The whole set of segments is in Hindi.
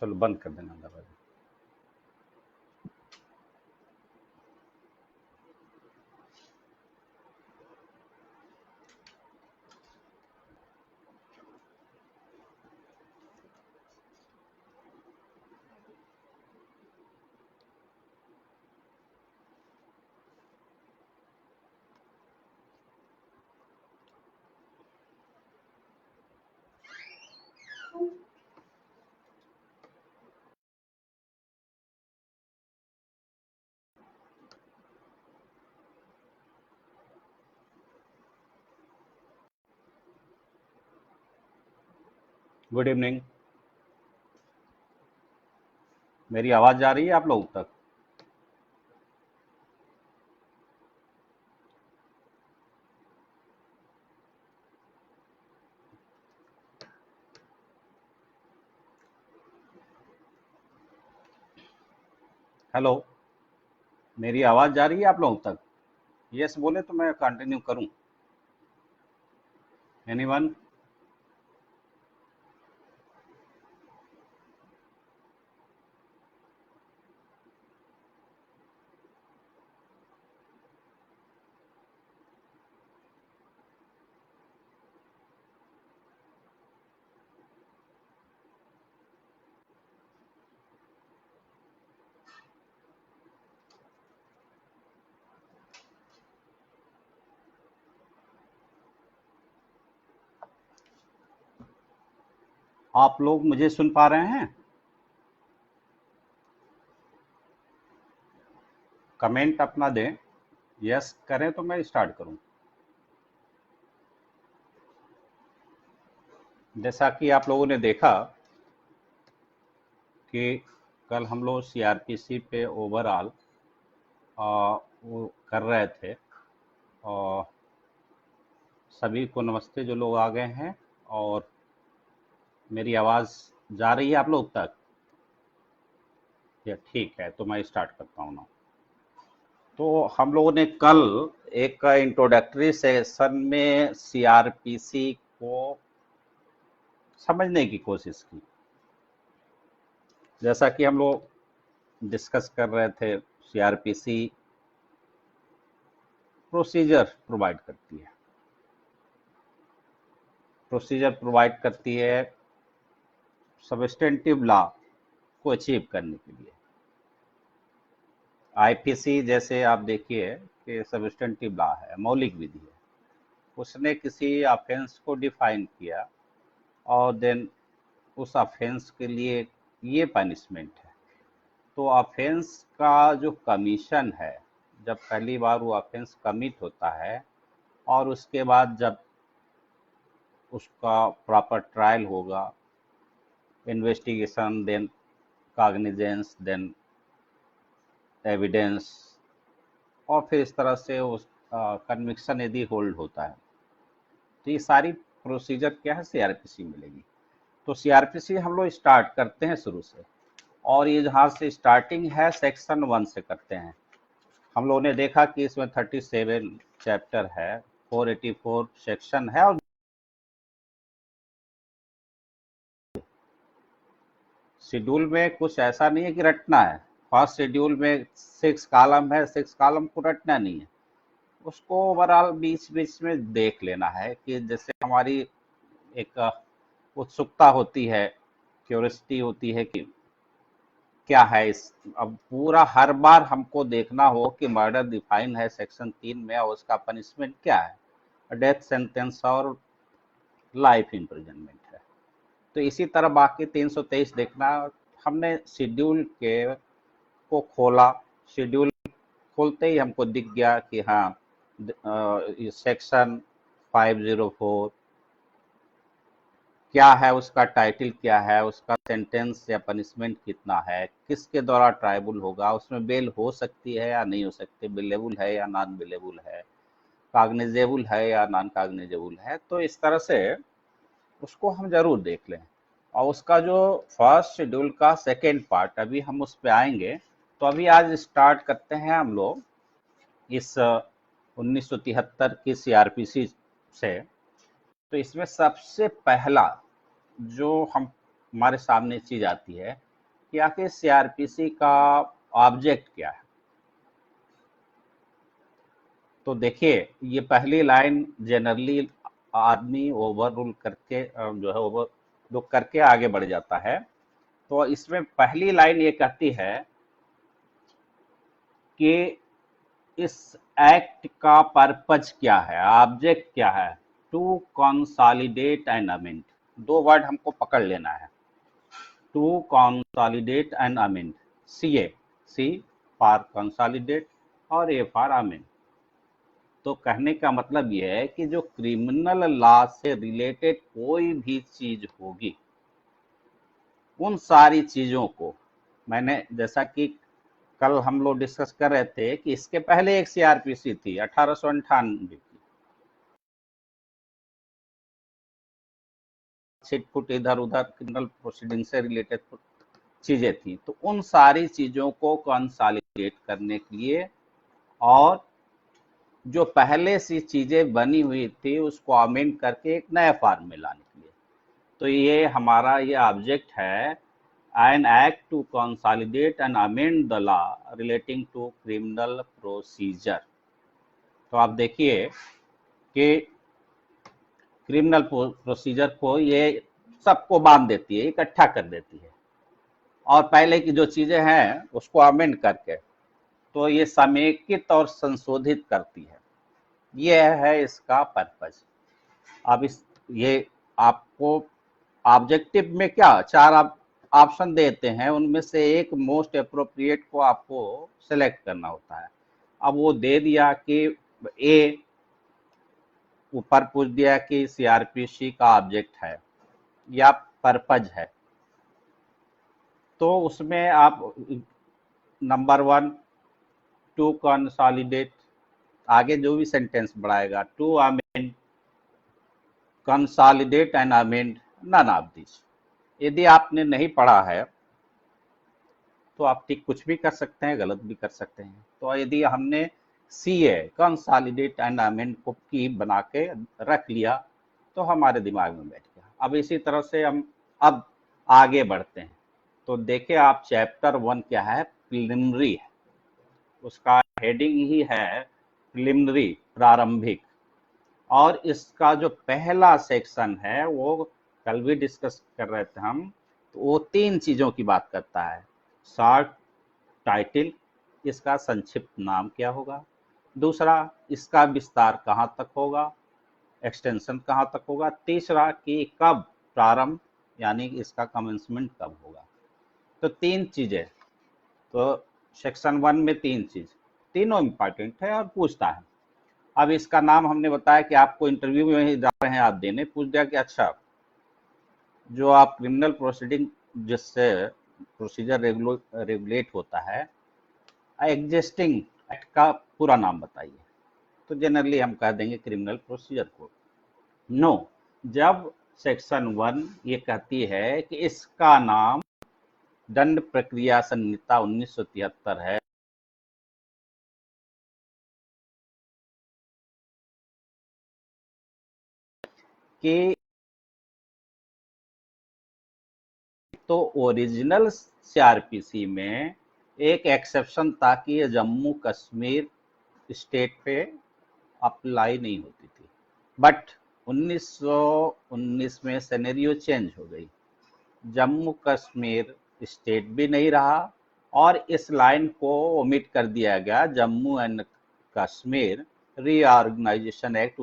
चलो बंद कर देना दरवाजा। Good evening. मेरी आवाज जा रही है आप लोगों तक? हेलो, मेरी आवाज जा रही है आप लोगों तक? यस बोले तो मैं कंटिन्यू करूं। एनीवन? आप लोग मुझे सुन पा रहे हैं? कमेंट अपना दें। यस करें तो मैं स्टार्ट करूं। जैसा कि आप लोगों ने देखा कि कल हम लोग सीआरपीसी पे ओवरऑल वो कर रहे थे। और सभी को नमस्ते जो लोग आ गए हैं। और मेरी आवाज़ जा रही है आप लोग तक? या ठीक है, तो मैं स्टार्ट करता हूँ ना। तो हम लोगों ने कल एक इंट्रोडक्टरी सेशन में सीआरपीसी को समझने की कोशिश की। जैसा कि हम लोग डिस्कस कर रहे थे, सीआरपीसी प्रोसीजर प्रोवाइड करती है। प्रोसीजर प्रोवाइड करती है सबस्टेंटिव लॉ को अचीव करने के लिए। आईपीसी जैसे आप देखिए कि सबस्टेंटिव लॉ है, मौलिक विधि है। उसने किसी ऑफेंस को डिफाइन किया और देन उस ऑफेंस के लिए ये पनिशमेंट है। तो ऑफेंस का जो कमीशन है, जब पहली बार वो ऑफेंस कमिट होता है और उसके बाद जब उसका प्रॉपर ट्रायल होगा, investigation, then cognizance, then evidence, और फिर इस तरह से उस कन्विक्शन यदि होल्ड होता है, तो ये सारी प्रोसीजर क्या है, सीआरपीसी मिलेगी। तो सीआरपीसी हम लोग स्टार्ट करते हैं शुरू से, और ये जहाँ से स्टार्टिंग है सेक्शन 1 से करते हैं। हम लोगों ने देखा कि इसमें 37 चैप्टर है, 484 सेक्शन है, और शेड्यूल में कुछ ऐसा नहीं है कि रटना है। फर्स्ट शेड्यूल में 6 कॉलम है, 6 कॉलम को रटना नहीं है। उसको ओवरऑल बीच बीच में देख लेना है कि जैसे हमारी एक उत्सुकता होती है, क्यूरियोसिटी होती है कि क्या है इस। अब पूरा हर बार हमको देखना हो कि मर्डर डिफाइन है सेक्शन 3 में और उसका पनिशमेंट क्या है, डेथ सेंटेंस और लाइफ इम्प्रिजनमेंट है। तो इसी तरह बाकी 323 देखना। हमने शेड्यूल के को खोला। शेड्यूल खोलते ही हमको दिख गया कि हाँ, सेक्शन 504 क्या है, उसका टाइटल क्या है, उसका सेंटेंस या पनिशमेंट कितना है, किसके द्वारा ट्रायबल होगा, उसमें बेल हो सकती है या नहीं हो सकती, बिलेबल है या नॉन बिलेबल है, काग्निजेबल है या नॉन काग्निजेबल है। तो इस तरह से उसको हम जरूर देख लें। और उसका जो फर्स्ट शेड्यूल का सेकेंड पार्ट, अभी हम उस पर आएंगे। तो अभी आज स्टार्ट करते हैं हम लोग इस 1973 की सीआरपीसी से। तो इसमें सबसे पहला जो हम हमारे सामने चीज आती है कि आखिर सीआरपीसी का ऑब्जेक्ट क्या है। तो देखिए, ये पहली लाइन जनरली आदमी ओवर रूल करके जो है ओवर लुक करके आगे बढ़ जाता है। तो इसमें पहली लाइन ये कहती है कि इस एक्ट का पर्पज क्या है, ऑब्जेक्ट क्या है। टू कंसोलिडेट एंड अमेंड, दो वर्ड हमको पकड़ लेना है। To consolidate and amend, CA, C for consolidate और ए फॉर अमेंड। तो कहने का मतलब यह है कि जो क्रिमिनल लॉ से रिलेटेड कोई भी चीज होगी, उन सारी चीजों को, मैंने जैसा कि कल हम लोग डिस्कस कर रहे थे कि इसके पहले एक सीआरपीसी थी 1898 की, छिटपुट इधर उधर क्रिमिनल प्रोसीडिंग से रिलेटेड चीजें थी। तो उन सारी चीजों को कंसोलिडेट करने के लिए और जो पहले से चीजें बनी हुई थी उसको अमेंड करके एक नए फॉर्म में लाने के लिए, तो ये हमारा ये ऑब्जेक्ट है, an act to consolidate and amend the law relating to criminal procedure. तो आप देखिए कि क्रिमिनल प्रोसीजर को ये सबको बांध देती है, इकट्ठा कर देती है, और पहले की जो चीजें हैं उसको अमेंड करके तो ये समेकित और संशोधित करती है। ये है इसका पर्पज। अब इस ये आपको ऑब्जेक्टिव में क्या चार ऑप्शन देते हैं, उनमें से एक मोस्ट अप्रोप्रिएट को आपको सेलेक्ट करना होता है। अब वो दे दिया कि ए, ऊपर पूछ दिया कि सीआरपीसी का ऑब्जेक्ट है या पर्पज है, तो उसमें आप नंबर वन टू कंसोलिडेट, आगे जो भी सेंटेंस बढ़ाएगा, to amend, consolidate and amend none of this. यदि आपने नहीं पढ़ा है तो आप ठीक कुछ भी कर सकते हैं, गलत भी कर सकते हैं। तो यदि हमने सीए कंसोलिडेट एंड अमेंड को की बना के रख लिया तो हमारे दिमाग में बैठ गया। अब इसी तरह से हम अब आगे बढ़ते हैं। तो देखिए आप, चैप्टर 1 क्या है, प्रिलिमिनरी है, उसका हेडिंग ही है प्रिलिमिनरी, प्रारंभिक। और इसका जो पहला सेक्शन है वो कल भी डिस्कस कर रहे थे हम, तो वो तीन चीजों की बात करता है। शॉर्ट टाइटल, इसका संक्षिप्त नाम क्या होगा। दूसरा, इसका विस्तार कहाँ तक होगा, एक्सटेंशन कहाँ तक होगा। तीसरा, कि कब प्रारंभ, यानी इसका कमेंसमेंट कब होगा। तो तीन चीजें, तो सेक्शन 1 में तीन चीज, तीनों इंपॉर्टेंट है और पूछता है। अब इसका नाम हमने बताया कि आपको इंटरव्यू में ही जा रहे हैं आप देने, पूछ दिया कि अच्छा जो आप क्रिमिनल प्रोसीडिंग जिससे प्रोसीजर रेगुलेट होता है, एग्जिस्टिंग एक्ट का पूरा नाम बताइए। तो जनरली हम कह देंगे क्रिमिनल प्रोसीजर कोड। नो, जब सेक्शन 1 ये कहती है कि इसका नाम दंड प्रक्रिया संहिता 1973 है, कि तो ओरिजिनल सीआरपीसी में एक एक्सेप्शन था कि ये जम्मू कश्मीर स्टेट पे अप्लाई नहीं होती थी, बट 1919 में सिनेरियो चेंज हो गई, जम्मू कश्मीर स्टेट भी नहीं रहा और इस लाइन को ओमिट कर दिया गया Jammu and Kashmir reorganisation act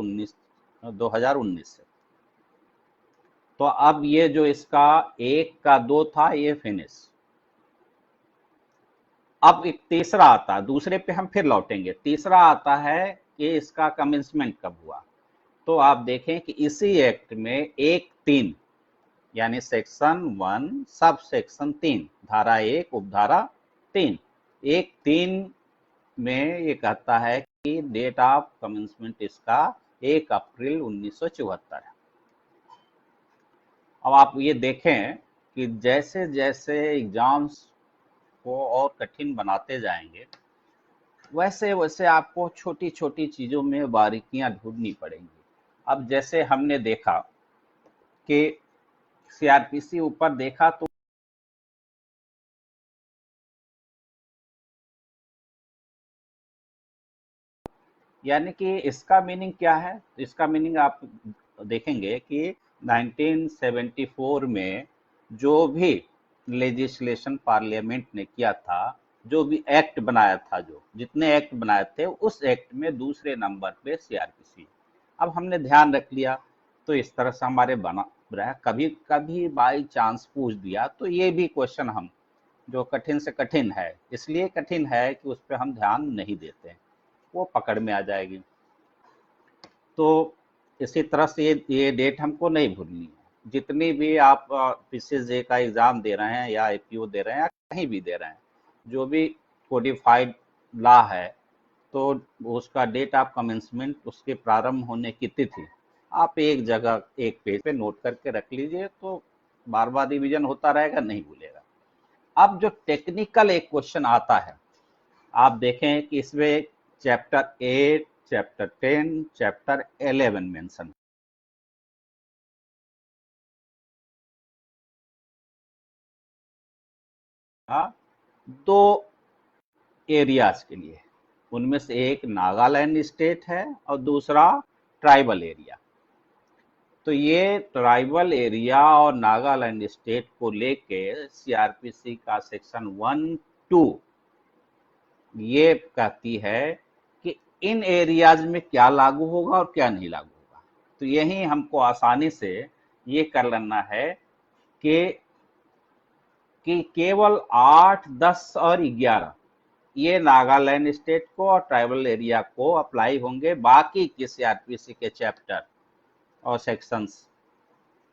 2019 से। तो अब ये जो इसका एक का दो था ये फिनिश। अब एक तीसरा आता है, दूसरे पे हम फिर लौटेंगे। तीसरा आता है कि इसका कमेंसमेंट कब हुआ। तो आप देखें कि इसी एक्ट में 1(3) यानी सेक्शन 1 सब सेक्शन 3 धारा 1 उपधारा 3, 1(3) में ये कहता है कि डेट ऑफ कमेंसमेंट इसका 1 अप्रैल 1974 है। अब आप ये देखें कि जैसे जैसे एग्जाम्स को और कठिन बनाते जाएंगे, वैसे वैसे आपको छोटी छोटी चीजों में बारीकियां ढूंढनी पड़ेंगी। अब जैसे हमने देखा कि सीआरपीसी ऊपर देखा तो यानी कि इसका मीनिंग क्या है? तो इसका मीनिंग आप देखेंगे कि 1974 में जो भी लेजिस्लेशन पार्लियामेंट ने किया था, जो भी एक्ट बनाया था, जो जितने एक्ट बनाए थे, उस एक्ट में दूसरे नंबर पे सीआरपीसी। अब हमने ध्यान रख लिया, तो इस तरह से हमारे बना रहा। कभी कभी बाई चांस पूछ दिया तो ये भी क्वेश्चन हम जो कठिन से कठिन है, इसलिए कठिन है कि उस पर हम ध्यान नहीं देते, वो पकड़ में आ जाएगी। तो इसी तरह से ये डेट हमको नहीं भूलनी है। जितनी भी आप पीसीजे का एग्जाम दे रहे हैं या आईपीओ दे रहे हैं या कहीं भी दे रहे हैं, जो भी कोडिफाइड लॉ है, तो उसका डेट ऑफ कमेंसमेंट, उसके प्रारंभ होने की तिथि आप एक जगह एक पेज पे नोट करके रख लीजिए, तो बार बार रिवीजन होता रहेगा, नहीं भूलेगा। अब जो टेक्निकल एक क्वेश्चन आता है, आप देखें कि इसमें चैप्टर 8, चैप्टर 10, चैप्टर 11 मेंशन। हाँ, दो एरियाज के लिए, उनमें से एक नागालैंड स्टेट है और दूसरा ट्राइबल एरिया। तो ये ट्राइबल एरिया और नागालैंड स्टेट को लेके सीआरपीसी का सेक्शन 1, 2 ये कहती है कि इन एरियाज में क्या लागू होगा और क्या नहीं लागू होगा। तो यही हमको आसानी से ये कर लेना है कि केवल 8, 10 और 11 ये नागालैंड स्टेट को और ट्राइबल एरिया को अप्लाई होंगे, बाकी के सीआरपीसी के चैप्टर और सेक्शंस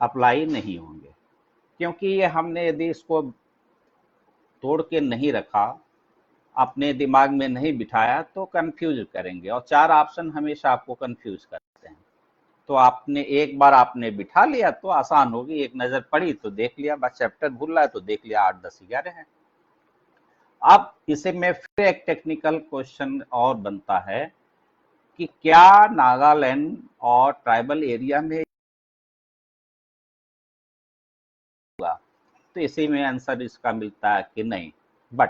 अप्लाई नहीं होंगे। क्योंकि ये हमने यदि इसको तोड़ के नहीं रखा, अपने दिमाग में नहीं बिठाया, तो कंफ्यूज करेंगे, और 4 ऑप्शन हमेशा आपको कंफ्यूज करते हैं। तो आपने एक बार आपने बिठा लिया तो आसान होगी, एक नजर पड़ी तो देख लिया, बस चैप्टर भूल रहा है तो देख लिया, 8, 10, 11 है। अब इसे में फिर एक टेक्निकल क्वेश्चन और बनता है कि क्या नागालैंड और ट्राइबल एरिया में होगा? तो इसी में आंसर इसका मिलता है कि नहीं, but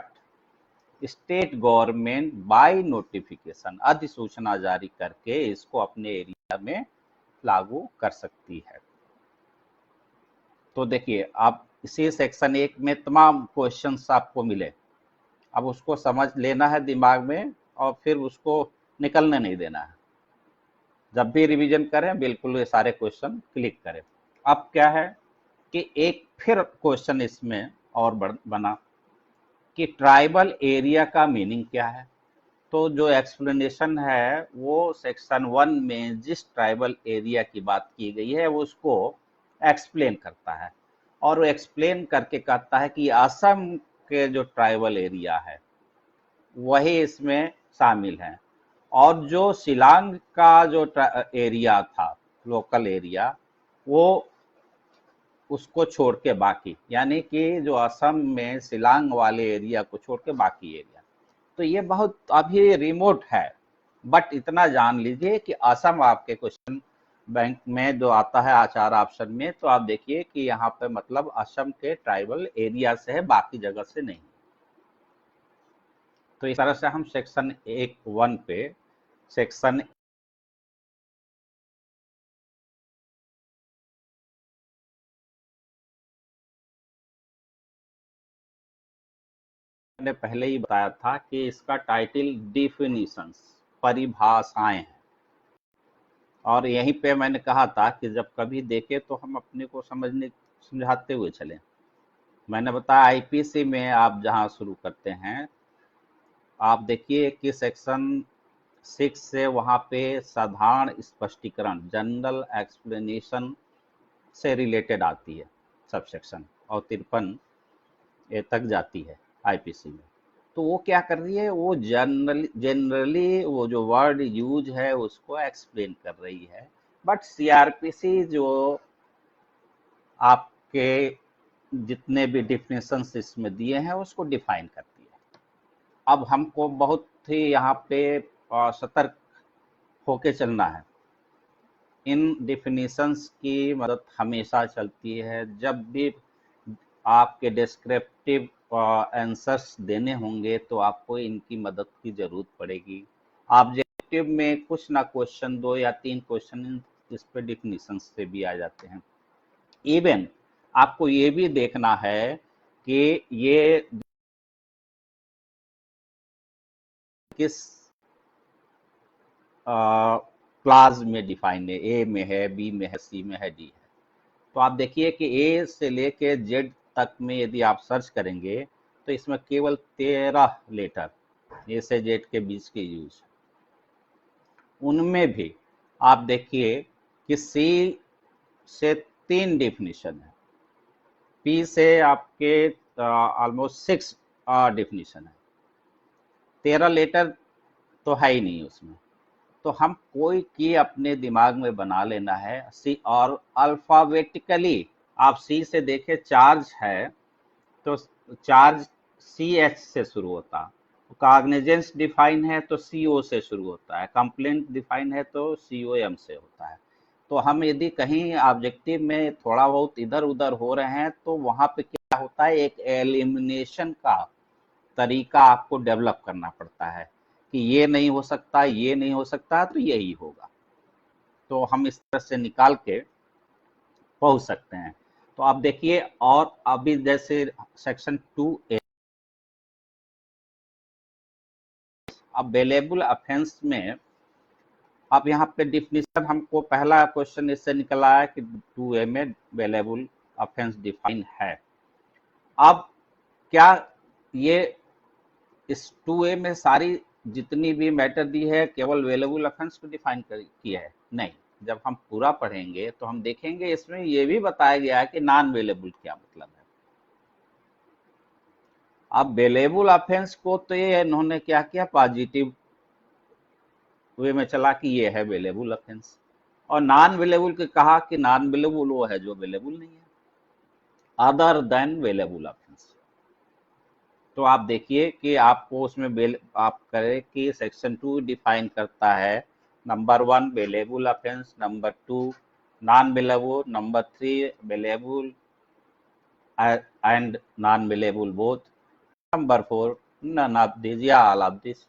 state government by notification, अधिसूचना जारी करके इसको अपने एरिया में लागू कर सकती है। तो देखिए, आप इसी सेक्शन 1 में तमाम क्वेश्चंस आपको मिले, अब उसको समझ लेना है दिमाग में और फिर उसको निकलने नहीं देना है। जब भी रिवीजन करें बिल्कुल ये सारे क्वेश्चन क्लिक करें। अब क्या है कि एक फिर क्वेश्चन इसमें और बना कि ट्राइबल एरिया का मीनिंग क्या है। तो जो एक्सप्लेनेशन है वो सेक्शन 1 में जिस ट्राइबल एरिया की बात की गई है वो उसको एक्सप्लेन करता है, और वो एक्सप्लेन करके कहता है कि असम के जो ट्राइबल एरिया है वही इसमें शामिल है, और जो शिलांग का जो एरिया था, लोकल एरिया, वो उसको छोड़ के बाकी, यानी कि जो असम में शिलांग वाले एरिया को छोड़ के बाकी एरिया। तो ये बहुत अभी रिमोट है, बट इतना जान लीजिए कि असम आपके क्वेश्चन बैंक में जो आता है आचार ऑप्शन में, तो आप देखिए कि यहाँ पे मतलब असम के ट्राइबल एरिया से है, बाकी जगह से नहीं। तो इस तरह से हम सेक्शन 1 पे सेक्शन ने पहले ही बताया था कि इसका टाइटल डिफिनीशंस, परिभाषाएं है। और यहीं पे मैंने कहा था कि जब कभी देखे तो हम अपने को समझने समझाते हुए चलें। मैंने बताया आईपीसी में आप जहां शुरू करते हैं, आप देखिए कि सेक्शन 6 से वहां पे साधारण स्पष्टीकरण, जनरल एक्सप्लेनेशन से रिलेटेड आती है सब सेक्शन, और 53 ये तक जाती है आईपीसी में। तो वो क्या कर रही है, वो जनरली वो जो वर्ड यूज है उसको एक्सप्लेन कर रही है, बट सीआरपीसी जो आपके जितने भी डिफिनेशंस इसमें दिए हैं उसको डिफाइन करती है। अब हमको बहुत ही यहाँ पे सतर्क होके चलना है। इन डिफिनेशंस की मदद हमेशा चलती है जब भी आपके डिस्क्रिप्टिव आंसर्स देने होंगे, तो आपको इनकी मदद की जरूरत पड़ेगी। ऑब्जेक्टिव ऑब्जेक्टिव में कुछ ना क्वेश्चन 2 या 3 क्वेश्चन इस पे डिफिनीशन से भी आ जाते हैं। इवन आपको ये भी देखना है कि ये किस क्लास में डिफाइन है, ए में है, बी में है, सी में है, डी है। तो आप देखिए कि ए से लेके जेड तक में यदि आप सर्च करेंगे तो इसमें केवल 13 लेटर ए से जेड के बीच के यूज, उनमें भी आप देखिए कि सी से 3 डिफिनीशन है, पी से आपके ऑलमोस्ट 6 डिफिनीशन है, 13 लेटर तो है ही नहीं उसमें। तो हम कोई की अपने दिमाग में बना लेना है सी, और अल्फाबेटिकली आप सी से देखें चार्ज है तो चार्ज सी एच से शुरू होता है, कॉग्निजेंस डिफाइन है तो सी ओ से शुरू होता है, कंप्लेंट डिफाइन है तो सी ओ एम से होता है। तो हम यदि कहीं ऑब्जेक्टिव में थोड़ा बहुत इधर उधर हो रहे हैं तो वहां पे क्या होता है, एक एलिमिनेशन का तरीका आपको डेवलप करना पड़ता है कि ये नहीं हो सकता, ये नहीं हो सकता, तो यही होगा। तो हम इस तरह से निकाल के पहुंच सकते हैं। तो आप देखिए, और अभी जैसे सेक्शन 2A, अब बेलेबल ऑफेंस में अब यहाँ पे डिफिनीशन हमको पहला क्वेश्चन इससे निकला है कि 2A में बेलेबल ऑफेंस डिफाइन है। अब क्या ये इस 2A में सारी जितनी भी मैटर दी है केवल वेलेबल ऑफेंस को डिफाइन किया है? नहीं, जब हम पूरा पढ़ेंगे तो हम देखेंगे इसमें ये भी बताया गया है कि नॉन वेलेबल क्या मतलब है। अब वेलेबल ऑफेंस को तो ये इन्होंने क्या किया, पॉजिटिव वे में चला कि ये है वेलेबल ऑफेंस, और नॉन वेलेबल के कहा कि नॉन वेलेबल वो है जो वेलेबल नहीं है, अदर देन वेलेबल ऑफेंस। तो आप देखिए कि आपको उसमें आप करें कि सेक्शन 2 डिफाइन करता है number 1 bailable offence, number 2 non bailable, number 3 bailable and non bailable both, number 4 none of this या ऑल ऑफ दिस।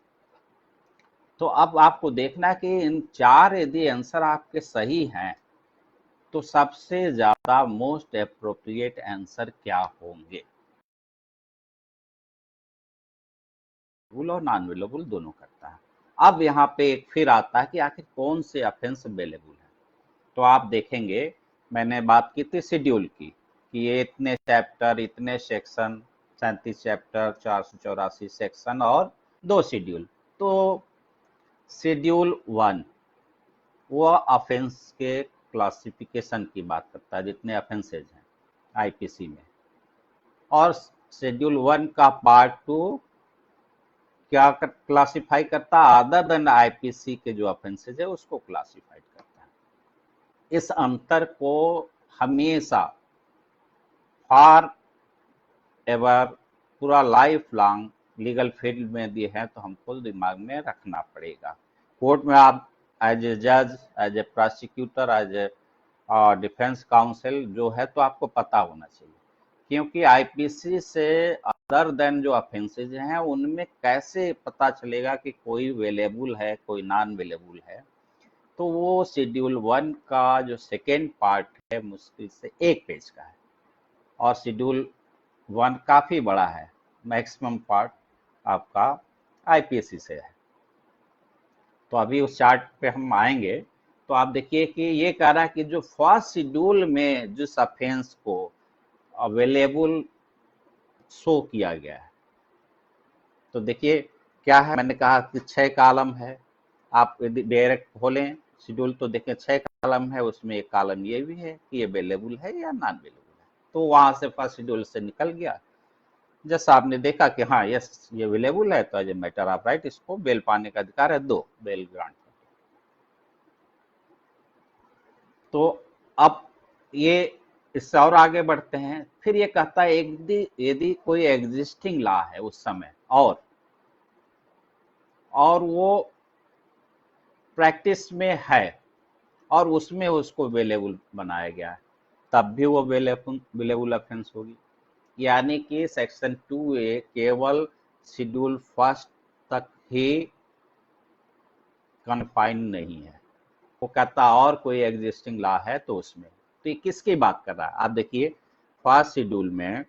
तो अब आपको देखना है कि इन 4 यदि आंसर आपके सही हैं तो सबसे ज्यादा मोस्ट अप्रोप्रिएट आंसर क्या होंगे, वेलेबल और नॉन वेलेबल दोनों करता है। अब यहाँ पे एक फिर आता है कि आखिर कौन से ऑफेंस अवेलेबल है। तो आप देखेंगे, मैंने बात की थी शेड्यूल की कि ये इतने चैप्टर, इतने सेक्शन, 37 चैप्टर, 484 सेक्शन और 2 शेड्यूल। तो शेड्यूल 1 वो ऑफेंस के क्लासिफिकेशन की बात करता है, जितने ऑफेंसेज हैं आईपीसी में, और शेड्यूल 1 का पार्ट 2 क्या क्लासिफाई करता है, अदर देन आईपीसी के जो ऑफेंसेज है उसको क्लासिफाइड करता है। इस अंतर को हमेशा फॉर एवर पूरा लाइफ लॉन्ग लीगल फील्ड में भी है तो हमको दिमाग में रखना पड़ेगा। कोर्ट में आप एज ए जज, as a prosecutor, as a defence counsel जो है तो आपको पता होना चाहिए, क्योंकि आईपीसी से अदर देन जो ऑफेंसेज हैं उनमें कैसे पता चलेगा कि कोई वेलेबल है कोई नॉन वेलेबल है। तो वो शेड्यूल 1 का जो सेकेंड पार्ट है मुश्किल से 1 पेज का है, और शेड्यूल 1 काफी बड़ा है, मैक्सिमम पार्ट आपका आईपीसी से है। तो अभी उस चार्ट पे हम आएंगे। तो आप देखिए कि ये कह रहा है कि जो फर्स्ट शेड्यूल में जिस ऑफेंस को अवेलेबल शो किया गया है, तो देखिए क्या है, मैंने कहा कि 6 कॉलम है। आप यदि डायरेक्ट खोलें शेड्यूल तो देखें 6 कॉलम है, उसमें एक कॉलम ये भी है कि ये अवेलेबल है या नॉन अवेलेबल है। तो वहां से फर्स्ट शेड्यूल से निकल गया, जैसा आपने देखा कि हाँ यस ये अवेलेबल है तो as a matter of right इसको बेल पाने का अधिकार है, दो बेल ग्रांट। तो अब ये इससे और आगे बढ़ते हैं, फिर ये कहता है यदि यदि कोई एग्जिस्टिंग लॉ है उस समय और वो प्रैक्टिस में है और उसमें उसको अवेलेबल बनाया गया है, तब भी वो अवेलेबल ऑफेंस होगी। यानी कि सेक्शन 2A केवल शेड्यूल फर्स्ट तक ही कन्फाइंड नहीं है, वो कहता और कोई एग्जिस्टिंग लॉ है तो उसमें। तो ये किसकी बात कर रहा है? आप देखिए फर्स्ट शेड्यूल में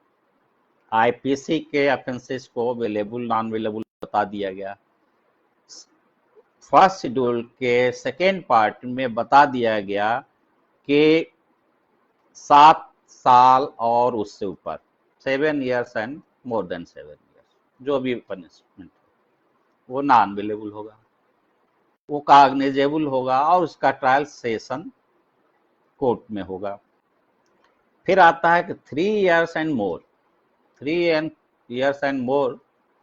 आईपीसी के ऑफेंसेस को अवेलेबल नॉन अवेलेबल बता दिया गया। फर्स्ट शेड्यूल के सेकेंड पार्ट में बता दिया गया कि 7 साल और उससे ऊपर 7 years and more than 7 years जो भी पनिशमेंट वो नॉन अवेलेबल होगा, वो काग्निजेबल होगा और उसका ट्रायल सेशन कोर्ट में होगा। फिर आता है कि 3 years and more, 3 years and more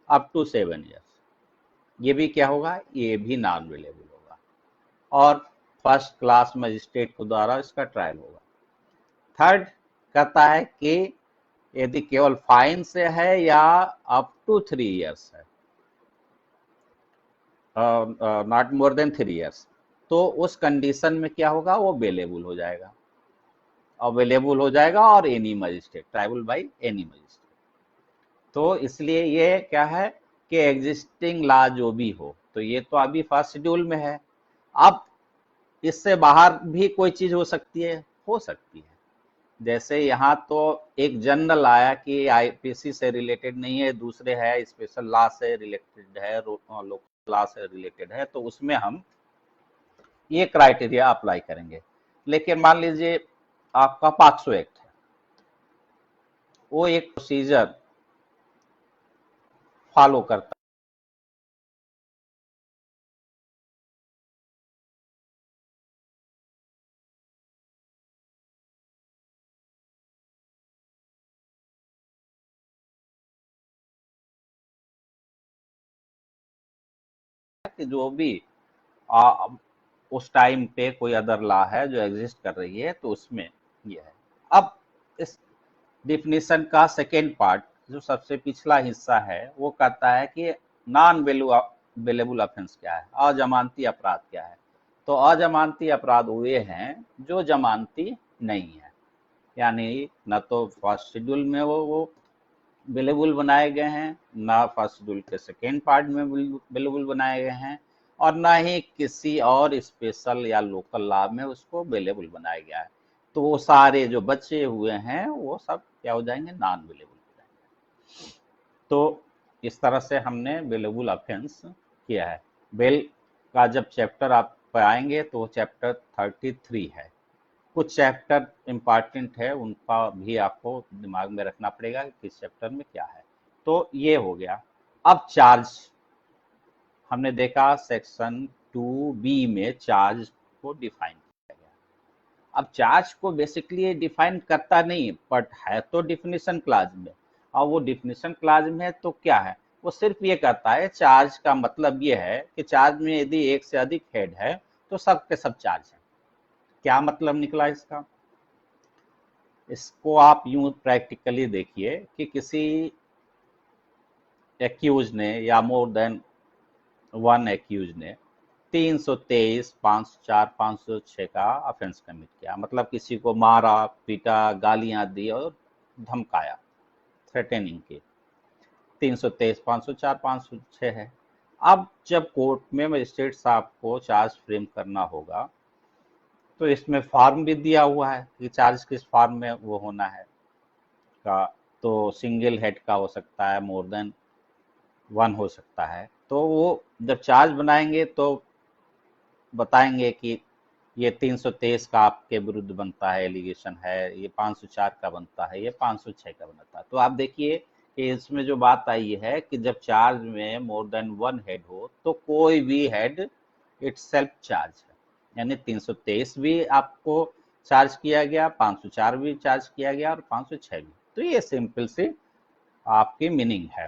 up to 7 years, ये भी क्या होगा? ये भी नॉन अवेलेबल होगा और फर्स्ट क्लास मजिस्ट्रेट के द्वारा इसका ट्रायल होगा। थर्ड कहता है कि यदि केवल फाइन से है या अप टू 3 years है, नॉट मोर देन 3 years, तो उस कंडीशन में क्या होगा? वो अवेलेबल हो जाएगा, अवेलेबल हो जाएगा और any magistrate, tribal by any magistrate. तो इसलिए ये क्या है कि एग्जिस्टिंग लॉ जो भी हो, तो ये तो अभी फर्स्ट शेड्यूल में है। अब इससे बाहर भी कोई चीज हो सकती है, हो सकती है। जैसे यहाँ तो एक जनरल आया कि आईपीसी से रिलेटेड नहीं है, दूसरे है स्पेशल लॉ से रिलेटेड है, लोकल लॉ से रिलेटेड है, तो उसमें हम ये क्राइटेरिया अप्लाई करेंगे। लेकिन मान लीजिए आपका पॉक्सो एक्ट है, वो एक प्रोसीजर फॉलो करता है कि जो भी आ, उस टाइम पे कोई अदर लॉ है जो एग्जिस्ट कर रही है, तो उसमें ये है। अब इस डिफिनीशन का सेकेंड पार्ट जो सबसे पिछला हिस्सा है वो कहता है कि नॉन अवेलेबल ऑफेंस क्या है, अजमानती अपराध क्या है। तो अजमानती अपराध वे हैं जो जमानती नहीं है, यानी न तो फर्स्ट शेड्यूल में वो अवेलेबल बनाए गए हैं, ना फर्स्ट शेड्यूल के सेकेंड पार्ट में अवेलेबल बनाए गए हैं, और ना ही किसी और स्पेशल या लोकल लॉ में उसको अवेलेबल बनाया गया है। तो वो सारे जो बचे हुए हैं वो सब क्या हो जाएंगे? नॉन अवेलेबल हो जाएंगे। तो इस तरह से हमने अवेलेबल ऑफेंस किया है। बेल का जब चैप्टर आप आएंगे तो वो चैप्टर 33 है। कुछ चैप्टर इम्पॉर्टेंट है, उनका भी आपको दिमाग में रखना पड़ेगा कि किस चैप्टर में क्या है। तो ये हो गया। अब चार्ज हमने देखा सेक्शन 2B में चार्ज को डिफाइन किया गया। अब चार्ज को बेसिकली डिफाइन करता नहीं, बट है तो डिफिनीशन क्लाज में, और वो डिफिनीशन क्लाज में है तो क्या है? वो सिर्फ ये कहता है चार्ज का मतलब ये है कि चार्ज में यदि एक से अधिक हेड है तो सब के सब चार्ज है। क्या मतलब निकला इसका? इसको आप यूं प्रैक्टिकली देखिए कि किसी एक्यूज ने या मोर देन वन एक्यूज ने 323, 504, 506 का ऑफेंस कमिट किया, मतलब किसी को मारा, पीटा, गालियां दी और धमकाया, थ्रेटनिंग की। 323, 504, 506 है। अब जब कोर्ट में मजिस्ट्रेट साहब को चार्ज फ्रेम करना होगा तो इसमें फॉर्म भी दिया हुआ है कि चार्ज किस फॉर्म में वो होना है का। तो सिंगल हेड का हो सकता है, मोर देन वन हो सकता है। तो वो जब चार्ज बनाएंगे तो बताएंगे कि ये 323 का आपके विरुद्ध बनता है, एलिगेशन है, ये 504 का बनता है, ये 506 का बनता है। तो आप देखिए कि इसमें जो बात आई है कि जब चार्ज में मोर देन वन हेड हो तो कोई भी हेड इटसेल्फ चार्ज है, यानी 323 भी आपको चार्ज किया गया, 504 भी चार्ज किया गया और 506 भी। तो ये सिंपल सी आपकी मीनिंग है।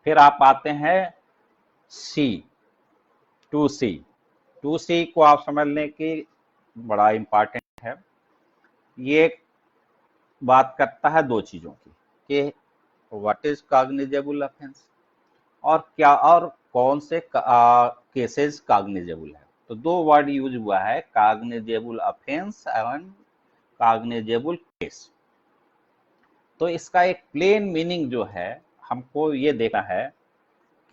फिर आप आते हैं सी, 2C। 2C को आप समझ लें कि बड़ा इंपॉर्टेंट है। ये बात करता है दो चीजों की कि व्हाट इज कॉग्निजेबल ऑफेंस और क्या और कौन से केसेस कॉग्निजेबल है। तो दो वर्ड यूज हुआ है, cognizable offence and cognizable case. तो इसका एक प्लेन मीनिंग जो है हमको ये देखना है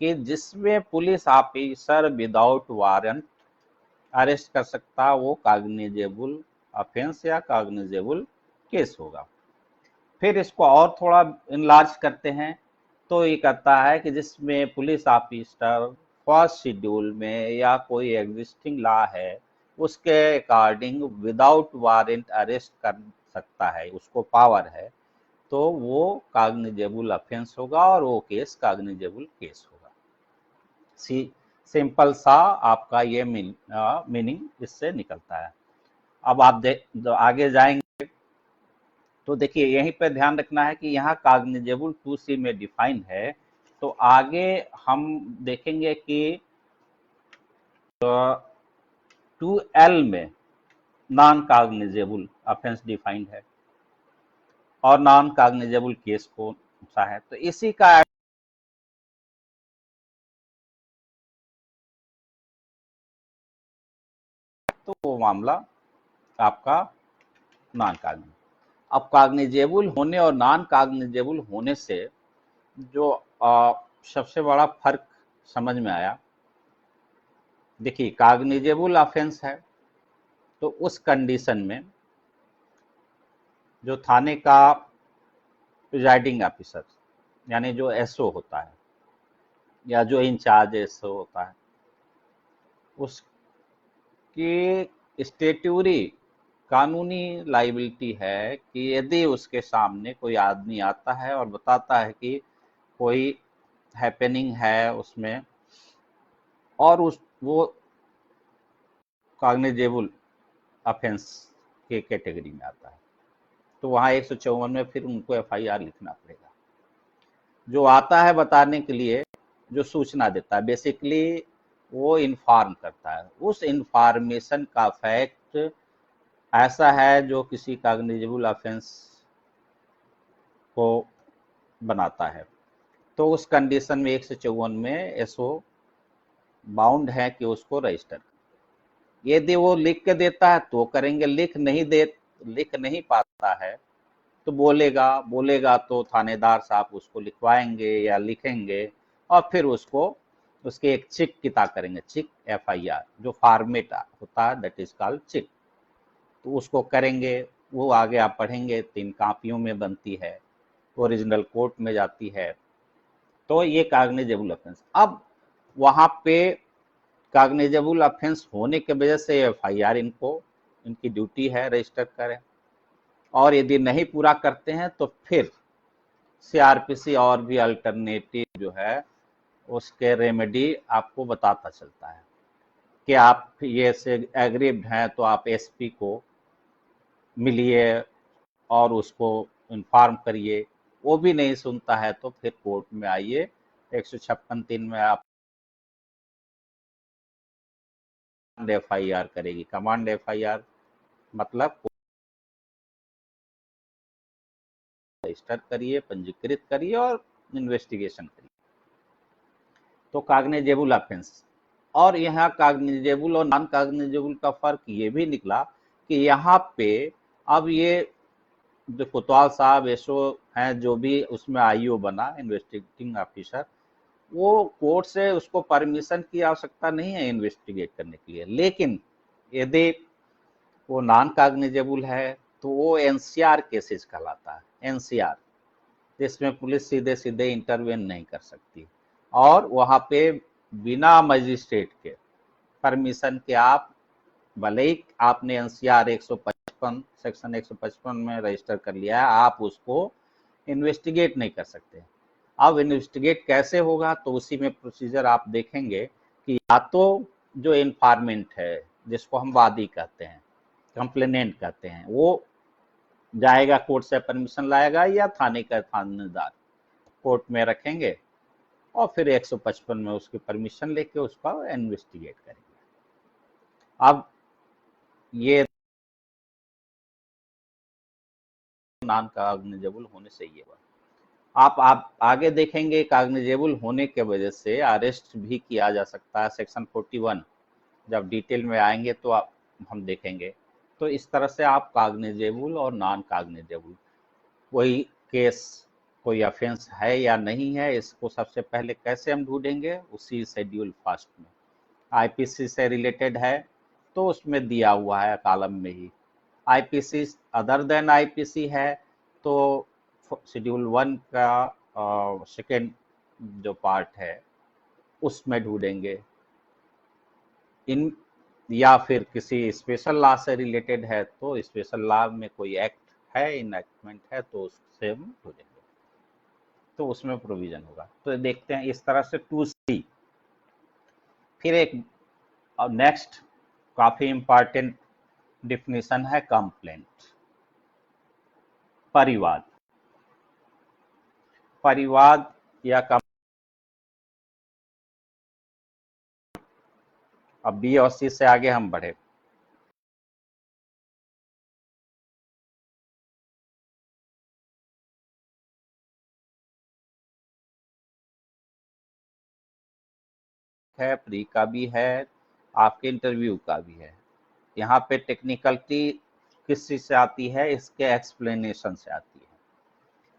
कि जिसमें police officer without warrant arrest कर सकता, वो कॉग्निजेबल ऑफेंस या कॉग्निजेबल केस होगा। फिर इसको और थोड़ा इनलार्ज करते हैं, तो ये कहता है कि जिसमें पुलिस ऑफिसर फर्स्ट शेड्यूल में या कोई एग्जिस्टिंग लॉ है उसके अकॉर्डिंग विदाउट वारंट अरेस्ट कर सकता है, उसको पावर है, तो वो कॉग्निजेबल ऑफेंस होगा और वो केस कॉग्निजेबल केस होगा। सिंपल सा आपका ये मीनिंग इससे निकलता है। अब आप आगे जाएंगे तो देखिए यहीं पर ध्यान रखना है कि यहाँ कॉग्निजेबल 2C में डिफाइन है, तो आगे हम देखेंगे कि 2L में नॉन कॉग्निजेबल ऑफेंस डिफाइंड है और नॉन कॉग्निजेबल केस कौन सा है, तो इसी का तो वो मामला आपका नॉन कॉग्निजेबल। अब कॉग्निजेबल होने और नॉन कॉग्निजेबल होने से जो सबसे बड़ा फर्क समझ में आया, देखिए कॉग्निजेबल ऑफेंस है तो उस कंडीशन में जो थाने का प्रिजाइडिंग ऑफिसर यानी जो एसओ होता है या जो इंचार्ज एसओ होता है, उसकी स्टेट्यूरी कानूनी लाइबिलिटी है कि यदि उसके सामने कोई आदमी आता है और बताता है कि कोई हैपनिंग है उसमें और उस वो कॉग्निजेबल ऑफेंस के कैटेगरी में आता है, तो वहाँ 154 में फिर उनको एफआईआर लिखना पड़ेगा। जो आता है बताने के लिए, जो सूचना देता है, बेसिकली वो इन्फॉर्म करता है, उस इंफॉर्मेशन का फैक्ट ऐसा है जो किसी कॉग्निजेबल ऑफेंस को बनाता है, तो उस कंडीशन में 154 में एसओ बाउंड है कि उसको रजिस्टर। यदि वो लिख के देता है तो करेंगे, लिख नहीं पाता है तो बोलेगा तो थानेदार साहब उसको लिखवाएंगे या लिखेंगे और फिर उसको उसके एक चिक किता करेंगे, चिक एफआईआर जो फॉर्मेट होता है दैट इज कॉल्ड चिक, तो उसको करेंगे। वो आगे आप पढ़ेंगे 3 कापियों में बनती है, ओरिजिनल कोर्ट में जाती है, तो ये कॉग्निजेबल ऑफेंस। अब वहां पे कॉग्निजेबल ऑफेंस होने की वजह से एफआईआर इनकी ड्यूटी है रजिस्टर करें, और यदि नहीं पूरा करते हैं तो फिर सीआरपीसी और भी अल्टरनेटिव जो है उसके रेमेडी आपको बताता चलता है कि आप ये से एग्रीव्ड हैं तो आप एसपी को मिलिए और उसको इन्फॉर्म करिए, वो भी नहीं सुनता है तो फिर कोर्ट में आइए, 156(3) में आप एफआईआर करेगी। कमांड एफआईआर मतलब रजिस्टर करिए, पंजीकृत करिए और इन्वेस्टिगेशन करिए, तो कॉग्निजेबल ऑफेंस। और यहाँ कॉग्निजेबल और नॉन कॉग्निजेबल का फर्क ये भी निकला कि यहाँ पे अब ये जो कोतवाल साहब एसओ हैं, जो भी उसमें आईओ बना इन्वेस्टिगेटिंग ऑफिसर, वो कोर्ट से उसको परमिशन की आवश्यकता नहीं है इन्वेस्टिगेट करने के लिए, लेकिन यदि वो नॉन कॉग्निजेबल है तो वो एनसीआर केसेस कहलाता है, एनसीआर, जिसमें पुलिस सीधे सीधे इंटरवेन नहीं कर सकती, और वहां पे बिना मजिस्ट्रेट के परमिशन के आप भले ही आपने एनसीआर 155 सेक्शन 155 में रजिस्टर कर लिया है, आप उसको इन्वेस्टिगेट नहीं कर सकते। अब इन्वेस्टिगेट कैसे होगा, तो उसी में प्रोसीजर आप देखेंगे कि या तो जो इन्फॉर्मेंट है जिसको हम वादी कहते हैं, कंप्लेनेंट कहते हैं, वो जाएगा कोर्ट से परमिशन लाएगा या थाने का थानेदार कोर्ट में रखेंगे और फिर 155 में उसकी परमिशन लेके उसका इन्वेस्टिगेट करेंगे। अब ये नॉन कॉग्निजेबल होने से ये हुआ। आप आगे देखेंगे कॉग्निजेबल होने के वजह से अरेस्ट भी किया जा सकता है, सेक्शन 41 जब डिटेल में आएंगे तो हम देखेंगे। तो इस तरह से आप कॉग्निजेबल और नॉन कॉग्निजेबल वही केस कोई ऑफेंस है या नहीं है, इसको सबसे पहले कैसे हम ढूंढेंगे, उसी शेड्यूल फर्स्ट में। आईपीसी से रिलेटेड है तो उसमें दिया हुआ है कॉलम में ही। आईपीसी अदर देन आईपीसी है तो शेड्यूल 1 का सेकेंड जो पार्ट है उसमें ढूंढेंगे। इन या फिर किसी स्पेशल लॉ से रिलेटेड है तो स्पेशल लॉ में कोई एक्ट है, इनएक्टमेंट है, तो उससे हम ढूंढेंगे, तो उसमें प्रोविजन होगा। तो देखते हैं इस तरह से 2C। फिर एक नेक्स्ट काफी इंपॉर्टेंट डिफिनीशन है कंप्लेंट, परिवाद। परिवाद या अब बी और सी से आगे हम बढ़े। है, प्री का भी है, आपके इंटरव्यू का भी है। यहाँ पे टेक्निकलिटी किस चीज से आती है, इसके एक्सप्लेनेशन से आती है।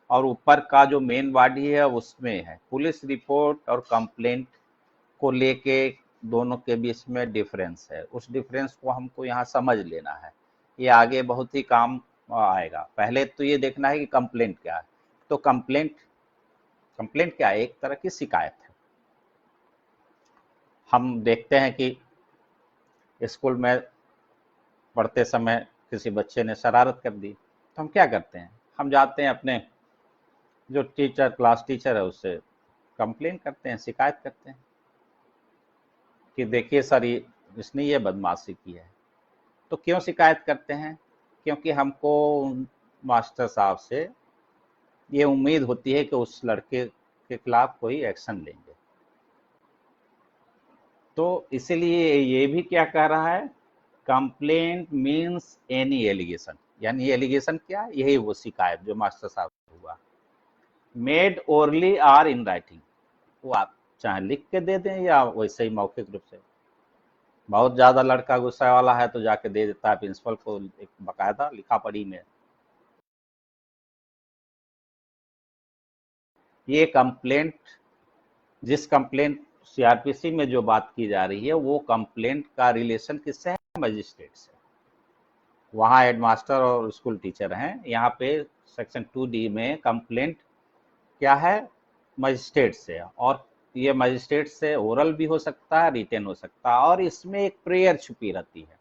और ऊपर का जो मेन बॉडी है उसमें है पुलिस रिपोर्ट और कंप्लेंट को लेके दोनों के बीच में डिफरेंस है, उस डिफरेंस को हमको यहाँ समझ लेना है, ये आगे बहुत ही काम आएगा। पहले तो ये देखना है कि कंप्लेंट क्या है। तो कंप्लेंट कंप्लेंट क्या है, एक तरह की शिकायत है। हम देखते हैं कि स्कूल में पढ़ते समय किसी बच्चे ने शरारत कर दी तो हम क्या करते हैं, हम जाते हैं अपने जो टीचर, क्लास टीचर है, उससे कंप्लेन करते हैं, शिकायत करते हैं कि देखिए सर इसने ये बदमाशी की है। तो क्यों शिकायत करते हैं, क्योंकि हमको मास्टर साहब से ये उम्मीद होती है कि उस लड़के के खिलाफ कोई एक्शन लेंगे। तो इसीलिए ये भी क्या कह रहा है, कंप्लेंट मीन्स एनी एलिगेशन, यानी एलिगेशन क्या, यही वो शिकायत जो मास्टर साहब हुआ, made orally or in writing, वो आप चाहे लिख के दे दें या वैसे ही मौखिक रूप से। बहुत ज्यादा लड़का गुस्सा वाला है तो जाके दे देता है प्रिंसिपल को एक बकायदा लिखा पढ़ी में। ये कंप्लेंट, जिस कंप्लेंट सीआरपीसी में जो बात की जा रही है वो कंप्लेंट का रिलेशन किससे है, मजिस्ट्रेट से। वहाँ हेडमास्टर और स्कूल टीचर हैं, यहाँ पे सेक्शन 2D में कंप्लेंट क्या है, मजिस्ट्रेट से। और ये मजिस्ट्रेट से ओरल भी हो सकता है, रिटन हो सकता है। और इसमें एक प्रेयर छुपी रहती है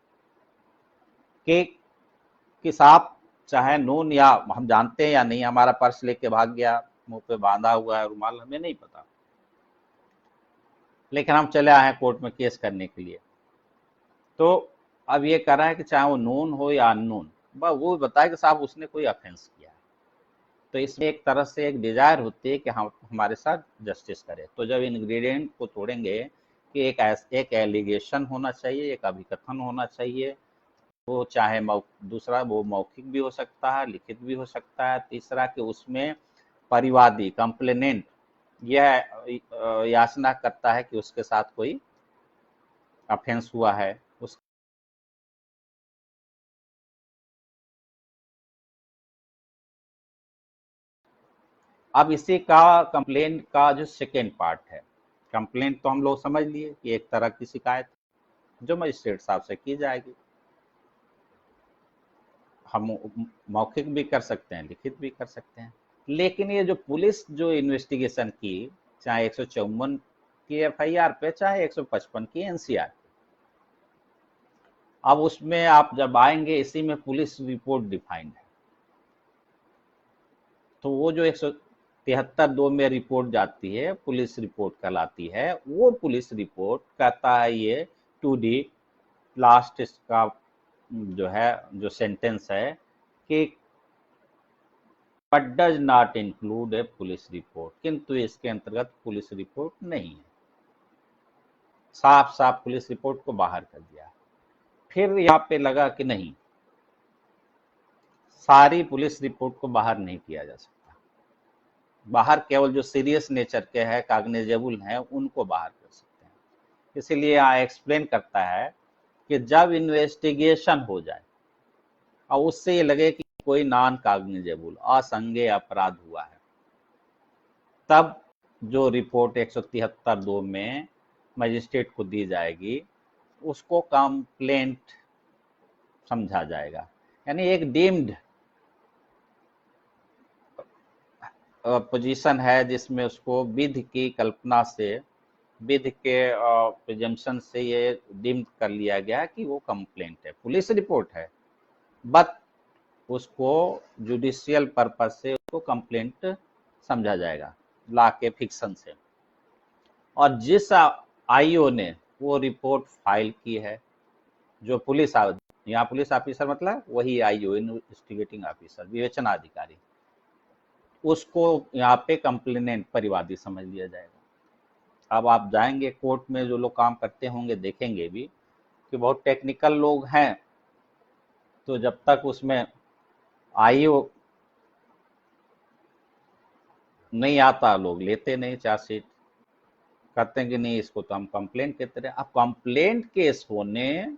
कि साहब चाहे नून, या हम जानते हैं या नहीं, हमारा पर्स लेके भाग गया, मुंह पे बांधा हुआ है रुमाल, हमें नहीं पता, लेकिन हम चले आए हैं कोर्ट में केस करने के लिए। तो अब ये कह रहा है कि चाहे वो नून हो या अननून, बस वो बताए कि साहब उसने कोई ऑफेंस किया है। तो इसमें एक तरह से एक डिजायर होती है कि हम हमारे साथ जस्टिस करे। तो जब इंग्रेडिएंट को तोड़ेंगे कि एक एलिगेशन होना चाहिए, एक अभिकथन होना चाहिए, वो चाहे दूसरा वो मौखिक भी हो सकता है, लिखित भी हो सकता है। तीसरा कि उसमें परिवादी कंप्लेनेंट यह याचना करता है कि उसके साथ कोई ऑफेंस हुआ है। उस अब इसी का कंप्लेंट का जो सेकेंड पार्ट है, कंप्लेंट तो हम लोग समझ लिए कि एक तरह की शिकायत जो मजिस्ट्रेट साहब से की जाएगी। हम मौखिक भी कर सकते हैं, लिखित भी कर सकते हैं। लेकिन ये जो पुलिस जो इन्वेस्टिगेशन की, चाहे 154 की एफआईआर पे, चाहे 155 की एनसीआर, अब उसमें आप जब आएंगे, इसी में पुलिस रिपोर्ट डिफाइंड है। तो वो जो 173(2) में रिपोर्ट जाती है, पुलिस रिपोर्ट कहलाती है। वो पुलिस रिपोर्ट कहता है ये 2D लास्ट इसका जो है, जो सेंटेंस है कि but does not include A police report, किंतु इसके अंतर्गत पुलिस रिपोर्ट नहीं है। साफ साफ पुलिस रिपोर्ट को बाहर कर दिया। फिर यहाँ पे लगा कि नहीं, सारी पुलिस रिपोर्ट को बाहर नहीं किया जा सकता, बाहर केवल जो सीरियस नेचर के हैं, काग्निजेबल हैं, उनको बाहर कर सकते हैं। इसीलिए यहाँ एक्सप्लेन करता है कि जब इन्वेस्टिगेशन हो जाए और उससे ये लगे कि कोई नॉन काग्निजेबल असंज्ञेय अपराध हुआ है, तब जो रिपोर्ट 173(2) में मजिस्ट्रेट को दी जाएगी उसको कंप्लेंट समझा जाएगा। यानी एक डीम्ड पोजीशन है जिसमें उसको विधि की कल्पना से, विधि के प्रिजम्पशन से ये डीम्ड कर लिया गया कि वो कंप्लेंट है, पुलिस रिपोर्ट है, बट उसको जुडिशियल पर्पज से उसको कंप्लेंट समझा जाएगा लॉ के फिक्शन से। और जिस आईओ ने वो रिपोर्ट फाइल की है, जो पुलिस, यहाँ पुलिस ऑफिसर मतलब वही आईओ, इन्वेस्टिगेटिंग ऑफिसर, विवेचना अधिकारी, उसको यहाँ पे कंप्लेनेंट, परिवादी समझ लिया जाएगा। अब आप जाएंगे कोर्ट में, जो लोग काम करते होंगे देखेंगे भी कि बहुत टेक्निकल लोग हैं, तो जब तक उसमें आईओ नहीं आता लोग लेते नहीं चार्जशीट, कहते हैं कि नहीं इसको तो हम कंप्लेंट कहते रहे। अब कंप्लेंट केस होने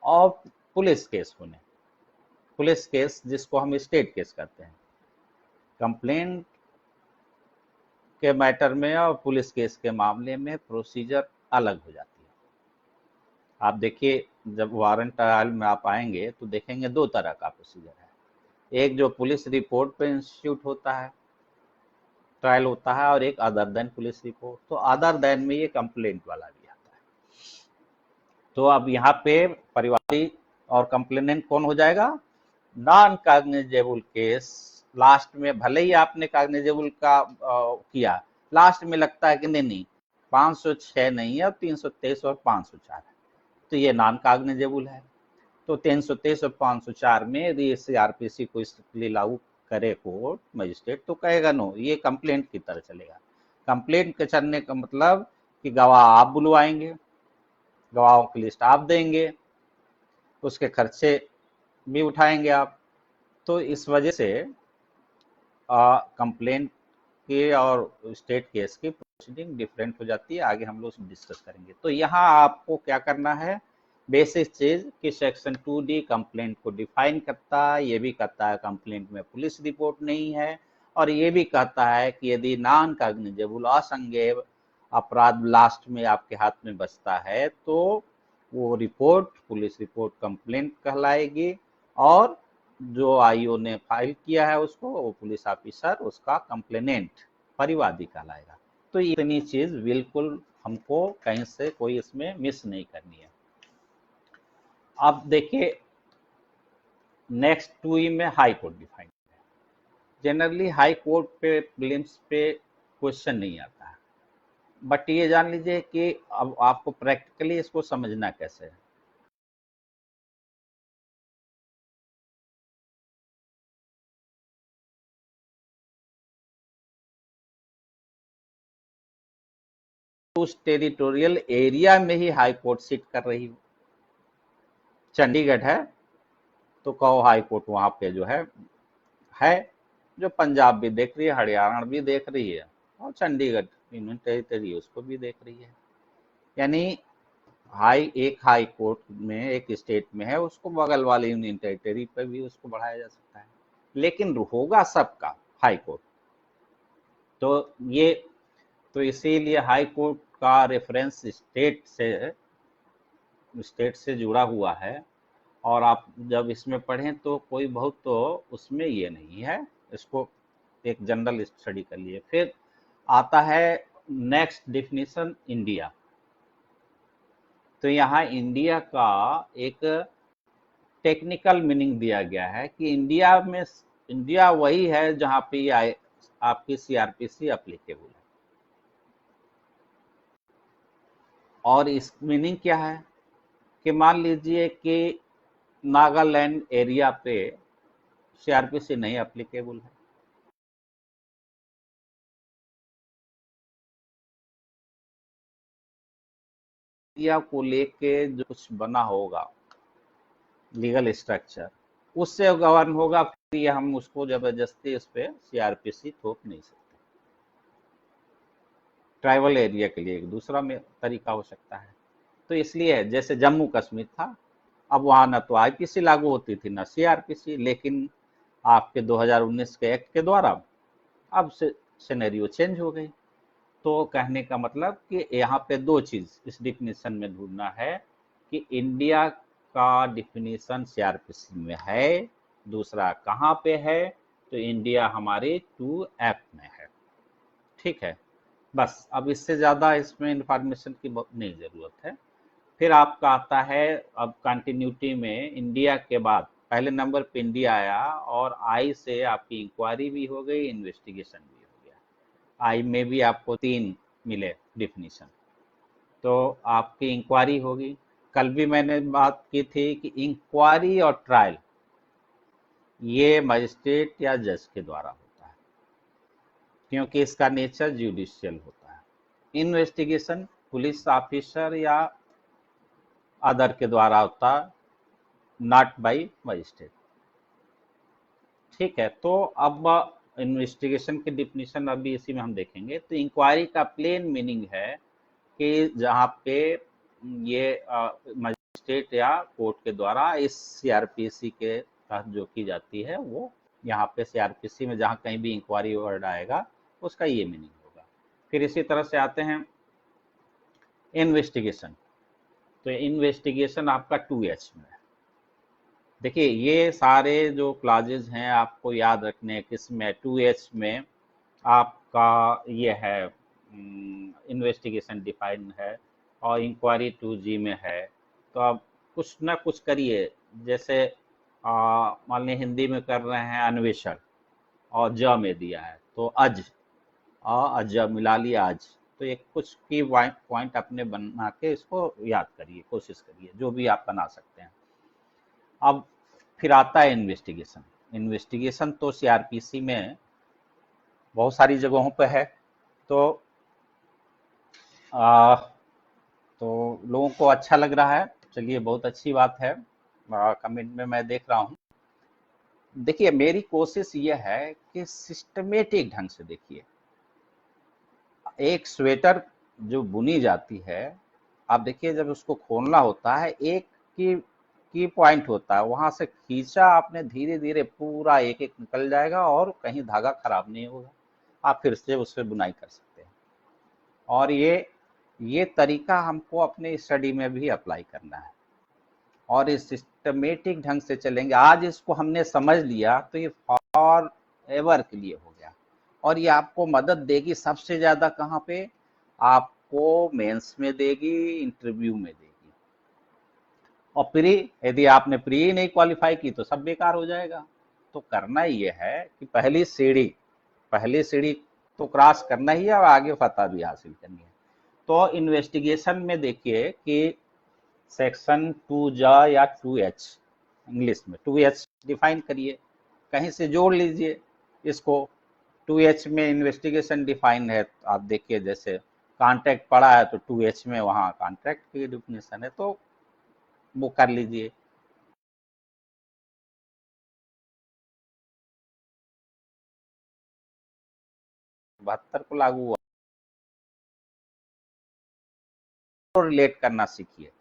और पुलिस केस होने, पुलिस केस जिसको हम स्टेट केस कहते हैं, कंप्लेंट के मैटर में और पुलिस केस के मामले में प्रोसीजर अलग हो जाती है। आप देखिए, जब वारंट ट्रायल में आप आएंगे तो देखेंगे दो तरह का प्रोसीजर है। एक जो पुलिस रिपोर्ट पे इंस्टीट्यूट होता है, ट्रायल होता है, और एक अदर देन पुलिस रिपोर्ट। तो अदर देन में ये कंप्लेंट वाला भी आता है। तो अब यहाँ पे परिवादी और कंप्लेनेंट कौन हो जाएगा? Non cognizable case. लास्ट में भले ही आपने कॉग्निजेबल का किया, लास्ट में लगता है कि नहीं 506 नहीं है और 323 और 504 है, तो ये नॉन कॉग्निजेबल है। तो 323 और 504 में यदि सीआरपीसी को स्ट्रिक्टली लागू करे कोर्ट मजिस्ट्रेट, तो कहेगा नो, ये कंप्लेंट की तरह चलेगा। कंप्लेंट के चलने का मतलब कि गवाह आप बुलवाएंगे, गवाहों की लिस्ट आप देंगे, उसके खर्चे भी उठाएंगे आप। तो इस वजह से कंप्लेंट के और स्टेट केस की प्रोसीडिंग डिफरेंट हो जाती है। आगे हम लोग डिस्कस करेंगे। तो यहाँ आपको क्या करना है, बेसिक चीज कि सेक्शन 2D कंप्लेंट को डिफाइन करता है। ये भी कहता है कंप्लेंट में पुलिस रिपोर्ट नहीं है, और ये भी कहता है कि यदि नॉन कॉग्निजेबल असंज्ञेय अपराध लास्ट में आपके हाथ में बचता है तो वो रिपोर्ट पुलिस रिपोर्ट कंप्लेंट कहलाएगी, और जो आईओ ने फाइल किया है उसको, वो पुलिस ऑफिसर उसका कंप्लेनेंट, परिवादी कहलाएगा। तो इतनी चीज बिल्कुल हमको कहीं से कोई इसमें मिस नहीं करनी है। अब देखिए नेक्स्ट 2E में हाई कोर्ट डिफाइन है। जनरली हाई कोर्ट पे प्रीलिम्स पे क्वेश्चन नहीं आता है, बट ये जान लीजिए कि अब आपको प्रैक्टिकली इसको समझना कैसे है। उस टेरिटोरियल एरिया में ही हाई कोर्ट सिट कर रही हो, चंडीगढ़ है तो कहो हाई कोर्ट वहां पे जो है, जो पंजाब भी देख रही है, हरियाणा भी देख रही है, और चंडीगढ़ यूनियन टेरिटरी उसको भी देख रही है। यानी एक हाई कोर्ट में एक स्टेट में है, उसको बगल वाले यूनियन टेरिटरी पे भी उसको बढ़ाया जा सकता है, लेकिन होगा सबका हाई कोर्ट। तो ये, तो इसीलिए हाई कोर्ट का रेफरेंस स्टेट से जुड़ा हुआ है। और आप जब इसमें पढ़ें तो कोई बहुत तो उसमें ये नहीं है, इसको एक जनरल स्टडी कर लिए। फिर आता है नेक्स्ट डिफिनीशन, इंडिया। तो यहाँ इंडिया का एक टेक्निकल मीनिंग दिया गया है कि इंडिया वही है जहाँ पे आपकी सीआरपीसी एप्लीकेबल है। और इस मीनिंग क्या है कि मान लीजिए कि नागालैंड एरिया पे सीआरपीसी नहीं एप्लीकेबल है, एरिया को लेके जो कुछ बना होगा लीगल स्ट्रक्चर, उससे गवर्न होगा, फिर ये हम उसको जबरदस्ती उस पर सीआरपीसी थोप नहीं सकते। ट्राइबल एरिया के लिए एक दूसरा में तरीका हो सकता है। तो इसलिए जैसे जम्मू कश्मीर था, अब वहां ना तो आईपीसी लागू होती थी ना सीआरपीसी, लेकिन आपके 2019 के एक्ट के द्वारा अब से सिनेरियो चेंज हो गई। तो कहने का मतलब कि यहाँ पे दो चीज इस डिफिनीशन में ढूंढना है कि इंडिया का डिफिनीशन सीआरपीसी में है, दूसरा कहाँ पे है, तो इंडिया हमारे 2F में है। ठीक है, बस अब इससे ज्यादा इसमें इंफॉर्मेशन की नहीं जरूरत है। फिर आपका आता है, अब कंटिन्यूटी में इंडिया के बाद पहले नंबर पे इंडिया आया, और आई से आपकी इंक्वायरी भी हो गई, इन्वेस्टिगेशन भी हो गया। आई में भी आपको तीन मिले डिफिनीशन। तो आपकी इंक्वायरी होगी। कल भी मैंने बात की थी कि इंक्वायरी और ट्रायल ये मजिस्ट्रेट या जज के द्वारा होता है, क्योंकि इसका नेचर जुडिशियल होता है। इन्वेस्टिगेशन पुलिस ऑफिसर या अदर के द्वारा होता, नॉट बाई मजिस्ट्रेट। ठीक है, तो अब इन्वेस्टिगेशन की डिफिनीशन अभी इसी में हम देखेंगे। तो इंक्वायरी का प्लेन मीनिंग है कि जहाँ पे ये मजिस्ट्रेट या कोर्ट के द्वारा इस सीआरपीसी के तहत जो की जाती है, वो यहाँ पे सीआरपीसी में जहाँ कहीं भी इंक्वायरी वर्ड आएगा उसका ये मीनिंग होगा। फिर इसी तरह से आते हैं इन्वेस्टिगेशन। तो इन्वेस्टिगेशन आपका 2H में है। देखिए ये सारे जो क्लाजेज हैं आपको याद रखने किसमें, 2H में आपका ये है इन्वेस्टिगेशन डिफाइन है, और इंक्वायरी 2G में है। तो अब कुछ ना कुछ करिए, जैसे मान लीजिए हिंदी में कर रहे हैं अन्वेषण और ज में दिया है तो अज, अज मिला लिया आज। तो एक कुछ की पॉइंट अपने बना के इसको याद करिए, कोशिश करिए, जो भी आप बना सकते हैं। अब फिर आता है इन्वेस्टिगेशन। इन्वेस्टिगेशन तो सीआरपीसी में बहुत सारी जगहों पे है। तो आ, तो लोगों को अच्छा लग रहा है, चलिए बहुत अच्छी बात है। कमेंट में मैं देख रहा हूँ। देखिए मेरी कोशिश ये है कि सिस्टमेटिक ढंग से देखिए। एक स्वेटर जो बुनी जाती है, आप देखिए जब उसको खोलना होता है, एक की पॉइंट होता है, वहां से खींचा आपने धीरे धीरे पूरा एक एक निकल जाएगा और कहीं धागा खराब नहीं होगा, आप फिर से उस पर बुनाई कर सकते हैं। और ये तरीका हमको अपने स्टडी में भी अप्लाई करना है, और इस सिस्टमेटिक ढंग से चलेंगे। आज इसको हमने समझ लिया तो ये फॉर एवर के लिए हो गया, और ये आपको मदद देगी सबसे ज्यादा कहाँ पे, आपको मेंस में देगी, इंटरव्यू में देगी। और प्री, यदि आपने प्री नहीं क्वालिफाई की तो सब बेकार हो जाएगा। तो करना ये है कि पहली सीढ़ी तो क्रॉस करना ही है, और आगे फतह भी हासिल करनी है। तो इन्वेस्टिगेशन में देखिए कि सेक्शन 2J या 2H, इंग्लिश में 2H डिफाइन करिए, कहीं से जोड़ लीजिए इसको। 2H में इन्वेस्टिगेशन डिफाइन है, तो आप देखिए जैसे कॉन्ट्रैक्ट पड़ा है तो 2H में वहाँ कॉन्ट्रैक्ट की डिफिनेशन है, तो वो कर लीजिए। 72 को लागू हुआ, तो रिलेट करना सीखिए।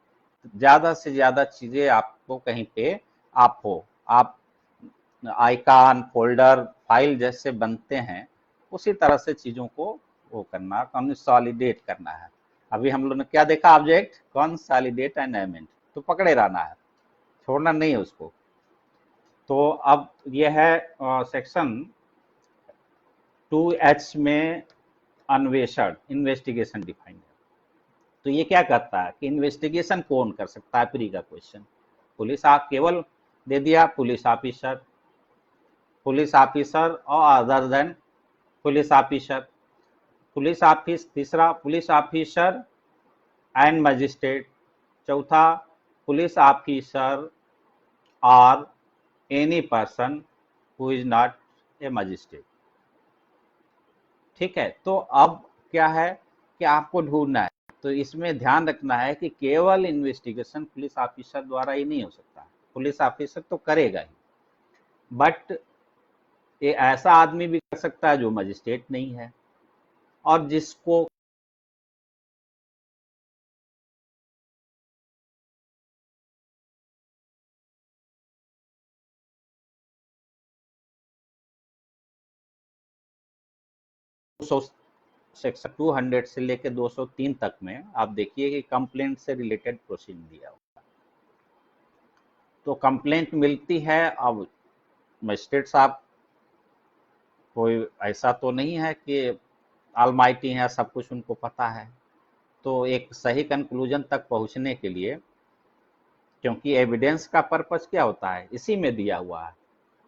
ज्यादा से ज्यादा चीजें आपको कहीं पे आप आइकॉन फोल्डर फाइल जैसे बनते हैं, उसी तरह से चीजों को वो करना, कंसोलिडेट करना है। अभी हम लोग ने क्या देखा, ऑब्जेक्ट कंसोलिडेट एंड अमेंड, तो पकड़े रहना है, छोड़ना नहीं है उसको। तो अब यह है सेक्शन 2H में अन्वेषण, इन्वेस्टिगेशन डिफाइंड है। तो ये क्या करता है कि इन्वेस्टिगेशन कौन कर सकता है, प्री का क्वेश्चन, पुलिस, आप केवल दे दिया पुलिस ऑफिसर और अदर देन पुलिस ऑफिस, तीसरा पुलिस ऑफिसर एंड मजिस्ट्रेट, चौथा पुलिस ऑफिसर और any person who is not a magistrate. ठीक है, तो अब क्या है कि आपको ढूंढना है। तो इसमें ध्यान रखना है कि केवल इन्वेस्टिगेशन पुलिस ऑफिसर द्वारा ही नहीं हो सकता। पुलिस ऑफिसर तो करेगा ही, बट ये ऐसा आदमी भी कर सकता है जो मजिस्ट्रेट नहीं है, और जिसको 200 सेक्शन 200 से लेकर 203 तक में आप देखिए कि कंप्लेंट से रिलेटेड प्रोसीडिंग दिया हुआ। तो कंप्लेंट मिलती है, अब मजिस्ट्रेट साहब कोई ऐसा तो नहीं है कि ऑलमाइटी है, सब कुछ उनको पता है। तो एक सही कंक्लूजन तक पहुंचने के लिए, क्योंकि एविडेंस का पर्पस क्या होता है, इसी में दिया हुआ है,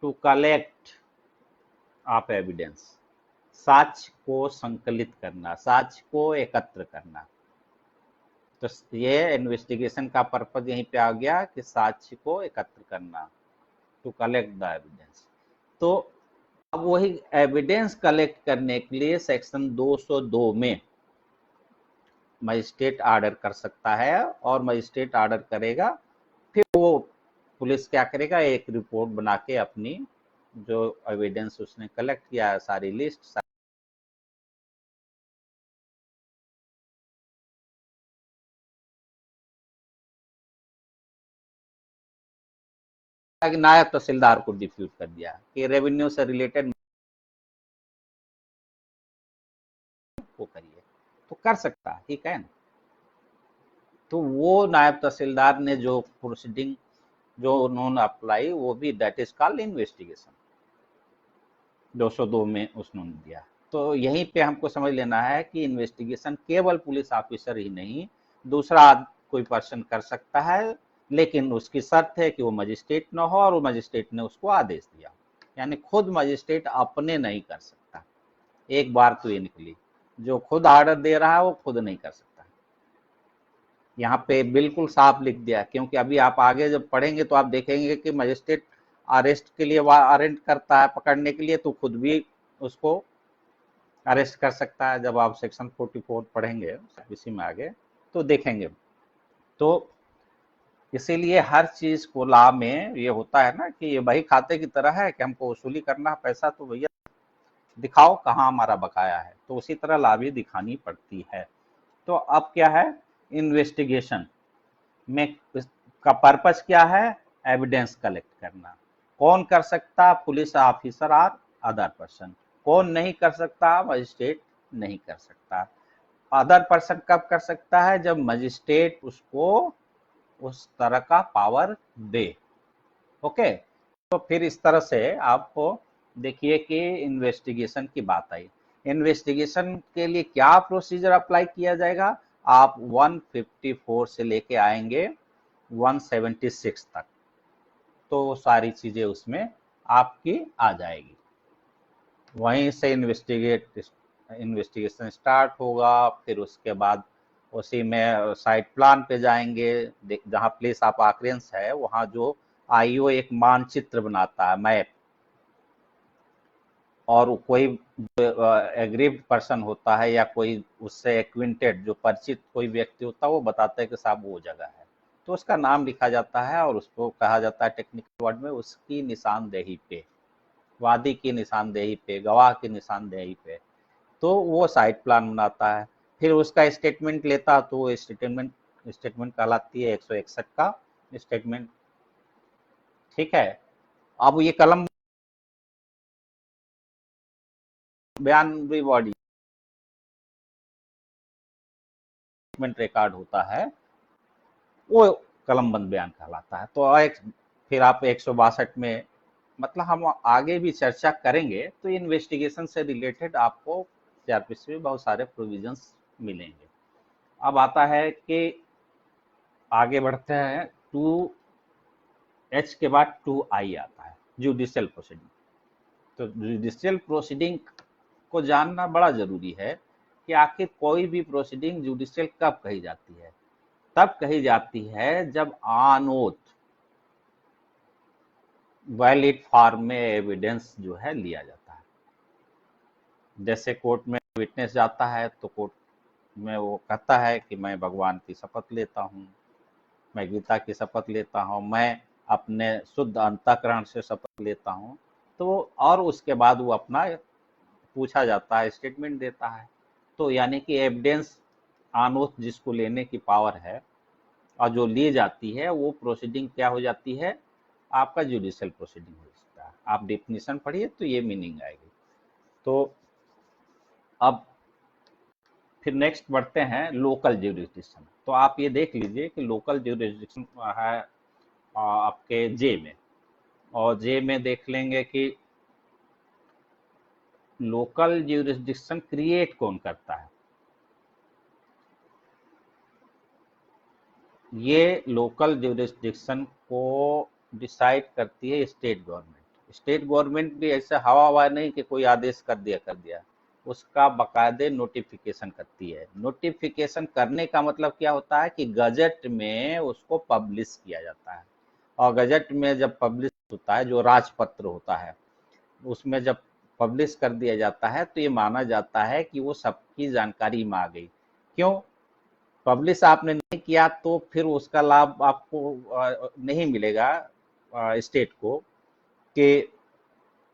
टू कलेक्ट ऑफ एविडेंस, साक्ष्य को संकलित करना, साक्ष्य को एकत्र करना। तो ये इन्वेस्टिगेशन का पर्पस यहीं पे आ गया कि साक्ष्य को एकत्र करना, टू कलेक्ट द एविडेंस। तो अब वही एविडेंस कलेक्ट करने के लिए सेक्शन 202 में मजिस्ट्रेट ऑर्डर कर सकता है, और मजिस्ट्रेट ऑर्डर करेगा, फिर वो पुलिस क्या करेगा, एक रिपोर्ट बना के अपनी जो एविडेंस उसने कलेक्ट किया है, सारी लिस्ट नायब तहसीलदार को डिफ्यूज कर दिया कि रेवेन्यू से रिलेटेड वो करिए, तो कर सकता है, ठीक है ना। तो वो नायब तहसीलदार ने जो प्रोसीडिंग जो उन्होंने अप्लाई, वो भी दैट इज कॉल्ड इन्वेस्टिगेशन, 202 में उसने दिया। तो यहीं पे हमको समझ लेना है कि इन्वेस्टिगेशन केवल पुलिस ऑफिसर ही नहीं, दूसरा कोई पर्सन कर सकता है, लेकिन उसकी शर्त है कि वो मजिस्ट्रेट न हो, और वो मजिस्ट्रेट ने उसको आदेश दिया। यानी खुद मजिस्ट्रेट अपने नहीं कर सकता। एक बार तो ये निकली, जो खुद ऑर्डर दे रहा है वो खुद नहीं कर सकता। यहाँ पे बिल्कुल साफ लिख दिया, क्योंकि अभी आप आगे जब पढ़ेंगे तो आप देखेंगे कि मजिस्ट्रेट अरेस्ट के लिए वारंट करता है पकड़ने के लिए, तो खुद भी उसको अरेस्ट कर सकता है। जब आप सेक्शन 44 पढ़ेंगे इसी में आगे तो देखेंगे। तो इसीलिए हर चीज को लॉ में ये होता है ना कि ये बही खाते की तरह है कि हमको वसूली करना है पैसा, तो भैया दिखाओ कहाँ हमारा बकाया है, तो उसी तरह लॉ भी दिखानी पड़ती है। तो अब क्या है, इन्वेस्टिगेशन में का पर्पस क्या है, एविडेंस कलेक्ट करना। कौन कर सकता, पुलिस ऑफिसर और अदर पर्सन। कौन नहीं कर सकता, मजिस्ट्रेट नहीं कर सकता। अदर पर्सन कब कर सकता है, जब मजिस्ट्रेट उसको उस तरह का पावर दे। ओके, तो फिर इस तरह से आपको देखिए कि इन्वेस्टिगेशन की बात आई। इन्वेस्टिगेशन के लिए क्या प्रोसीजर अप्लाई किया जाएगा, आप 154 से लेके आएंगे 176 तक, तो सारी चीजें उसमें आपकी आ जाएगी। वहीं से इन्वेस्टिगेशन स्टार्ट होगा। फिर उसके बाद उसी में साइट प्लान पे जाएंगे, जहां प्लेस ऑफ ऑकरेंस है वहां जो आईओ एक मानचित्र बनाता है, मैप, और कोई एग्रीव्ड पर्सन होता है या कोई उससे एक्विंटेड जो परिचित कोई व्यक्ति होता है, वो बताता है कि साहब वो जगह है, तो उसका नाम लिखा जाता है, और उसको कहा जाता है टेक्निकल वर्ड में उसकी निशानदेही पे, वादी की निशानदेही पे, गवाह की निशानदेही पे, तो वो साइट प्लान बनाता है। फिर उसका स्टेटमेंट लेता, तो वो स्टेटमेंट कहलाती है 161 का स्टेटमेंट, ठीक है। अब ये कलम बयान बॉडी रिकॉर्ड होता है, वो कलमबंद बयान कहलाता है। तो एक फिर आप 162 में, मतलब हम आगे भी चर्चा करेंगे, तो इन्वेस्टिगेशन से रिलेटेड आपको सीआरपीसी में बहुत सारे प्रोविजंस मिलेंगे। अब आता है कि आगे बढ़ते हैं, 2H के बाद 2I आता है, जुडिशियल प्रोसीडिंग। तो जुडिशियल प्रोसीडिंग को जानना बड़ा जरूरी है कि आखिर कोई भी प्रोसीडिंग जुडिशियल कब कही जाती है। तब कही जाती है जब ऑन ओथ वैलिड फॉर्म में एविडेंस जो है लिया जाता है। जैसे कोर्ट में विटनेस जाता है, तो कोर्ट में वो कहता है कि मैं भगवान की शपथ लेता हूँ, मैं गीता की शपथ लेता हूँ, मैं अपने शुद्ध अंतःकरण से शपथ लेता हूँ। तो और उसके बाद वो अपना पूछा जाता है, स्टेटमेंट देता है। तो यानी कि एविडेंस ऑन ओथ जिसको लेने की पावर है और जो ली जाती है, वो प्रोसीडिंग क्या हो जाती है, आपका जुडिशियल प्रोसीडिंग हो सकता है। आप डिफिनीशन पढ़िए तो ये मीनिंग आएगी। तो अब फिर नेक्स्ट बढ़ते हैं लोकल ज्यूरिसडिक्शन। तो आप ये देख लीजिए कि लोकल ज्यूरिसडिक्शन है आपके जे में, और जे में देख लेंगे कि लोकल ज्यूरिसडिक्शन क्रिएट कौन करता है। ये लोकल ज्यूरिसडिक्शन को डिसाइड करती है स्टेट गवर्नमेंट। स्टेट गवर्नमेंट भी ऐसे हवा हवा नहीं कि कोई आदेश कर दिया, उसका बाकायदे नोटिफिकेशन करती है। नोटिफिकेशन करने का मतलब क्या होता है कि गजट में उसको पब्लिश किया जाता है, और गजट में जब पब्लिश होता है, जो राजपत्र होता है, उसमें जब पब्लिश कर दिया जाता है तो ये माना जाता है कि वो सबकी जानकारी में आ गई। क्यों? पब्लिश आपने नहीं किया तो फिर उसका लाभ आपको नहीं मिलेगा स्टेट को, कि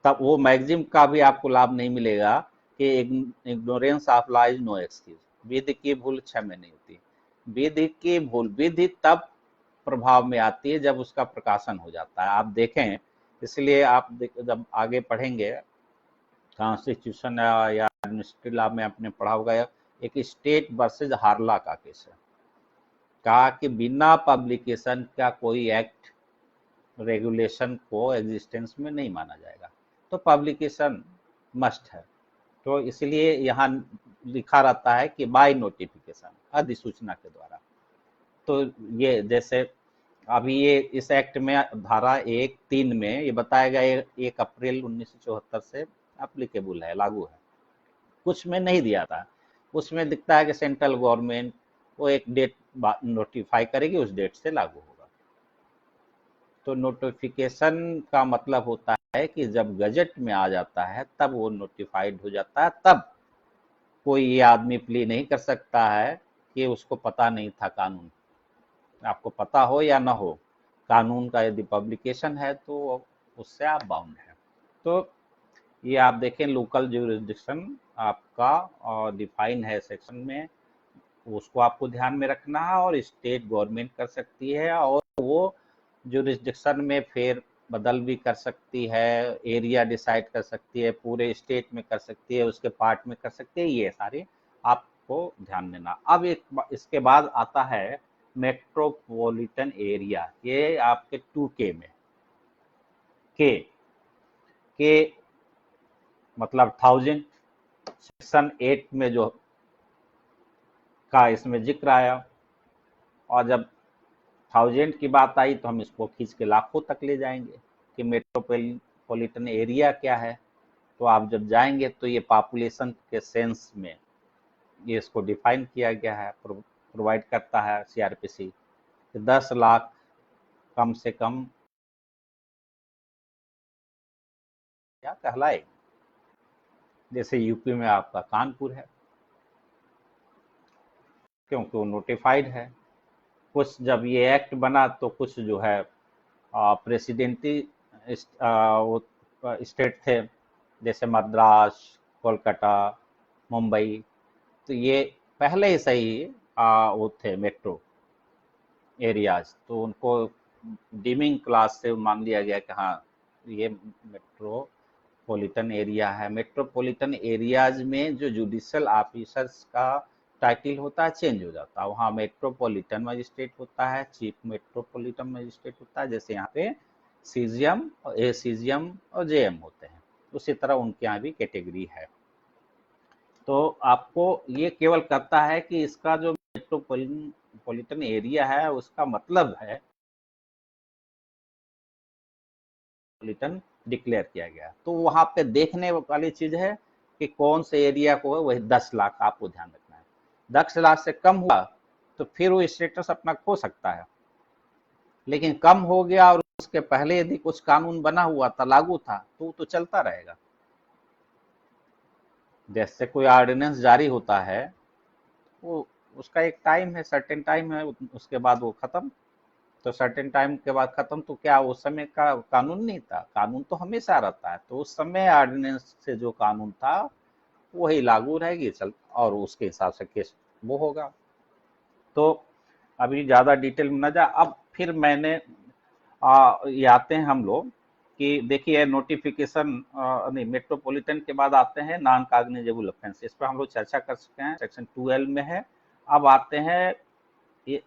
तब वो मैगजीन का भी आपको लाभ नहीं मिलेगा कि ignorance of law is no excuse. विधि की भूल क्षमा नहीं होती। विधि की भूल, विधि तब प्रभाव में आती है जब उसका प्रकाशन हो जाता है। आप देखें, इसलिए आप जब आगे पढ़ेंगे कॉन्स्टिट्यूशन या एडमिनिस्ट्रेटिव लॉ में आपने पढ़ा होगा, एक स्टेट वर्सेज हारला का केस है। कहा कि बिना पब्लिकेशन का कोई एक्ट रेगुलेशन को एग्जिस्टेंस में नहीं माना जाएगा, तो पब्लिकेशन मस्ट है। तो इसलिए यहाँ लिखा रहता है कि बाय नोटिफिकेशन, अधिसूचना के द्वारा। तो ये जैसे अभी ये इस एक्ट में धारा 1(3) में ये बताया गया 1 अप्रैल 1974 से एप्लीकेबल है, लागू है। कुछ में नहीं दिया था, उसमें दिखता है कि सेंट्रल गवर्नमेंट वो एक डेट नोटिफाई करेगी, उस डेट से लागू होगा। तो नोटिफिकेशन का मतलब होता है कि जब गजट में आ जाता है तब वो नोटिफाइड हो जाता है। तब कोई ये आदमी प्ली नहीं कर सकता है कि उसको पता नहीं था कानून। आपको पता हो या ना हो, कानून का यदि पब्लिकेशन है तो उससे आप बाउंड हैं। तो ये आप देखें लोकल ज्यूरिसडिक्शन आपका डिफाइन है सेक्शन में, उसको आपको ध्यान में रखना है। और स्टेट गवर्नमेंट कर सकती है, और वो ज्यूरिसडिक्शन में फेर बदल भी कर सकती है, एरिया डिसाइड कर सकती है, पूरे स्टेट में कर सकती है, उसके पार्ट में कर सकती है। ये सारे आपको ध्यान देना। अब एक इसके बाद आता है मेट्रोपॉलिटन एरिया। ये आपके 2K में, के मतलब 1000 सेक्शन 8 में जो का इसमें जिक्र आया, और जब 1000 की बात आई तो हम इसको खींच के लाखों तक ले जाएंगे कि मेट्रोपॉलिटन एरिया क्या है। तो आप जब जाएंगे तो ये पॉपुलेशन के सेंस में ये इसको डिफाइन किया गया है, प्रोवाइड करता है सीआरपीसी कि 10 लाख कम से कम क्या कहलाए। जैसे यूपी में आपका कानपुर है, क्योंकि वो नोटिफाइड है। कुछ जब ये एक्ट बना तो कुछ जो है प्रेसिडेंटी स्टेट थे, जैसे मद्रास, कोलकाता, मुंबई। तो ये पहले से ही वो थे मेट्रो एरियाज, तो उनको डीमिंग क्लास से मान लिया गया कि हाँ ये मेट्रोपॉलिटन एरिया है। मेट्रोपॉलिटन एरियाज में जो जुडिशियल ऑफिसर्स का टाइटल होता है चेंज हो जाता है। वहाँ मेट्रोपॉलिटन मजिस्ट्रेट होता है, चीफ मेट्रोपॉलिटन मजिस्ट्रेट होता है, जैसे यहाँ पे सीजीएम और एसीजीएम और जेएम होते हैं, उसी तरह उनके यहाँ भी कैटेगरी है। तो आपको ये केवल करता है कि इसका जो मेट्रोपॉलिटन एरिया है उसका मतलब है पॉलिटन डिक्लेयर किया गया। तो वहां पे देखने वाली चीज है कि कौन से एरिया को है, वही 10 लाख आपको ध्यान रखना है। 10 लाख से कम हुआ तो फिर वो स्टेटस अपना खो सकता है, लेकिन कम हो गया और उसके पहले यदि कुछ कानून बना हुआ था, लागू था, तो चलता रहेगा। जैसे कोई ऑर्डिनेंस जारी होता है, वो उसका एक टाइम है, सर्टेन टाइम है, उसके बाद वो खत्म। तो सर्टेन टाइम के बाद खत्म, तो क्या उस समय का कानून नहीं था? कानून तो हमेशा रहता है। तो उस समय ऑर्डिनेंस से जो कानून था वही लागू रहेगी, चल, और उसके हिसाब से केस वो होगा। तो अभी ज्यादा डिटेल में न जा। अब फिर मैंने ये आते हैं हम लोग कि देखिए नोटिफिकेशन नहीं, मेट्रोपॉलिटन के बाद आते हैं नॉन कॉग्निजेबल ऑफेंस। इस पर हम लोग चर्चा कर चुके हैं, सेक्शन 2L में है। अब आते हैं ये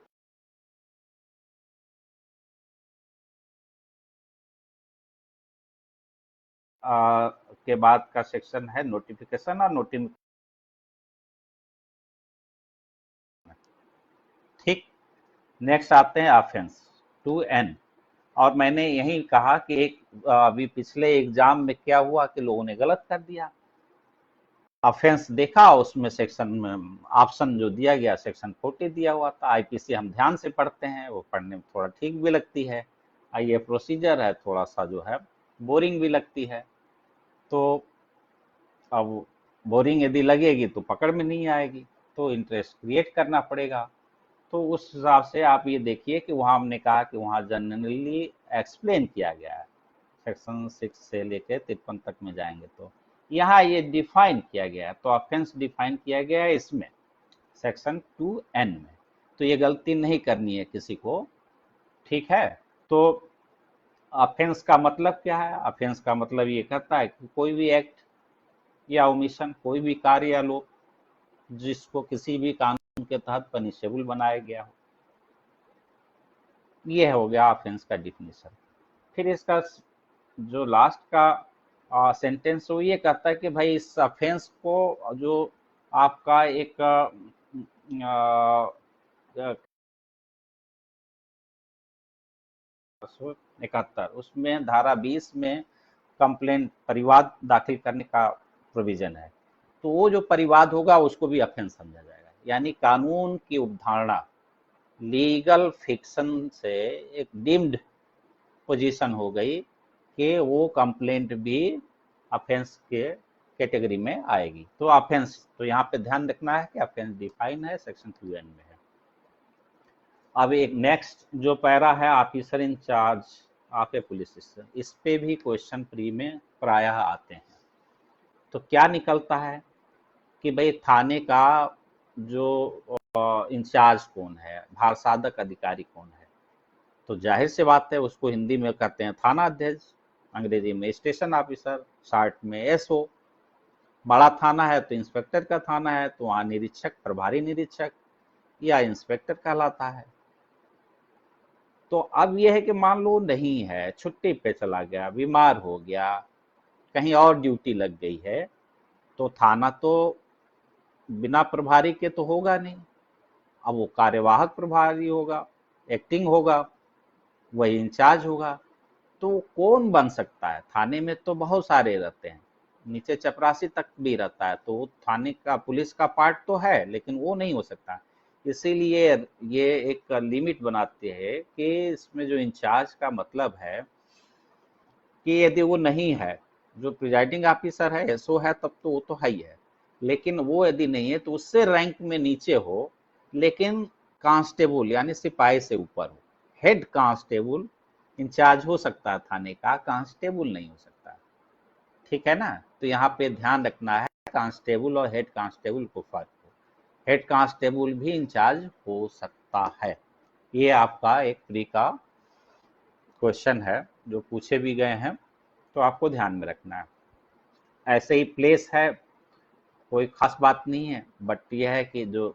के बाद का सेक्शन है नोटिफिकेशन और नोटिफिकेशन। ठीक, नेक्स्ट आते हैं ऑफेंस 2N। और मैंने यही कहा कि एक अभी पिछले एग्जाम में क्या हुआ कि लोगों ने गलत कर दिया। ऑफेंस देखा, उसमें सेक्शन में ऑप्शन जो दिया गया सेक्शन 40 दिया हुआ था। आईपीसी हम ध्यान से पढ़ते हैं, वो पढ़ने में थोड़ा ठीक भी लगती है। ये प्रोसीजर है, थोड़ा सा जो है बोरिंग भी लगती है। तो अब बोरिंग यदि लगेगी तो पकड़ में नहीं आएगी, तो इंटरेस्ट क्रिएट करना पड़ेगा। तो उस हिसाब से आप ये देखिए कि वहाँ हमने कहा कि वहाँ जनरली एक्सप्लेन किया गया है, सेक्शन 6 से लेकर 53 तक में जाएंगे तो यहाँ ये डिफाइन किया गया है। तो ऑफेंस डिफाइन किया गया है इसमें सेक्शन 2N में। तो ये गलती नहीं करनी है किसी को, ठीक है। तो ऑफेंस का मतलब क्या है? ऑफेंस का मतलब ये कहता है कि कोई भी एक्ट या ओमिशन, कोई भी कार्य या लोग जिसको किसी भी कानून के तहत पनिशेबल बनाया गया हो, ये हो गया ऑफेंस का डिफिनीशन। फिर इसका जो लास्ट का सेंटेंस वो ये कहता है कि भाई इस ऑफेंस को जो आपका एक 71 उसमें धारा 20 में कंप्लेंट परिवाद दाखिल करने का प्रोविजन है। तो वो जो परिवाद होगा उसको भी ऑफेंस समझा जाएगा। यानी कानून की अवधारणा लीगल फिक्शन से एक डीम्ड पोजीशन हो गई कि वो कंप्लेंट भी ऑफेंस के कैटेगरी में आएगी। तो ऑफेंस, तो यहाँ पे ध्यान रखना है कि ऑफेंस डिफाइन है, सेक्शन 2N में है। अब एक नेक्स्ट जो पैरा है, officer in charge of A police station, इस पे भी क्वेश्चन प्री में प्रायः आते हैं। तो क्या निकलता है कि भाई थाने का जो इंचार्ज कौन है, भारसाधक अधिकारी कौन है? तो जाहिर सी बात है उसको हिंदी में कहते हैं थाना अध्यक्ष, अंग्रेजी में स्टेशन ऑफिसर, शॉर्ट में SO। बड़ा थाना है तो इंस्पेक्टर का थाना है तो वहाँ निरीक्षक, प्रभारी निरीक्षक या इंस्पेक्टर कहलाता है। तो अब यह है कि मान लो नहीं है, छुट्टी पे चला गया, बीमार हो गया, कहीं और ड्यूटी लग गई है, तो थाना तो बिना प्रभारी के तो होगा नहीं। अब वो कार्यवाहक प्रभारी होगा, एक्टिंग होगा, वही इंचार्ज होगा। तो कौन बन सकता है? थाने में तो बहुत सारे रहते हैं, नीचे चपरासी तक भी रहता है, तो थाने का पुलिस का पार्ट तो है, लेकिन वो नहीं हो सकता। इसीलिए ये एक लिमिट बनाते हैं कि इसमें जो इंचार्ज का मतलब है कि यदि वो नहीं है, जो प्रिजाइडिंग ऑफिसर है SO है तब तो वो तो है ही है, लेकिन वो यदि नहीं है तो उससे रैंक में नीचे हो, लेकिन कांस्टेबल यानी सिपाही से ऊपर हो। हेड कांस्टेबल इंचार्ज हो सकता है थाने का, कांस्टेबल नहीं हो सकता, ठीक है ना। तो यहाँ पे ध्यान रखना है कांस्टेबल और हेड कांस्टेबल को फर्क हो। हेड कांस्टेबल भी इंचार्ज हो सकता है। ये आपका एक प्री का क्वेश्चन है जो पूछे भी गए हैं, तो आपको ध्यान में रखना है। ऐसे ही प्लेस है, कोई खास बात नहीं है, बट यह है कि जो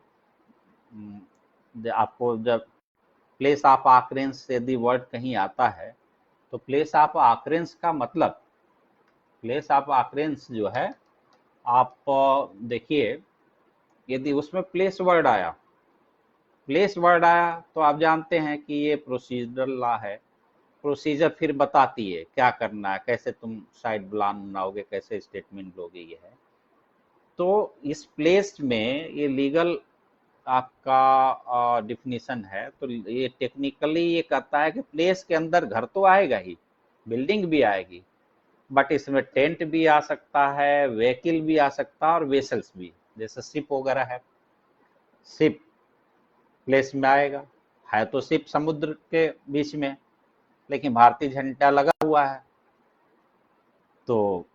आपको जब प्लेस ऑफ ऑकरेंस यदि वर्ड कहीं आता है, तो प्लेस ऑफ ऑकरेंस का मतलब, प्लेस ऑफ ऑकरेंस जो है, आप देखिए यदि उसमें प्लेस वर्ड आया तो आप जानते हैं कि ये प्रोसीजरल लॉ है। प्रोसीजर फिर बताती है क्या करना है, कैसे तुम साइड बनाओगे, कैसे स्टेटमेंट लोगे, ये है। तो इस प्लेस में ये लीगल आपका डिफिनीशन है। तो ये टेक्निकली ये कहता है कि प्लेस के अंदर घर तो आएगा ही, बिल्डिंग भी आएगी, बट इसमें टेंट भी आ सकता है, व्हीकल भी आ सकता है और वेसल्स भी, जैसे शिप वगैरह है। शिप प्लेस में आएगा, है तो शिप समुद्र के बीच में, लेकिन भारतीय झंडा लगा हुआ है, तो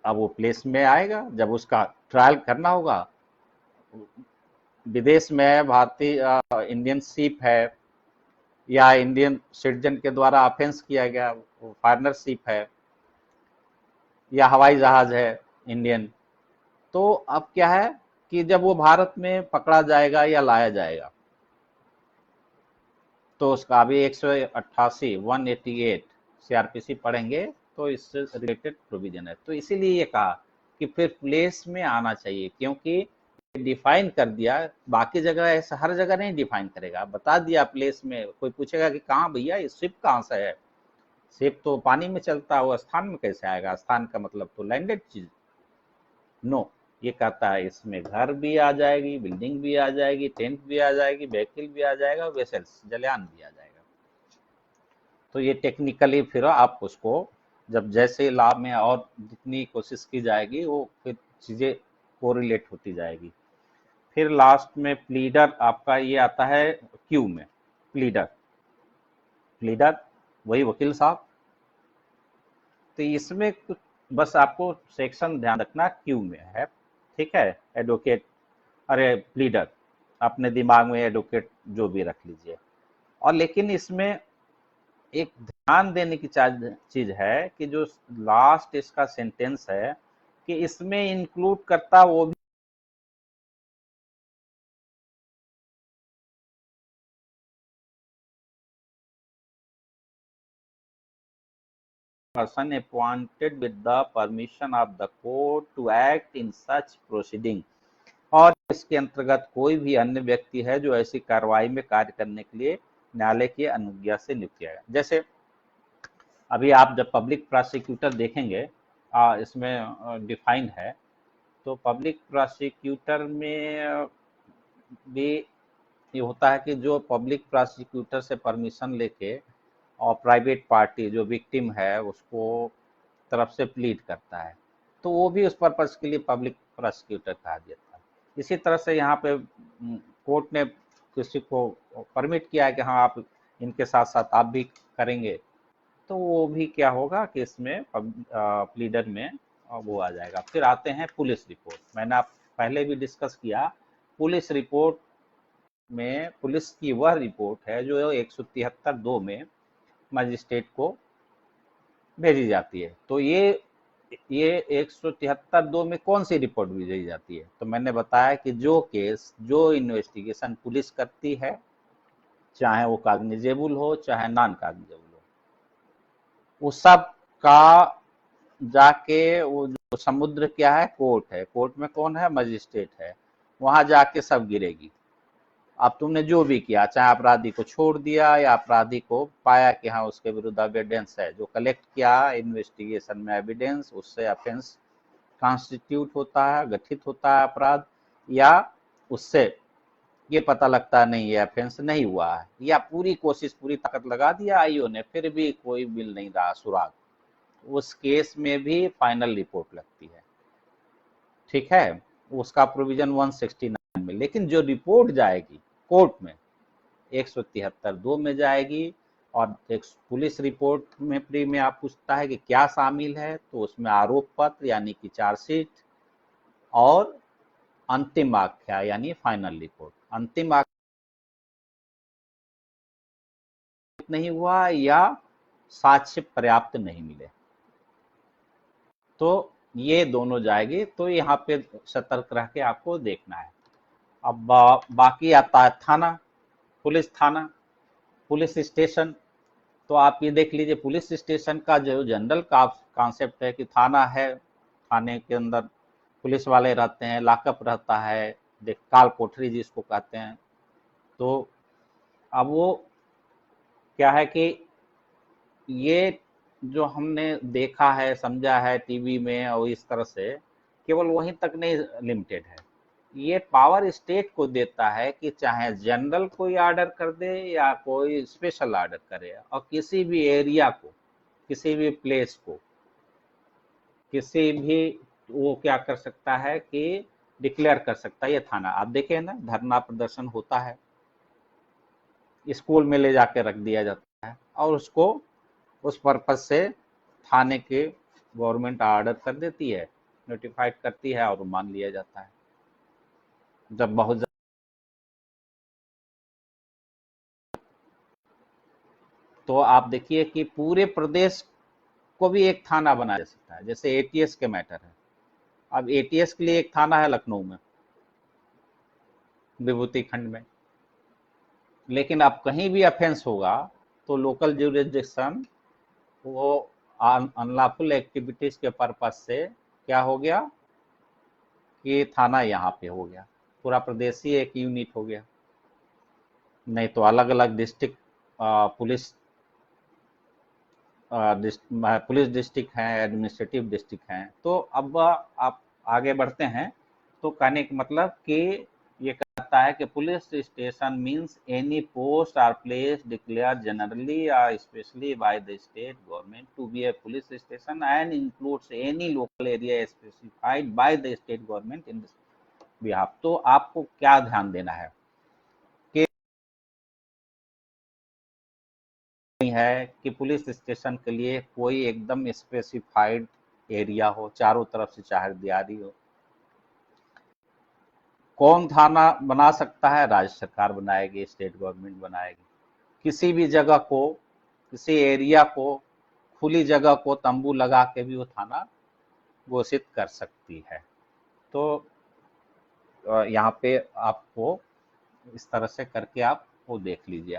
अब वो प्लेस में आएगा। जब उसका ट्रायल करना होगा, विदेश में है, भारतीय इंडियन शिप है या इंडियन सिटीजन के द्वारा ऑफेंस किया गया, फॉरेनर शिप है या हवाई जहाज है इंडियन, तो अब क्या है कि जब वो भारत में पकड़ा जाएगा या लाया जाएगा तो उसका अभी 188 188 सीआरपीसी पढ़ेंगे तो इससे रिलेटेड प्रोविजन है। तो इसीलिए ये कहा कि फिर प्लेस में आना चाहिए, क्योंकि डिफाइन कर दिया, बाकी जगह ऐसा हर जगह नहीं डिफाइन करेगा, बता दिया प्लेस में, कोई पूछेगा कि कहाँ भैया ये शिप कहाँ से है, शिप तो पानी में चलता है, वो स्थान में कैसे आएगा, स्थान का मतलब तो लैंडेड चीज। नो, ये कहता है इसमें घर भी आ जाएगी, बिल्डिंग भी आ जाएगी, टेंट भी आ जाएगी, व्हीकल भी आ जाएगा, वेसल्स जलयान भी आ जाएगा। तो ये टेक्निकली फिर आप उसको जब जैसे लॉ में और जितनी कोशिश की जाएगी वो फिर चीजें कोरिलेट होती जाएगी। फिर लास्ट में प्लीडर आपका ये आता है क्यू में, प्लीडर, प्लीडर वही वकील साहब। तो इसमें कुछ बस आपको सेक्शन ध्यान रखना क्यू में है, ठीक है। एडवोकेट, अरे प्लीडर, अपने दिमाग में एडवोकेट जो भी रख लीजिए। और लेकिन इसमें एक ध्यान देने की चीज है कि जो लास्ट इसका सेंटेंस है कि इसमें इंक्लूड करता वो भी person appointed with the permission of the court to act in such proceeding. और इसके अंतर्गत कोई भी अन्य व्यक्ति है जो ऐसी कार्रवाई में कार्य करने के लिए न्यायालय की अनुज्ञा से नियुक्त किया गया। जैसे अभी आप जब पब्लिक प्रोसिक्यूटर देखेंगे, इसमें डिफाइंड है, तो पब्लिक प्रोसिक्यूटर में भी ये होता है कि जो पब्लिक प्रोसिक्यूटर से परमिशन लेके और प्राइवेट पार्टी जो विक्टिम है उसको तरफ से प्लीड करता है, तो वो भी उस पर्पज के लिए पब्लिक प्रोसिक्यूटर कहा जाता है। इसी तरह से यहाँ पे कोर्ट ने किसी को परमिट किया है कि हाँ आप इनके साथ साथ आप भी करेंगे, तो वो भी क्या होगा कि इसमें प्लीडर में वो आ जाएगा। फिर आते हैं पुलिस रिपोर्ट, मैंने आप पहले भी डिस्कस किया। पुलिस रिपोर्ट में पुलिस की वह रिपोर्ट है जो 173(2) में मजिस्ट्रेट को भेजी जाती है। तो ये 173(2) में कौन सी रिपोर्ट भेजी जाती है, तो मैंने बताया कि जो केस जो इन्वेस्टिगेशन पुलिस करती है, चाहे वो काग्निजेबल हो चाहे नॉन काग्निजेबल हो, उस सब का जाके वो जो समुद्र क्या है, कोर्ट है, कोर्ट में कौन है, मजिस्ट्रेट है, वहां जाके सब गिरेगी। अब तुमने जो भी किया, चाहे अपराधी को छोड़ दिया या अपराधी को पाया कि हाँ उसके विरुद्ध एविडेंस है, जो कलेक्ट किया इन्वेस्टिगेशन में एविडेंस, उससे ऑफेंस कॉन्स्टिट्यूट होता है, गठित होता है अपराध, या उससे ये पता लगता नहीं है ऑफेंस नहीं हुआ है, या पूरी कोशिश पूरी ताकत लगा दिया आईओ ने फिर भी कोई मिल नहीं रहा सुराग, उस केस में भी फाइनल रिपोर्ट लगती है, ठीक है। उसका प्रोविजन 169 में। लेकिन जो रिपोर्ट जाएगी कोर्ट में 173(2) में जाएगी। और एक पुलिस रिपोर्ट में प्री में आप पूछता है कि क्या शामिल है, तो उसमें आरोप पत्र यानी कि चार्जशीट और अंतिम आख्या यानी फाइनल रिपोर्ट। अंतिम आख्या नहीं हुआ या साक्ष्य पर्याप्त नहीं मिले, तो ये दोनों जाएगी। तो यहाँ पे सतर्क रह के आपको देखना है। अब बाकी आता है थाना, पुलिस थाना, पुलिस स्टेशन। तो आप ये देख लीजिए पुलिस स्टेशन का जो जनरल का कॉन्सेप्ट है कि थाना है, थाने के अंदर पुलिस वाले रहते हैं, लॉकअप रहता है, देख काल कोठरी जिसको कहते हैं। तो अब वो क्या है कि ये जो हमने देखा है समझा है टीवी में और इस तरह से, केवल वहीं तक नहीं लिमिटेड है, ये पावर स्टेट को देता है कि चाहे जनरल कोई ऑर्डर कर दे या कोई स्पेशल ऑर्डर करे, और किसी भी एरिया को, किसी भी प्लेस को, किसी भी, वो क्या कर सकता है कि डिक्लेयर कर सकता है ये थाना। आप देखें ना धरना प्रदर्शन होता है, स्कूल में ले जाके रख दिया जाता है और उसको उस पर्पज से थाने के गवर्नमेंट ऑर्डर कर देती है, नोटिफाइड करती है और मान लिया जाता है। जब बहुत तो आप देखिए कि पूरे प्रदेश को भी एक थाना बनाया जा सकता है, जैसे एटीएस के मैटर है। अब एटीएस के लिए एक थाना है लखनऊ में, विभूति खंड में, लेकिन अब कहीं भी ऑफेंस होगा तो लोकल ज्यूरिसडिक्शन वो अनलॉफुल एक्टिविटीज के पर्पज से क्या हो गया कि थाना यहाँ पे हो गया, पूरा प्रदेश ही एक यूनिट हो गया। नहीं तो अलग अलग डिस्ट्रिक्ट पुलिस पुलिस डिस्ट्रिक्ट हैं, एडमिनिस्ट्रेटिव डिस्ट्रिक्ट हैं। तो अब आप आगे बढ़ते हैं, तो कहने का मतलब कि ये कहता है कि police station means any post or place declare generally और specially by the state government to be a police station and includes any local area specified by the state government in behalf. तो आपको क्या ध्यान देना है है कि पुलिस स्टेशन के लिए कोई एकदम स्पेसिफाइड एरिया हो, चारों तरफ से चारदीवारी हो। कौन थाना बना सकता है? राज्य सरकार बनाएगी, स्टेट गवर्नमेंट बनाएगी। किसी भी जगह को, किसी एरिया को, खुली जगह को तंबू लगा के भी वो थाना घोषित कर सकती है। तो यहाँ पे आपको इस तरह से करके आप वो देख लीजिए।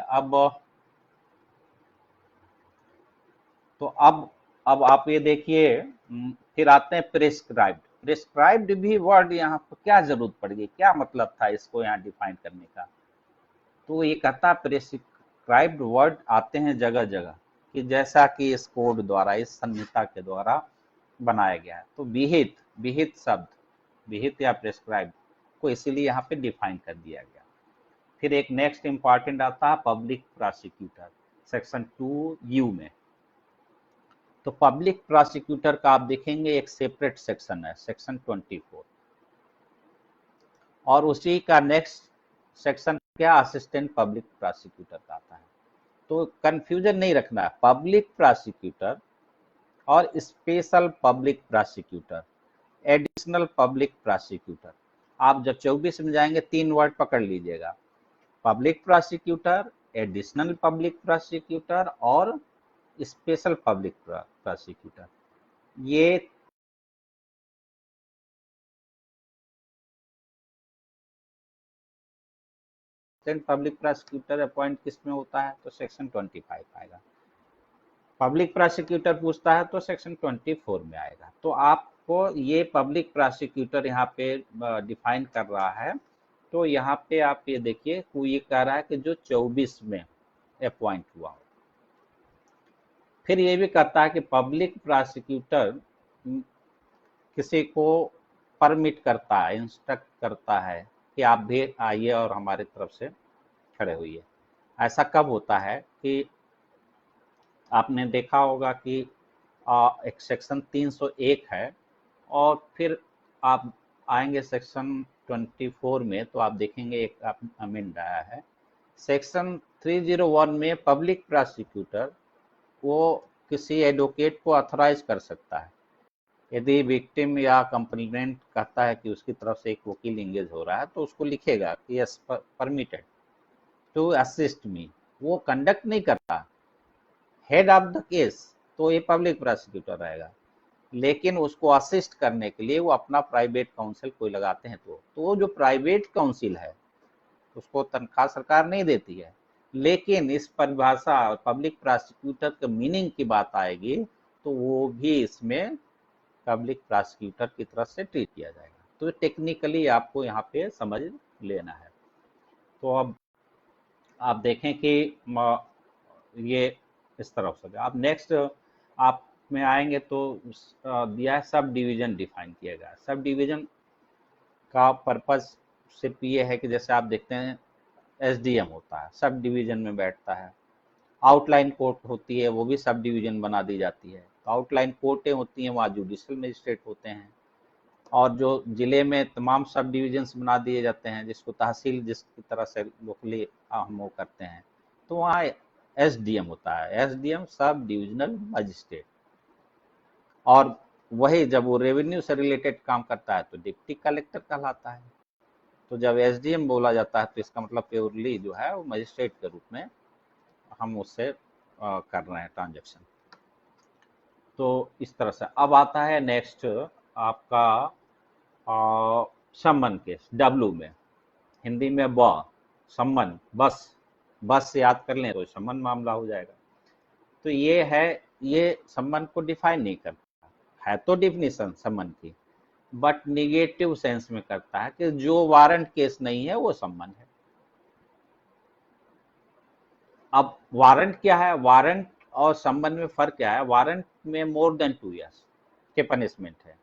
तो अब आप ये देखिए, फिर आते हैं प्रिस्क्राइब्ड। प्रिस्क्राइब्ड भी वर्ड यहाँ पर क्या जरूरत पड़ गई, क्या मतलब था इसको यहाँ डिफाइन करने का? तो ये कहता प्रिस्क्राइब्ड वर्ड आते हैं जगह जगह कि जैसा कि इस कोड द्वारा, इस संहिता के द्वारा बनाया गया है। तो विहित, विहित शब्द, विहित या प्रिस्क्राइब्ड को इसीलिए यहाँ पे डिफाइन कर दिया गया। फिर एक नेक्स्ट इंपॉर्टेंट आता है पब्लिक प्रोसिक्यूटर, सेक्शन 2U में। तो पब्लिक प्रोसिक्यूटर का आप देखेंगे एक सेपरेट सेक्शन है, सेक्शन 24, और उसी का नेक्स्ट सेक्शन क्या, असिस्टेंट पब्लिक प्रोसिक्यूटर का आता है। तो कंफ्यूजन नहीं रखना है, पब्लिक प्रोसिक्यूटर और special public prosecutor, additional public prosecutor. आप जब 24 में जाएंगे 3 वर्ड पकड़ लीजिएगा, public prosecutor, additional public prosecutor और स्पेशल पब्लिक प्रोसिक्यूटर। ये पब्लिक प्रोसिक्यूटर अपॉइंट किस में होता है? तो सेक्शन 25 आएगा। पब्लिक प्रोसिक्यूटर पूछता है तो सेक्शन 24 में आएगा। तो आपको ये पब्लिक प्रोसिक्यूटर यहाँ पे डिफाइन कर रहा है। तो यहाँ पे आप ये देखिए, ये कह रहा है कि जो 24 में अपॉइंट हुआ हो। फिर ये भी कहता है कि पब्लिक प्रोसिक्यूटर किसी को परमिट करता है, इंस्ट्रक्ट करता है कि आप भी आइए और हमारे तरफ से खड़े होइए। ऐसा कब होता है कि आपने देखा होगा कि एक सेक्शन 301 है और फिर आप आएंगे सेक्शन 24 में, तो आप देखेंगे एक अमेंड आया है सेक्शन 301 में। पब्लिक प्रोसिक्यूटर वो किसी एडवोकेट को ऑथराइज कर सकता है, यदि विक्टिम या कंप्लेनेंट कहता है कि उसकी तरफ से एक वकील इंगेज हो रहा है तो उसको लिखेगा कि yes permitted to assist me. वो कंडक्ट नहीं करता, हेड ऑफ द केस तो ये पब्लिक प्रोसिक्यूटर रहेगा, लेकिन उसको असिस्ट करने के लिए वो अपना प्राइवेट काउंसिल कोई लगाते हैं। तो वो जो प्राइवेट काउंसिल है उसको तनख्वाह सरकार नहीं देती है, लेकिन इस परिभाषा पब्लिक प्रोसिक्यूटर के मीनिंग की बात आएगी तो वो भी इसमें पब्लिक प्रोसिक्यूटर की तरफ से ट्रीट किया जाएगा। तो टेक्निकली आपको यहाँ पे समझ लेना है। तो अब आप देखें कि ये इस तरफ से आप नेक्स्ट आप में आएंगे तो दिया है सब डिवीजन डिफाइन किया गया। सब डिवीजन का पर्पज सिर्फ ये है कि जैसे आप देखते हैं एसडीएम होता है, सब डिवीजन में बैठता है। आउटलाइन कोर्ट होती है, वो भी सब डिवीजन बना दी जाती है। तो आउटलाइन कोर्टें होती हैं, वहाँ जुडिशियल मजिस्ट्रेट होते हैं। और जो जिले में तमाम सब डिविजन्स बना दिए जाते हैं, जिसको तहसील जिसकी तरह से लोकली हम वो करते हैं, तो वहाँ एसडीएम होता है, एसडीएम सब डिविजनल मजिस्ट्रेट। और वही जब वो रेवेन्यू से रिलेटेड काम करता है तो डिप्टी कलेक्टर कहलाता है। तो जब एसडीएम बोला जाता है तो इसका मतलब प्योरली जो है वो मजिस्ट्रेट के रूप में हम उससे कर रहे हैं ट्रांजेक्शन। तो इस तरह से अब आता है नेक्स्ट आपका सम्मन केस, डब्लू में, हिंदी में ब, सम्मन, बस, बस याद कर लें तो सम्मन मामला हो जाएगा। तो ये है, ये सम्मन को डिफाइन नहीं करता है, तो डिफिनीशन सम्मन की, बट निगेटिव सेंस में करता है कि जो वारंट केस नहीं है वो सम्मन है। अब वारंट क्या है, वारंट और सम्मन में फर्क क्या है, वारंट में मोर देन 2 इयर्स के पनिशमेंट है,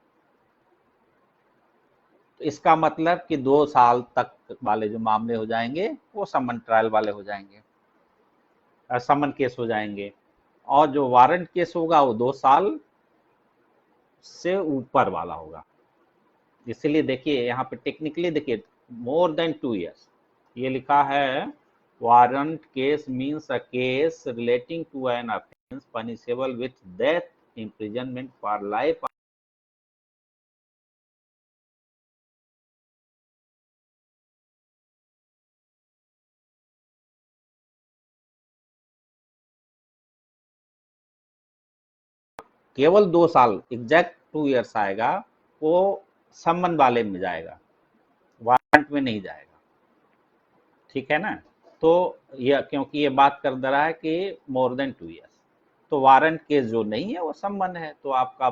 तो इसका मतलब कि 2 साल तक वाले जो मामले हो जाएंगे वो सम्मन ट्रायल वाले हो जाएंगे, सम्मन केस हो जाएंगे, और जो वारंट केस होगा वो 2 साल से ऊपर वाला होगा। इसीलिए देखिए यहाँ पे टेक्निकली देखिए, मोर देन 2 इयर्स ये लिखा है, warrant case means a case relating to an offence punishable with death, imprisonment for life. केवल 2 साल, एग्जैक्ट 2 इयर्स आएगा, वो सम्मन वाले में जाएगा, वारंट में नहीं जाएगा। ठीक है ना। तो ये क्योंकि ये बात कर दे रहा है कि मोर देन 2 इयर्स, तो वारंट केस जो नहीं है वो सम्मन है, तो आपका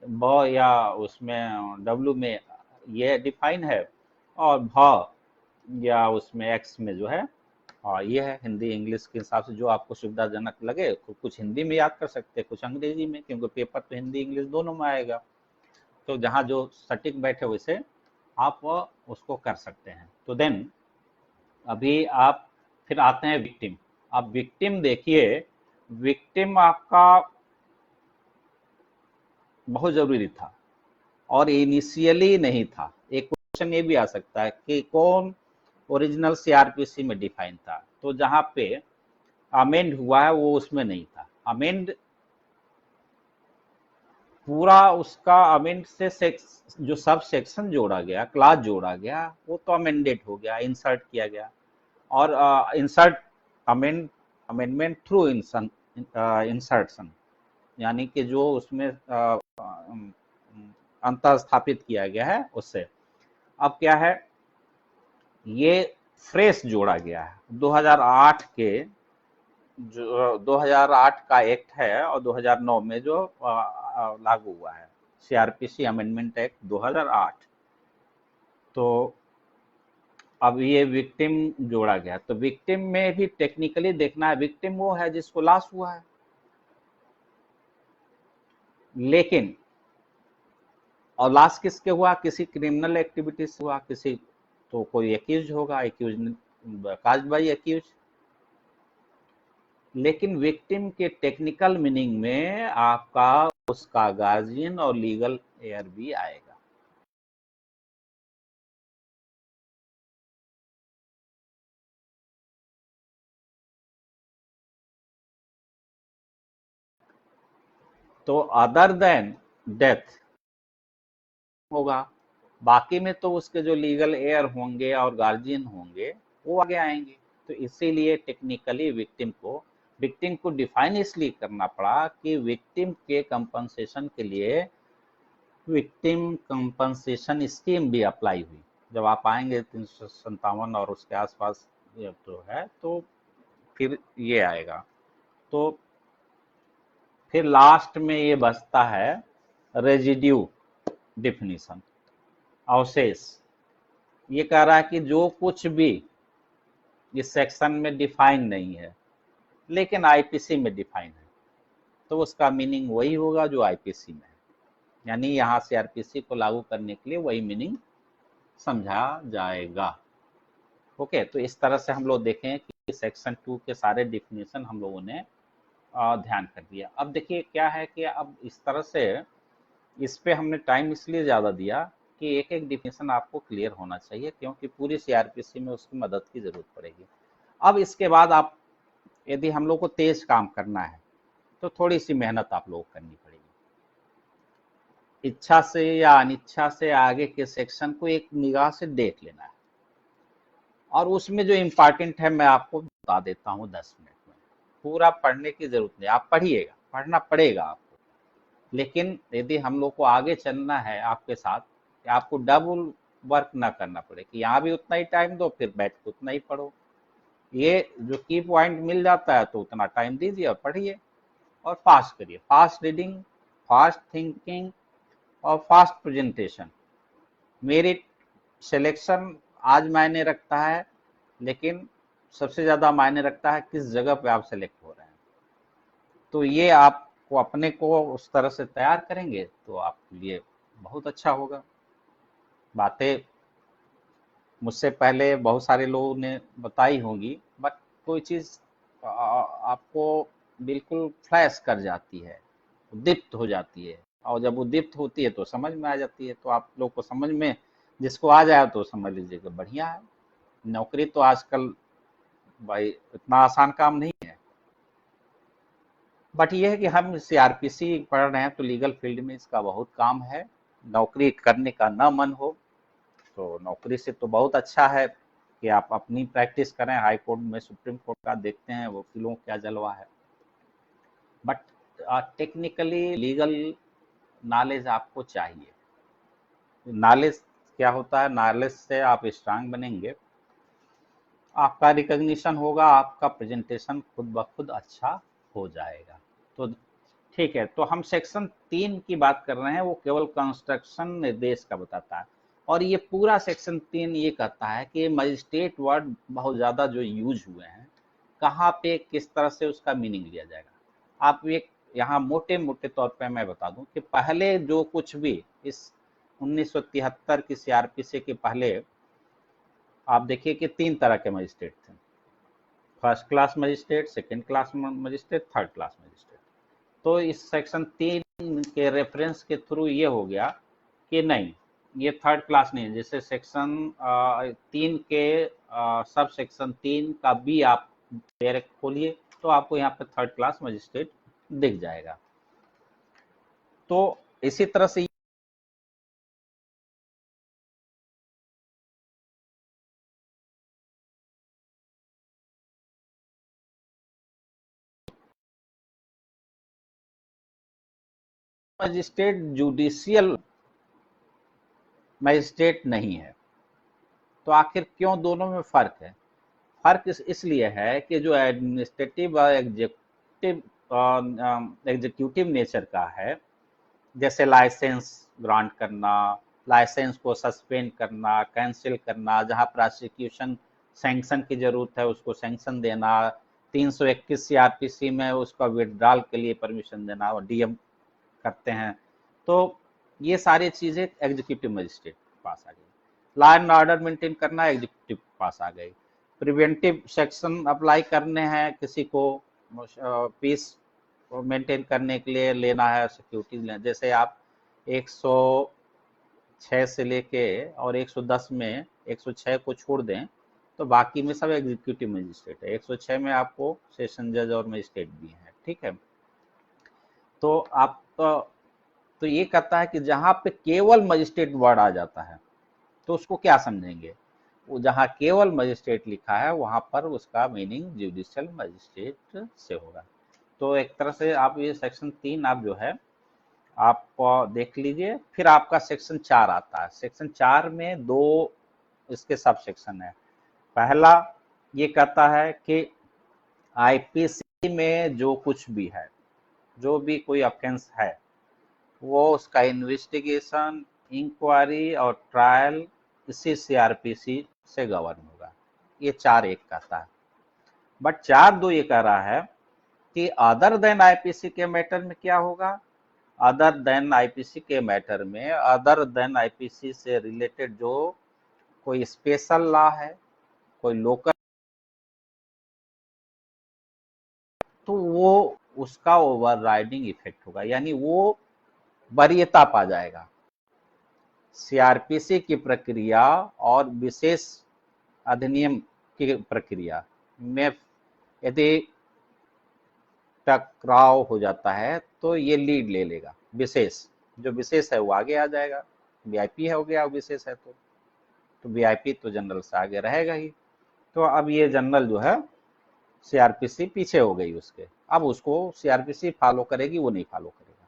ब या उसमें डब्लू में ये डिफाइन है, और भ या उसमें एक्स में जो है, और ये है हिंदी इंग्लिश के हिसाब से जो आपको सुविधाजनक लगे, कुछ हिंदी में याद कर सकते हैं, कुछ अंग्रेजी में, क्योंकि पेपर तो हिंदी इंग्लिश दोनों में आएगा, तो जहाँ जो सटीक बैठे वैसे आप उसको कर सकते हैं। तो देन अभी आप फिर आते हैं विक्टिम। अब विक्टिम देखिए, विक्टिम आपका बहुत जरूरी था और इनिशियली नहीं था। एक क्वेश्चन ये भी आ सकता है कि कौन ओरिजिनल सीआरपीसी में डिफाइन था, तो जहां पे अमेंड हुआ है वो उसमें नहीं था। अमेंड पूरा उसका अमेंड से जो सब सेक्शन जोड़ा गया, क्लास जोड़ा गया, वो तो अमेंडेड हो गया, इंसर्ट किया गया, और insert amend amendment through insertion, यानी कि जो उसमें अंतर स्थापित किया गया है उससे। अब क्या है, ये फ्रेश जोड़ा गया है 2008 के, जो 2008 का एक्ट है और 2009 में जो लागू हुआ है, सीआरपीसी अमेंडमेंट एक्ट 2008। तो अब ये विक्टिम जोड़ा गया, तो विक्टिम में भी टेक्निकली देखना है, विक्टिम वो है जिसको लॉस हुआ है, लेकिन और लॉस किसके हुआ, किसी क्रिमिनल एक्टिविटी से हुआ, किसी, तो कोई एक्यूज होगा, एक्यूज काज्ड बाय एक्यूज। लेकिन विक्टिम के टेक्निकल मीनिंग में आपका उसका गार्जियन और लीगल एयर भी आएगा। तो अदर देन डेथ होगा, बाकी में तो उसके जो लीगल एयर होंगे और गार्जियन होंगे वो आगे आएंगे। तो इसीलिए टेक्निकली विक्टिम को डिफाइन इसलिए करना पड़ा कि विक्टिम के कंपनसेशन के लिए विक्टिम कंपनसेशन स्कीम भी अप्लाई हुई। जब आप आएंगे 357 और उसके आसपास ये तो है, तो फिर ये आएगा। तो फिर लास्ट में ये बचता है रेजिड्यू डिफिनीशन, अवशेष। ये कह रहा है कि जो कुछ भी इस सेक्शन में डिफाइन नहीं है लेकिन आईपीसी में डिफाइन है, तो उसका मीनिंग वही होगा जो आईपीसी में है, यानी यहाँ से आरपीसी को लागू करने के लिए वही मीनिंग समझा जाएगा। ओके, तो इस तरह से हम लोग देखें कि सेक्शन 2 के सारे डिफिनेशन हम लोगों ने ध्यान कर दिया। अब देखिए क्या है कि अब इस तरह से इस पे हमने टाइम इसलिए ज़्यादा दिया कि एक एक डिफिनेशन आपको क्लियर होना चाहिए, क्योंकि पूरी सीआरपीसी में उसकी मदद की जरूरत पड़ेगी। अब इसके बाद आप, यदि हम लोग को तेज काम करना है तो थोड़ी सी मेहनत आप लोग को करनी पड़ेगी। इच्छा से या अनिच्छा से आगे के सेक्शन को एक निगाह से देख लेना है, और उसमें जो इम्पोर्टेंट है मैं आपको बता देता हूँ 10 मिनट में। पूरा पढ़ने की जरूरत नहीं, आप पढ़िएगा, पढ़ना पड़ेगा आपको। लेकिन यदि हम लोग को आगे चलना है आपके साथ, कि आपको डबल वर्क ना करना पड़े, कि यहाँ भी उतना ही टाइम दो, फिर बैठ के उतना ही पढ़ो। ये जो की पॉइंट मिल जाता है तो उतना टाइम दीजिए और पढ़िए, और फास्ट करिए, फास्ट रीडिंग, फास्ट थिंकिंग और फास्ट प्रेजेंटेशन। मेरी सिलेक्शन आज मायने रखता है, लेकिन सबसे ज़्यादा मायने रखता है किस जगह पे आप सेलेक्ट हो रहे हैं। तो ये आपको अपने को उस तरह से तैयार करेंगे तो आपके लिए बहुत अच्छा होगा। बातें मुझसे पहले बहुत सारे लोगों ने बताई होंगी, बट कोई चीज़ आपको बिल्कुल फ्लैश कर जाती है, उद्दीप्त हो जाती है, और जब उद्दीप्त होती है तो समझ में आ जाती है। तो आप लोग को समझ में, जिसको आ जाए तो समझ लीजिएगा बढ़िया है। नौकरी तो आजकल भाई इतना आसान काम नहीं है। बट ये है कि हम सीआरपीसी पढ़ रहे हैं तो लीगल फील्ड में इसका बहुत काम है। नौकरी करने का ना मन हो तो नौकरी से तो बहुत अच्छा है कि आप अपनी प्रैक्टिस करें, हाई कोर्ट में, सुप्रीम कोर्ट का देखते हैं वकीलों क्या जलवा है। बट टेक्निकली लीगल नॉलेज आपको चाहिए। नॉलेज क्या होता है, नॉलेज से आप स्ट्रांग बनेंगे, आपका रिकॉग्निशन होगा, आपका प्रेजेंटेशन खुद ब खुद अच्छा हो जाएगा। तो ठीक है, तो हम सेक्शन 3 की बात कर रहे हैं, वो केवल कंस्ट्रक्शन निर्देश का बताता है। और ये पूरा सेक्शन 3 ये कहता है कि मजिस्ट्रेट वर्ड बहुत ज़्यादा जो यूज हुए हैं, कहाँ पे किस तरह से उसका मीनिंग लिया जाएगा। आप एक यहाँ मोटे मोटे तौर पे मैं बता दूं कि पहले जो कुछ भी इस 1973 की सीआरपीसी के पहले आप देखिए कि 3 तरह के मजिस्ट्रेट थे। First class magistrate, second class magistrate, third class magistrate. तो इस सेक्शन 3 के रेफरेंस के थ्रू ये हो गया कि नहीं, ये थर्ड क्लास नहीं है। जैसे सेक्शन 3 के सब सेक्शन 3 का बी आप डायरेक्ट खोलिए तो आपको यहाँ पे थर्ड क्लास मजिस्ट्रेट दिख जाएगा। तो इसी तरह से मजिस्ट्रेट जुडिशियल मजिस्ट्रेट नहीं है। तो आखिर क्यों दोनों में फर्क है? फर्क इसलिए है कि जो एडमिनिस्ट्रेटिव और एग्जीक्यूटिव नेचर का है, जैसे लाइसेंस ग्रांट करना, लाइसेंस को सस्पेंड करना, कैंसिल करना, जहां प्रोसिक्यूशन सैंक्शन की जरूरत है उसको सैंक्शन देना, 321 सीआरपीसी में उसका विड्रॉल के लिए परमिशन देना, और डीएम करते हैं। तो ये सारी चीजें एग्जीक्यूटिव मजिस्ट्रेट के पास आ गई। लॉ एंड ऑर्डर मेंटेन करना एग्जीक्यूटिव के पास आ गई। प्रिवेंटिव सेक्शन अप्लाई करने हैं किसी को, पीस मेंटेन करने के लिए लेना है, सिक्योरिटीज लेना, जैसे आप 106 से लेके और 110 में 106 को छोड़ दें तो बाकी में सब एग्जीक्यूटिव मजिस्ट्रेट है। 106 में आपको सेशन जज और मजिस्ट्रेट भी है, ठीक है। तो आप तो ये कहता है कि जहां पे केवल मजिस्ट्रेट वर्ड आ जाता है तो उसको क्या समझेंगे? वो जहाँ केवल मजिस्ट्रेट लिखा है वहां पर उसका मीनिंग जुडिशियल मजिस्ट्रेट से होगा। तो एक तरह से आप ये सेक्शन 3 आप जो है आप देख लीजिए। फिर आपका सेक्शन 4 आता है। सेक्शन 4 में दो इसके सब सेक्शन है। पहला ये कहता है कि आईपीसी में जो कुछ भी है, जो भी कोई ऑफेंस है, वो उसका इन्वेस्टिगेशन, इंक्वायरी और ट्रायल इसी सीआरपीसी से गवर्न होगा। ये 4.1 कहता है। बट 4.2 ये कह रहा है कि अदर देन आईपीसी के मैटर में क्या होगा? अदर देन आईपीसी के मैटर में, अदर देन आईपीसी से रिलेटेड जो कोई स्पेशल लॉ है, कोई लोकल, तो वो उसका ओवरराइडिंग इफेक्ट होगा, यानी वो वरीयता पा जाएगा। सीआरपीसी की प्रक्रिया और विशेष अधिनियम की प्रक्रिया में यदि टकराव हो जाता है तो ये लीड ले लेगा। विशेष, जो विशेष है वो आगे आ जाएगा। वीआईपी हो गया, विशेष है तो वीआईपी तो जनरल से आगे रहेगा ही। तो अब ये जनरल जो है सीआरपीसी पीछे हो गई उसके, अब उसको सीआरपीसी फॉलो करेगी, वो नहीं फॉलो करेगा,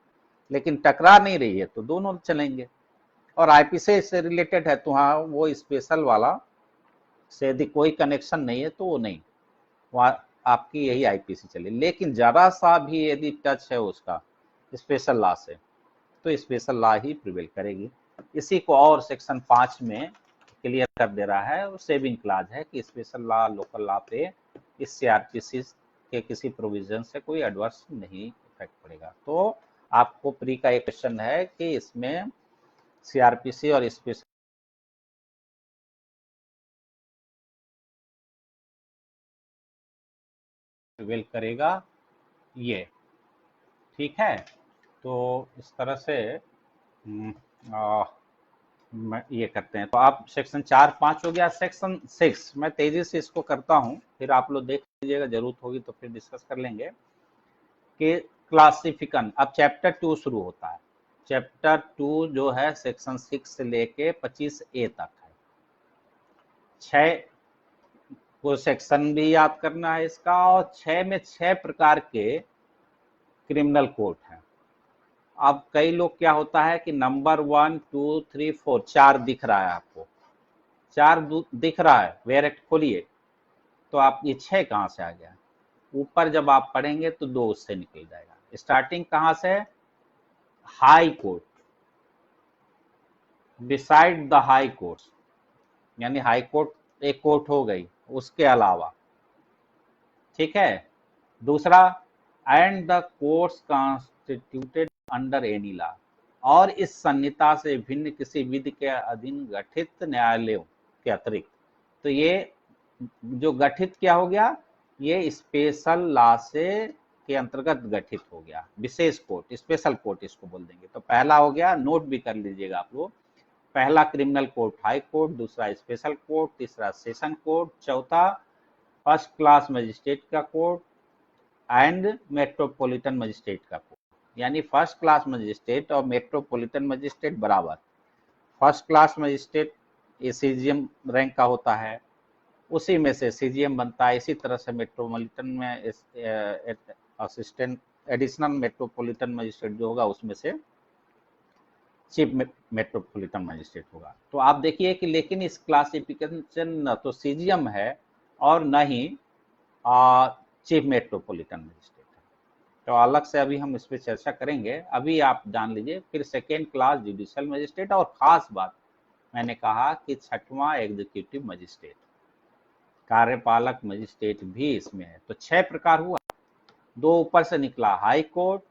लेकिन टकरा नहीं रही है तो दोनों चलेंगे। और आईपीसी से रिलेटेड है तो हाँ वो स्पेशल वाला से यदि कोई कनेक्शन नहीं है तो वो नहीं, वहाँ आपकी यही आईपीसी चले। लेकिन जरा सा भी यदि टच है उसका स्पेशल लॉ से तो स्पेशल लॉ ही प्रिवेल करेगी। इसी को और सेक्शन 5 में क्लियर कर दे रहा है, वो सेविंग क्लाज है कि स्पेशल लॉ लोकल लॉ पे इस सीआरपीसी के किसी प्रोविजन से कोई एडवर्स नहीं इफेक्ट पड़ेगा। तो आपको प्री का एक क्वेश्चन है कि इसमें सीआरपीसी और स्पेशल प्रिवेल करेगा ये, ठीक है। तो इस तरह से ये करते हैं। तो आप सेक्शन 4-5 हो गया। सेक्शन 6 मैं तेजी से इसको करता हूँ, फिर आप लोग देख लीजिएगा, जरूरत होगी तो फिर डिस्कस कर लेंगे कि क्लासिफिकन। अब चैप्टर 2 शुरू होता है। चैप्टर 2 जो है सेक्शन 6 से लेके 25A तक है। 6 को सेक्शन भी याद करना है इसका, और 6 में 6 प्रकार के क्रिमिनल कोड हैं। अब कई लोग क्या होता है कि नंबर 1 2 3 4 4 दिख रहा है आपको, 4 दिख रहा है, वेरेक्ट खोलिए तो आप ये 6 कहाँ से आ गया। ऊपर जब आप पढ़ेंगे तो 2 उससे निकल जाएगा। स्टार्टिंग कहाँ से? High court, beside the high court, यानी हाई कोर्ट एक कोर्ट हो गई, उसके अलावा, ठीक है। दूसरा, and the courts constituted under any law, और इस संहिता से भिन्न किसी विधि के अधीन गठित न्यायालयों के अतिरिक्त। तो ये जो गठित क्या हो गया, ये स्पेशल लॉ से के अंतर्गत गठित हो गया, विशेष कोर्ट, स्पेशल कोर्ट इसको बोल देंगे। तो पहला हो गया, नोट भी कर लीजिएगा आप लोग, पहला क्रिमिनल कोर्ट हाई कोर्ट, दूसरा स्पेशल कोर्ट, तीसरा सेशन कोर्ट, चौथा फर्स्ट क्लास मजिस्ट्रेट का कोर्ट एंड मेट्रोपॉलिटन मजिस्ट्रेट का कोर्ट। यानी फर्स्ट क्लास मजिस्ट्रेट और मेट्रोपॉलिटन मजिस्ट्रेट बराबर। फर्स्ट क्लास मजिस्ट्रेट ये सीजीएम रैंक का होता है, उसी में से सीजीएम बनता है। इसी तरह से मेट्रोपॉलिटन में असिस्टेंट एडिशनल मेट्रोपॉलिटन मजिस्ट्रेट जो होगा उसमें से चीफ मेट्रोपॉलिटन मजिस्ट्रेट होगा। तो आप देखिए कि लेकिन इस क्लासिफिकेशन न तो सीजीएम है और न ही चीफ मेट्रोपॉलिटन मजिस्ट्रेट है। तो अलग से अभी हम इस पर चर्चा करेंगे, अभी आप जान लीजिए। फिर सेकेंड क्लास जुडिशियल मजिस्ट्रेट, और खास बात मैंने कहा कि छठवां एग्जीक्यूटिव मजिस्ट्रेट, कार्यपालक मजिस्ट्रेट भी इसमें है। तो 6 प्रकार हुआ। 2 ऊपर से निकला, हाई कोर्ट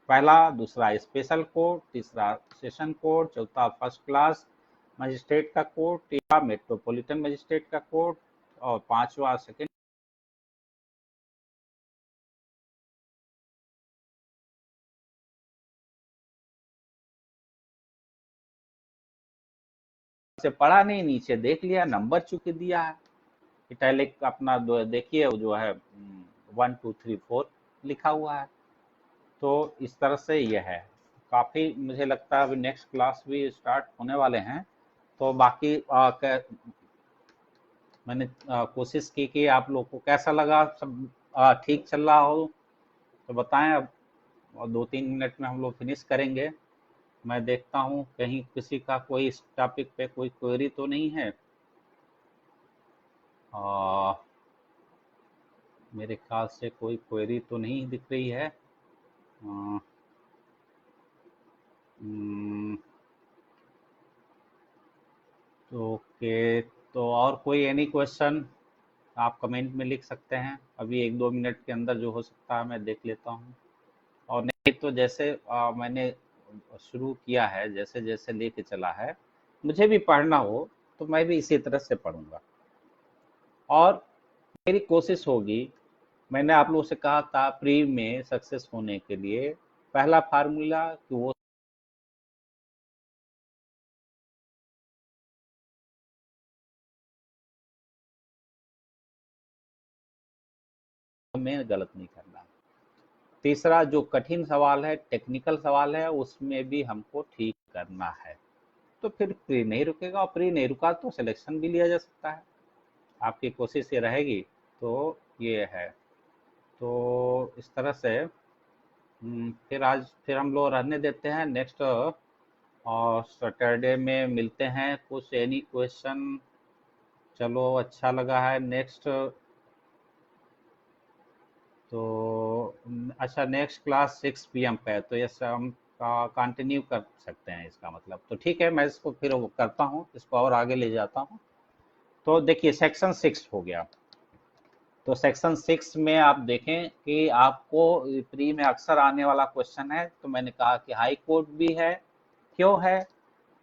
पहला, दूसरा स्पेशल कोर्ट, तीसरा सेशन कोर्ट, चौथा फर्स्ट क्लास मजिस्ट्रेट का कोर्ट, तीसरा मेट्रोपॉलिटन मजिस्ट्रेट का कोर्ट, और पांचवा सेकेंड से पढ़ा नहीं, नीचे देख लिया, नंबर चूंकि दिया है इटैलिक अपना देखिए जो है 1 2 3 4 लिखा हुआ है। तो इस तरह से यह है। काफ़ी मुझे लगता है अभी नेक्स्ट क्लास भी स्टार्ट होने वाले हैं। तो बाकी मैंने कोशिश की कि आप लोग को कैसा लगा, सब ठीक चल रहा हो तो बताएं। अब और 2-3 मिनट में हम लोग फिनिश करेंगे। मैं देखता हूँ कहीं किसी का कोई इस टॉपिक पे कोई क्वेरी तो नहीं है। आ, मेरे ख्याल से कोई क्वेरी तो नहीं दिख रही है। आ, हम्म, तो ओके, तो और कोई एनी क्वेश्चन आप कमेंट में लिख सकते हैं। अभी 1-2 मिनट के अंदर जो हो सकता है मैं देख लेता हूँ। और नहीं तो जैसे मैंने शुरू किया है, जैसे जैसे लेके चला है, मुझे भी पढ़ना हो तो मैं भी इसी तरह से पढ़ूंगा। और मेरी कोशिश होगी, मैंने आप लोगों से कहा था प्री में सक्सेस होने के लिए पहला फार्मूला कि वो हमें गलत नहीं करना। तीसरा जो कठिन सवाल है, टेक्निकल सवाल है, उसमें भी हमको ठीक करना है। तो फिर प्री नहीं रुकेगा, और प्री नहीं रुका तो सिलेक्शन भी लिया जा सकता है। आपकी कोशिश ये रहेगी तो ये है। तो इस तरह से फिर हम लोग रहने देते हैं। नेक्स्ट और सैटरडे में मिलते हैं। कुछ एनी क्वेश्चन? चलो, अच्छा लगा है। नेक्स्ट तो अच्छा, नेक्स्ट क्लास 6 PM पे है, तो ये हम कंटिन्यू कर सकते हैं इसका मतलब। तो ठीक है, मैं इसको फिर वो करता हूँ, इसको और आगे ले जाता हूँ। तो देखिए, सेक्शन 6 हो गया। तो सेक्शन 6 में आप देखें कि आपको प्री में अक्सर आने वाला क्वेश्चन है। तो मैंने कहा कि हाई कोर्ट भी है। क्यों है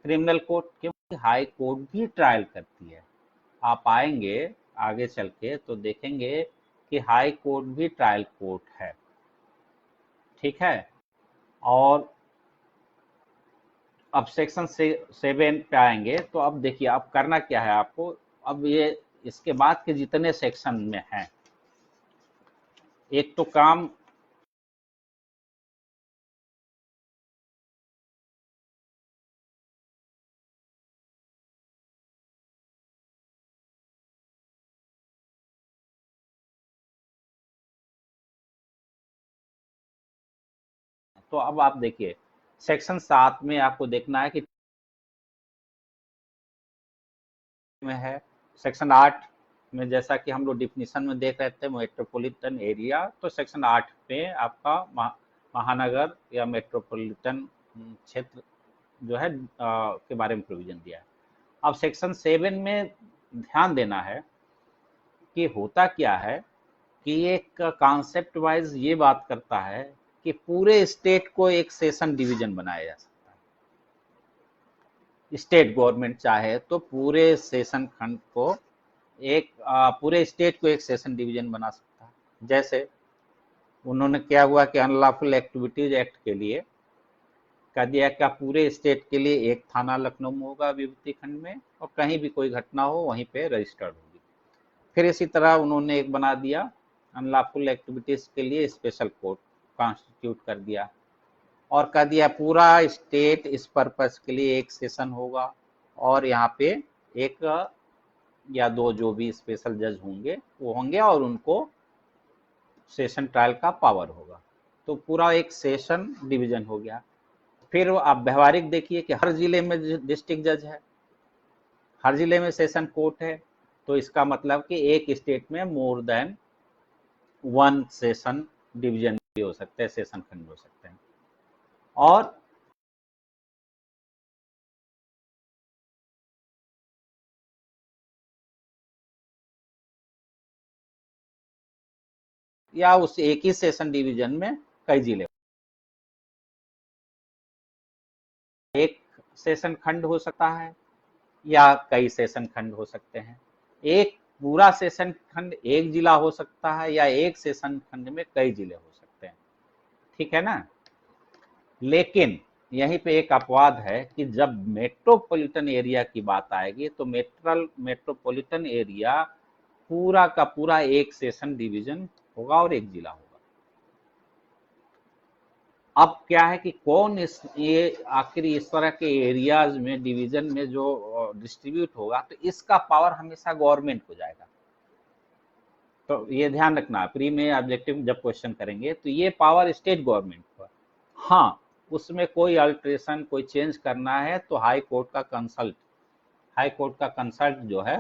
क्रिमिनल कोर्ट? क्योंकि हाई कोर्ट भी ट्रायल करती है। आप आएंगे आगे चल के तो देखेंगे कि हाई कोर्ट भी ट्रायल कोर्ट है। ठीक है। और अब सेक्शन से 7 पे आएंगे तो अब देखिए, अब करना क्या है आपको। अब ये इसके बाद के जितने सेक्शन में हैं, एक तो काम तो अब आप देखिए, सेक्शन 7 में आपको देखना है कि में है। सेक्शन 8 में जैसा कि हम लोग डिफिनीशन में देख रहे थे, मेट्रोपॉलिटन एरिया, तो सेक्शन 8 में आपका महानगर या मेट्रोपॉलिटन क्षेत्र जो है के बारे में प्रोविजन दिया है। अब सेक्शन 7 में ध्यान देना है कि होता क्या है कि एक कॉन्सेप्ट वाइज ये बात करता है कि पूरे स्टेट को एक सेशन डिवीजन बनाया जा सकता है। स्टेट गवर्नमेंट चाहे तो पूरे सेशन खंड को एक पूरे स्टेट को एक सेशन डिवीजन बना सकता है। जैसे उन्होंने क्या हुआ कि अनलॉफुल एक्टिविटीज एक्ट के लिए कह दिया कि पूरे स्टेट के लिए एक थाना लखनऊ में होगा विभूति खंड में, और कहीं भी कोई घटना हो वहीं पे रजिस्टर्ड होगी। फिर इसी तरह उन्होंने एक बना दिया, अनलॉफुल एक्टिविटीज के लिए स्पेशल कोर्ट कॉन्स्टिट्यूट कर दिया, और कह दिया पूरा स्टेट इस पर्पस के लिए एक सेशन होगा, और यहाँ पे एक या दो जो भी स्पेशल जज होंगे वो होंगे, और उनको सेशन ट्रायल का पावर होगा। तो पूरा एक सेशन डिवीजन हो गया। फिर आप व्यवहारिक देखिए कि हर जिले में डिस्ट्रिक्ट जज है, हर जिले में सेशन कोर्ट है। तो इसका मतलब कि एक स्टेट में more than one session division भी हो सकते हैं, सेशन खंड हो सकते हैं। और या उस एक ही सेशन डिवीजन में कई जिले, एक सेशन खंड हो सकता है या कई सेशन खंड हो सकते हैं। एक पूरा सेशन खंड एक जिला हो सकता है, या एक सेशन खंड में कई जिले हो सकते हैं। ठीक है ना। लेकिन यहीं पे एक अपवाद है कि जब मेट्रोपॉलिटन एरिया की बात आएगी तो मेट्रोपॉलिटन एरिया पूरा का पूरा एक सेशन डिवीजन होगा और एक जिला होगा। अब क्या है कि कौन ये आखिर इस तरह के एरियाज में डिवीजन में जो डिस्ट्रीब्यूट होगा, तो इसका पावर हमेशा गवर्नमेंट को जाएगा। तो ये ध्यान रखना, प्री में ऑब्जेक्टिव जब क्वेश्चन करेंगे तो ये पावर स्टेट गवर्नमेंट को। हाँ, उसमें कोई अल्ट्रेशन कोई चेंज करना है तो हाई कोर्ट का कंसल्ट जो है,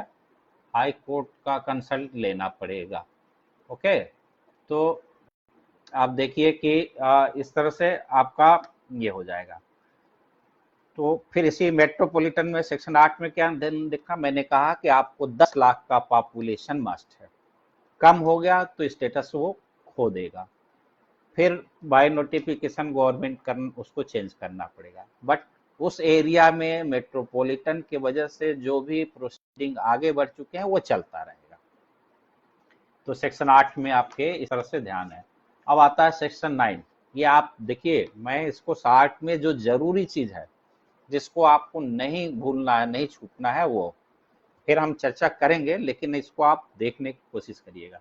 हाई कोर्ट का कंसल्ट लेना पड़ेगा। ओके। तो आप देखिए कि इस तरह से आपका ये हो जाएगा। तो फिर इसी मेट्रोपॉलिटन में सेक्शन 8 में क्या देखा, मैंने कहा कि आपको 10 लाख का पॉपुलेशन मस्ट है। कम हो गया तो स्टेटस वो खो देगा। फिर बाय नोटिफिकेशन गवर्नमेंट उसको चेंज करना पड़ेगा। बट उस एरिया में मेट्रोपॉलिटन की वजह से जो भी प्रोसीडिंग आगे बढ़ चुके हैं वो चलता रहेगा। तो सेक्शन 8 में आपके इस तरह से ध्यान है। अब आता है सेक्शन 9। ये आप देखिए, मैं इसको 60 में जो जरूरी चीज है जिसको आपको नहीं भूलना है, नहीं छूटना है, वो फिर हम चर्चा करेंगे, लेकिन इसको आप देखने की कोशिश करिएगा।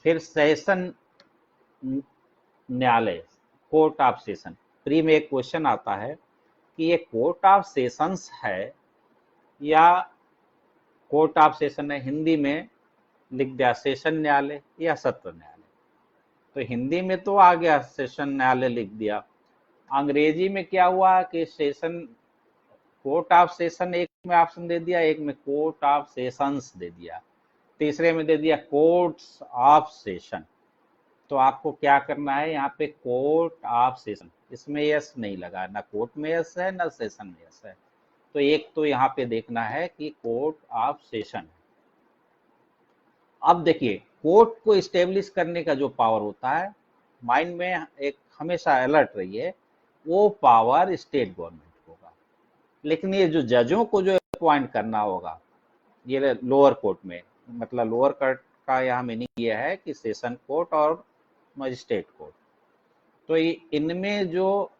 फिर सेशन न्यायालय, कोर्ट ऑफ सेशन। प्री में एक क्वेश्चन आता है कि ये कोर्ट ऑफ सेशंस है या कोर्ट ऑफ सेशन है। हिंदी में लिख दिया सेशन न्यायालय या सत्र न्यायालय। तो हिंदी में तो आ गया सेशन न्यायालय लिख दिया। अंग्रेजी में क्या हुआ कि सेशन कोर्ट ऑफ सेशन एक में ऑप्शन दे दिया, एक में कोर्ट ऑफ सेशंस दे दिया, तीसरे में दे दिया कोर्ट्स ऑफ सेशन। तो आपको क्या करना है, यहाँ पे कोर्ट ऑफ सेशन, इसमें यस नहीं लगा, ना कोर्ट में यस है ना सेशन में यस है। तो एक तो यहाँ पे देखना है कि कोर्ट ऑफ सेशन है। अब देखिए कोर्ट को स्टेब्लिश करने का जो पावर होता है, माइंड में एक हमेशा अलर्ट रहिए, वो पावर स्टेट गवर्नमेंट होगा। लेकिन ये जो जजों को जो अपॉइंट करना होगा, ये लोअर कोर्ट में, मतलब लोअर कोर्ट का यहाँ मीनिंग ये है कि सेशन कोर्ट और मजिस्ट्रेट कोर्ट। तो इनमें जो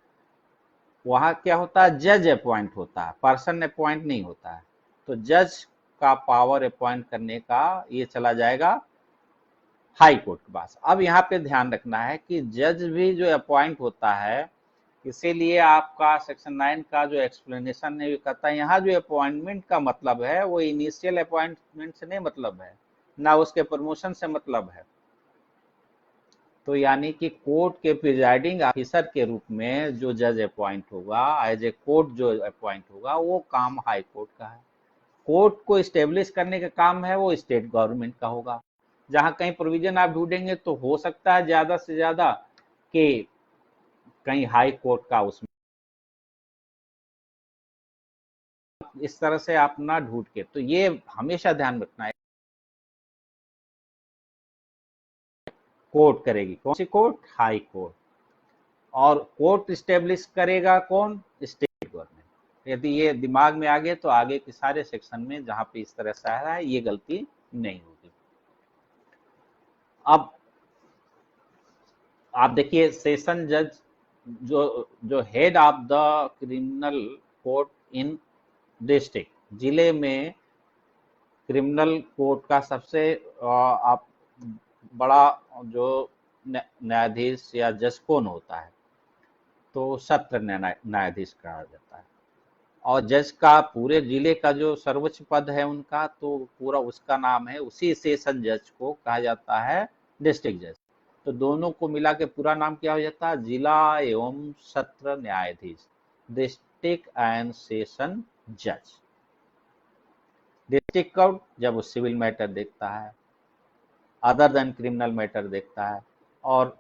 वहाँ क्या होता है, जज अपॉइंट होता है, पर्सन अपॉइंट नहीं होता है। तो जज का पावर अपॉइंट करने का ये चला जाएगा हाई कोर्ट के पास। अब यहाँ पे ध्यान रखना है कि जज भी जो अपॉइंट होता है, इसीलिए आपका सेक्शन 9 का जो एक्सप्लेनेशन है कहता है यहाँ जो अपॉइंटमेंट का मतलब है वो इनिशियल अपॉइंटमेंट से नहीं मतलब है, ना उसके प्रमोशन से मतलब है। तो यानी कि कोर्ट के प्रिजाइडिंग ऑफिसर के रूप में जो जज अपॉइंट होगा, एज ए कोर्ट जो अपॉइंट होगा, वो काम हाई कोर्ट का है। कोर्ट को स्टेब्लिश करने का काम है वो स्टेट गवर्नमेंट का होगा। जहां कहीं प्रोविजन आप ढूंढेंगे तो हो सकता है ज्यादा से ज्यादा कि कहीं हाई कोर्ट का उसमें, इस तरह से आप ना ढूंढ के, तो ये हमेशा ध्यान रखना है। कोर्ट करेगी कौन सी कोर्ट, हाई कोर्ट। और कोर्ट स्टेब्लिश करेगा कौन, स्टेट गवर्नमेंट। यदि ये दिमाग में आ गए तो आगे के सारे सेक्शन में जहां पे इस तरह से आ रहा है ये गलती नहीं होगी। अब आप देखिए सेशन जज जो जो head of the criminal court in district, जिले में क्रिमिनल कोर्ट का सबसे आप बड़ा जो न्यायाधीश या जज कौन होता है, तो सत्र न्यायाधीश कहा जाता है। और जज का पूरे जिले का जो सर्वोच्च पद है उनका, तो पूरा उसका नाम है, उसी सेशन जज को कहा जाता है डिस्ट्रिक्ट जज। तो दोनों को मिला के पूरा नाम क्या हो जाता है, जिला एवं सत्र न्यायाधीश, डिस्ट्रिक्ट एंड सेशन जज। डिस्ट्रिक्ट कोर्ट जब वो सिविल मैटर देखता है, अदर देन क्रिमिनल मैटर देखता है, और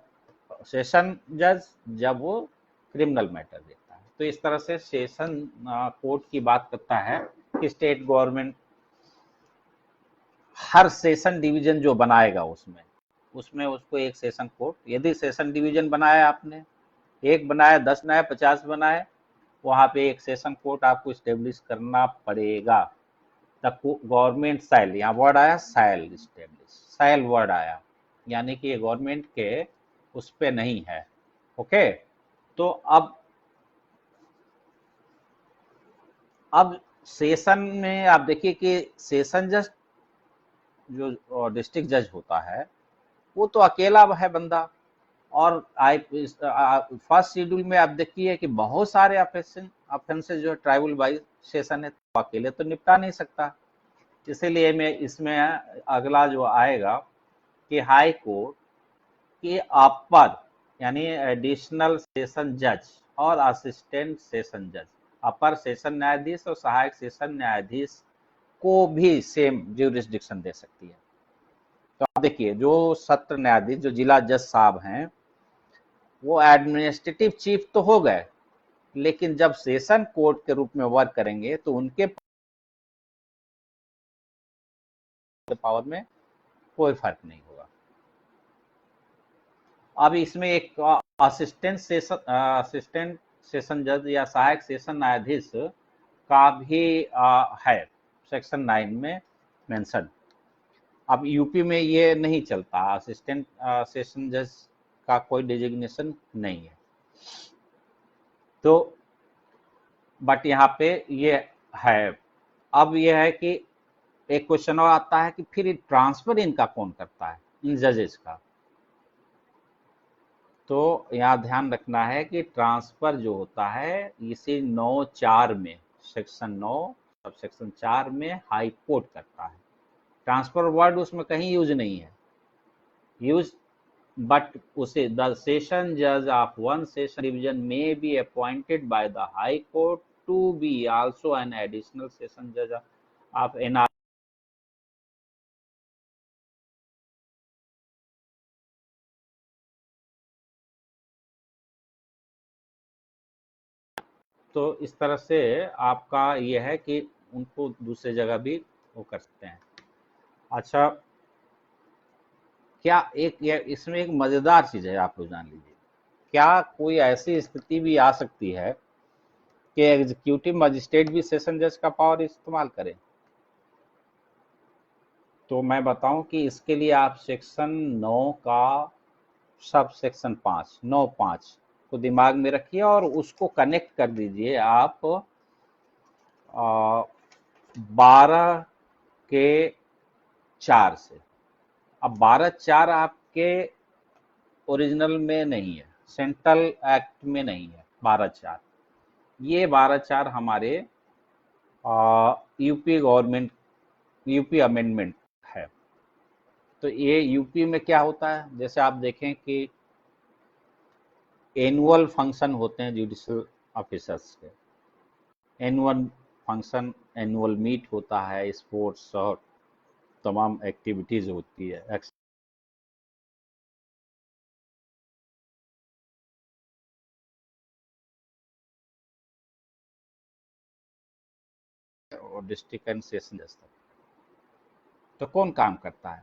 सेशन जज जब वो क्रिमिनल मैटर देखता है। तो इस तरह से सेशन कोर्ट की बात करता है कि स्टेट गवर्नमेंट हर सेशन डिवीजन जो बनाएगा उसमें उसमें उसको एक सेशन कोर्ट, यदि सेशन डिवीजन बनाया आपने, एक बनाया, 10 बनाया, 50 बनाए, वहां पे एक सेशन कोर्ट आपको स्टेब्लिश करना पड़ेगा। द गवर्नमेंट साइल, यहाँ वर्ड आया साइल, स्टेब्लिश साइल वर्ड आया, यानी कि ये गवर्नमेंट के उस पे नहीं है। ओके। तो अब सेशन में आप देखिए कि सेशन जज जो डिस्ट्रिक्ट जज होता है वो तो अकेला है बंदा। और फर्स्ट शेड्यूल में आप देखिए कि बहुत सारे ऑफेंसेस जो है ट्राइबल बाई सेशन है, तो अकेले तो निपटा नहीं सकता। इसीलिए मैं इसमें अगला जो आएगा कि हाई कोर्ट के अपर यानी एडिशनल सेशन जज और असिस्टेंट सेशन जज, अपर सेशन न्यायाधीश और सहायक सेशन न्यायाधीश को भी सेम ज्यूरिसडिक्शन दे सकती है। तो आप देखिए जो सत्र न्यायाधीश जो जिला जज साहब हैं, वो एडमिनिस्ट्रेटिव चीफ तो हो गए, लेकिन जब सेशन कोर्ट के रूप में वर्क करेंगे तो उनके पावर में कोई फर्क नहीं होगा। अब इसमें एक असिस्टेंट सेशन जज या सहायक सेशन न्यायाधीश का भी है सेक्शन 9 में मेंशन। अब यूपी में ये नहीं चलता, असिस्टेंट सेशन जज का कोई डेजिग्नेशन नहीं है। तो बट यहाँ पे ये है। अब ये है कि एक क्वेश्चन और आता है कि फिर ट्रांसफर इनका कौन करता है, इन जजेस का। तो यहाँ ध्यान रखना है कि ट्रांसफर जो होता है इसी 9(4) में, सेक्शन 9 सब सेक्शन 4 में हाई कोर्ट करता है। ट्रांसफर वर्ड उसमें कहीं यूज नहीं है, यूज but उसे द सेशन जज of one session division may be appointed by the high court to be also an additional session जज ऑफ एन। तो इस तरह से आपका ये है कि उनको दूसरे जगह भी वो कर सकते हैं। अच्छा, क्या एक ये इसमें एक मजेदार चीज है, आप लोग जान लीजिए, क्या कोई ऐसी स्थिति भी आ सकती है कि एग्जीक्यूटिव मजिस्ट्रेट भी सेशन जज का पावर इस्तेमाल करें? तो मैं बताऊं कि इसके लिए आप सेक्शन 9 का सब सेक्शन 5 9(5) को दिमाग में रखिए और उसको कनेक्ट कर दीजिए आप 12 के 4 से। अब 12(4) आपके ओरिजिनल में नहीं है, सेंट्रल एक्ट में नहीं है 12(4), ये 12(4) हमारे यूपी गवर्नमेंट यूपी अमेंडमेंट है। तो ये यूपी में क्या होता है, जैसे आप देखें कि एनुअल फंक्शन होते हैं जुडिशियल ऑफिसर्स के, एनुअल फंक्शन, एनुअल मीट होता है, स्पोर्ट्स और तमाम एक्टिविटीज होती है, और डिस्ट्रिक्ट एंड सेशन जज तक। तो कौन काम करता है?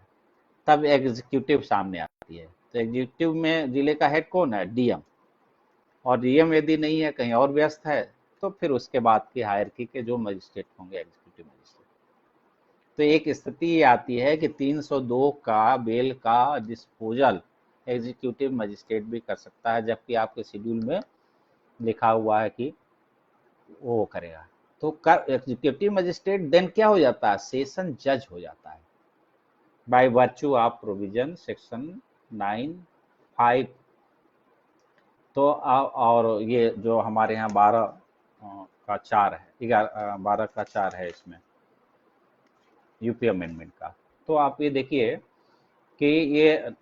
तब एग्जीक्यूटिव सामने आती है। तो एग्जीक्यूटिव में जिले का हेड कौन है? डीएम। और डीएम यदि नहीं है, कहीं और व्यस्त है, तो फिर उसके बाद की हायरकी के जो मजिस्ट्रेट होंगे, एग्जीक्यूटिव मजिस्ट्रेट। तो एक स्थिति ये आती है कि 302 का बेल का डिस्पोजल एग्जीक्यूटिव मजिस्ट्रेट भी कर सकता है, जबकि आपके शेड्यूल में लिखा हुआ है कि वो करेगा। तो कर एग्जीक्यूटिव मजिस्ट्रेट देन क्या हो जाता है? सेशन जज हो जाता है, by virtue of provision section 9(5). तो और ये जो हमारे यहाँ 12 का 4 है, 12 का 4 है इसमें यूपी अमेंडमेंट का। तो आप ये देखिए कि ये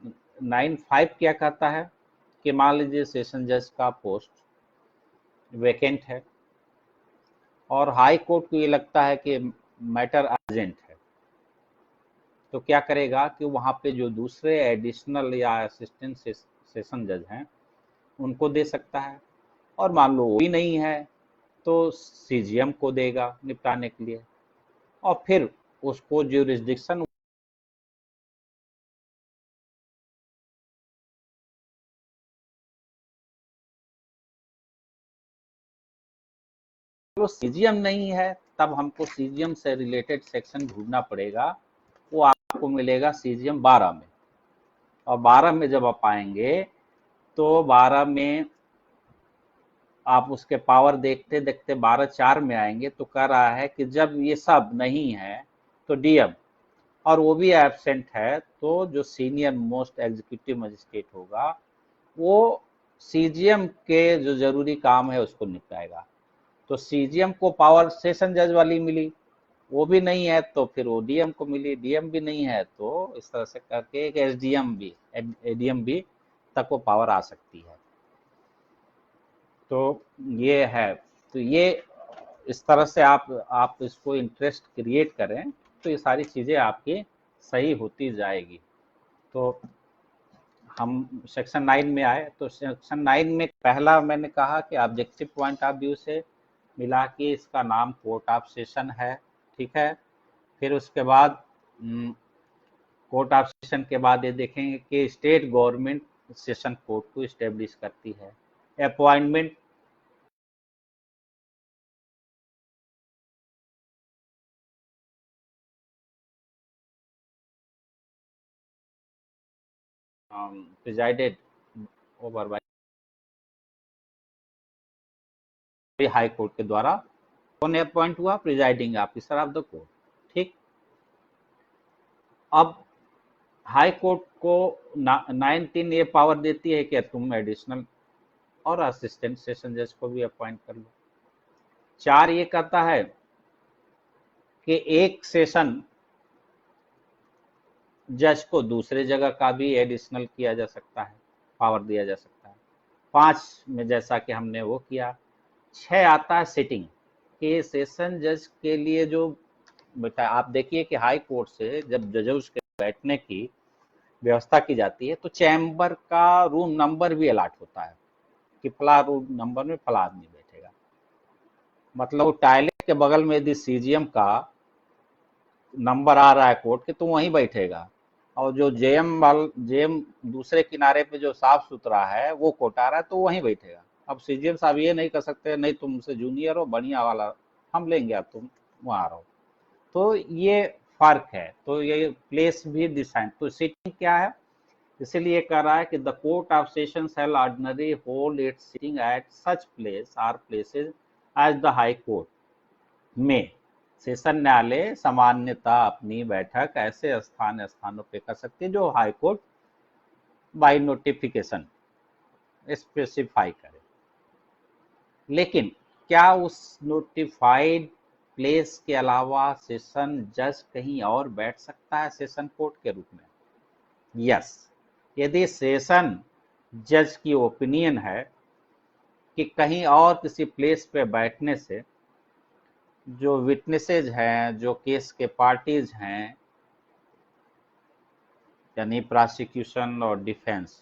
9(5) क्या कहता है कि मान लीजिए सेशन जज का पोस्ट वैकेंट है और हाई कोर्ट को ये लगता है कि मैटर अर्जेंट है, तो क्या करेगा कि वहाँ पे जो दूसरे एडिशनल या असिस्टेंट सेशन जज हैं उनको दे सकता है, और मान लो वो भी नहीं है तो सीजीएम को देगा निपटाने के लिए, और फिर उसको ज्यूरिसडिक्शन वो सीजीएम नहीं है, तब हमको सीजीएम से रिलेटेड सेक्शन ढूंढना पड़ेगा। वो आपको मिलेगा सीजीएम 12 में, और 12 में जब आप आएंगे तो 12 में आप उसके पावर देखते देखते 12(4) में आएंगे, तो कह रहा है कि जब ये सब नहीं है तो डीएम, और वो भी एब्सेंट है, तो जो सीनियर मोस्ट एग्जीक्यूटिव मजिस्ट्रेट होगा वो सीजीएम के जो जरूरी काम है उसको निपटाएगा। तो सीजीएम को पावर सेशन जज वाली मिली, वो भी नहीं है तो फिर वो डीएम को मिली, डीएम भी नहीं है तो इस तरह से करके एक एसडीएम भी, एडीएम भी तक वो पावर आ सकती है। तो ये है। तो ये इस तरह से आप इसको इंटरेस्ट क्रिएट करें तो ये सारी चीज़ें आपकी सही होती जाएगी। तो हम सेक्शन 9 में आए, तो सेक्शन 9 में पहला मैंने कहा कि ऑब्जेक्टिव पॉइंट ऑफ व्यू से मिला कि इसका नाम कोर्ट ऑफ सेशन है, ठीक है। फिर उसके बाद कोर्ट ऑफ सेशन के बाद ये देखेंगे कि स्टेट गवर्नमेंट सेशन कोर्ट को इस्टेब्लिश करती है। Appointment presided over by high court के द्वारा। कौन अपॉइंट हुआ? Presiding officer of the court, ठीक। अब हाई कोर्ट को 9(3) ये पावर देती है कि तुम एडिशनल और असिस्टेंट सेशन जज को भी अपॉइंट कर लो। 4 ये कहता है कि एक सेशन जज को दूसरे जगह का भी एडिशनल किया जा सकता है, पावर दिया जा सकता है। 5 में जैसा कि हमने वो किया। 6 आता है सिटिंग, कि सेशन जज के लिए जो बेटा आप देखिए कि हाई कोर्ट से जब जजेस के बैठने की व्यवस्था की जाती है तो चैम्बर का रूम नंबर भी अलॉट होता है कि फला रूम नंबर में फला आदमी बैठेगा। मतलब वो टॉयलेट के बगल में यदि सीजीएम का नंबर आ रहा है कोर्ट के तो वहीं बैठेगा, और जो जेएम दूसरे किनारे पे जो साफ सुथरा है वो कोर्ट आ रहा है तो वहीं बैठेगा। अब सीजीएम साहब ये नहीं कर सकते नहीं तुमसे जूनियर हो बढ़िया वाला हम लेंगे, अब तुम वहां रहो। तो ये फर्क है। तो ये प्लेस भी डिसाइड, तो सीटिंग क्या है, इसीलिए कह रहा है कि the court of session shall ordinary hold its sitting at such place or places as the high court में। सेशन न्यायालय सामान्यतः अपनी बैठक ऐसे स्थानों पे कर सकती है जो high court by notification specify करे। लेकिन क्या उस नोटिफाइड प्लेस के अलावा सेशन जज कहीं और बैठ सकता है सेशन कोर्ट के रूप में? यस, यदि सेशन जज की ओपिनियन है कि कहीं और किसी प्लेस पे बैठने से जो विटनेसेज हैं, जो केस के पार्टीज हैं, यानी प्रोसिक्यूशन और डिफेंस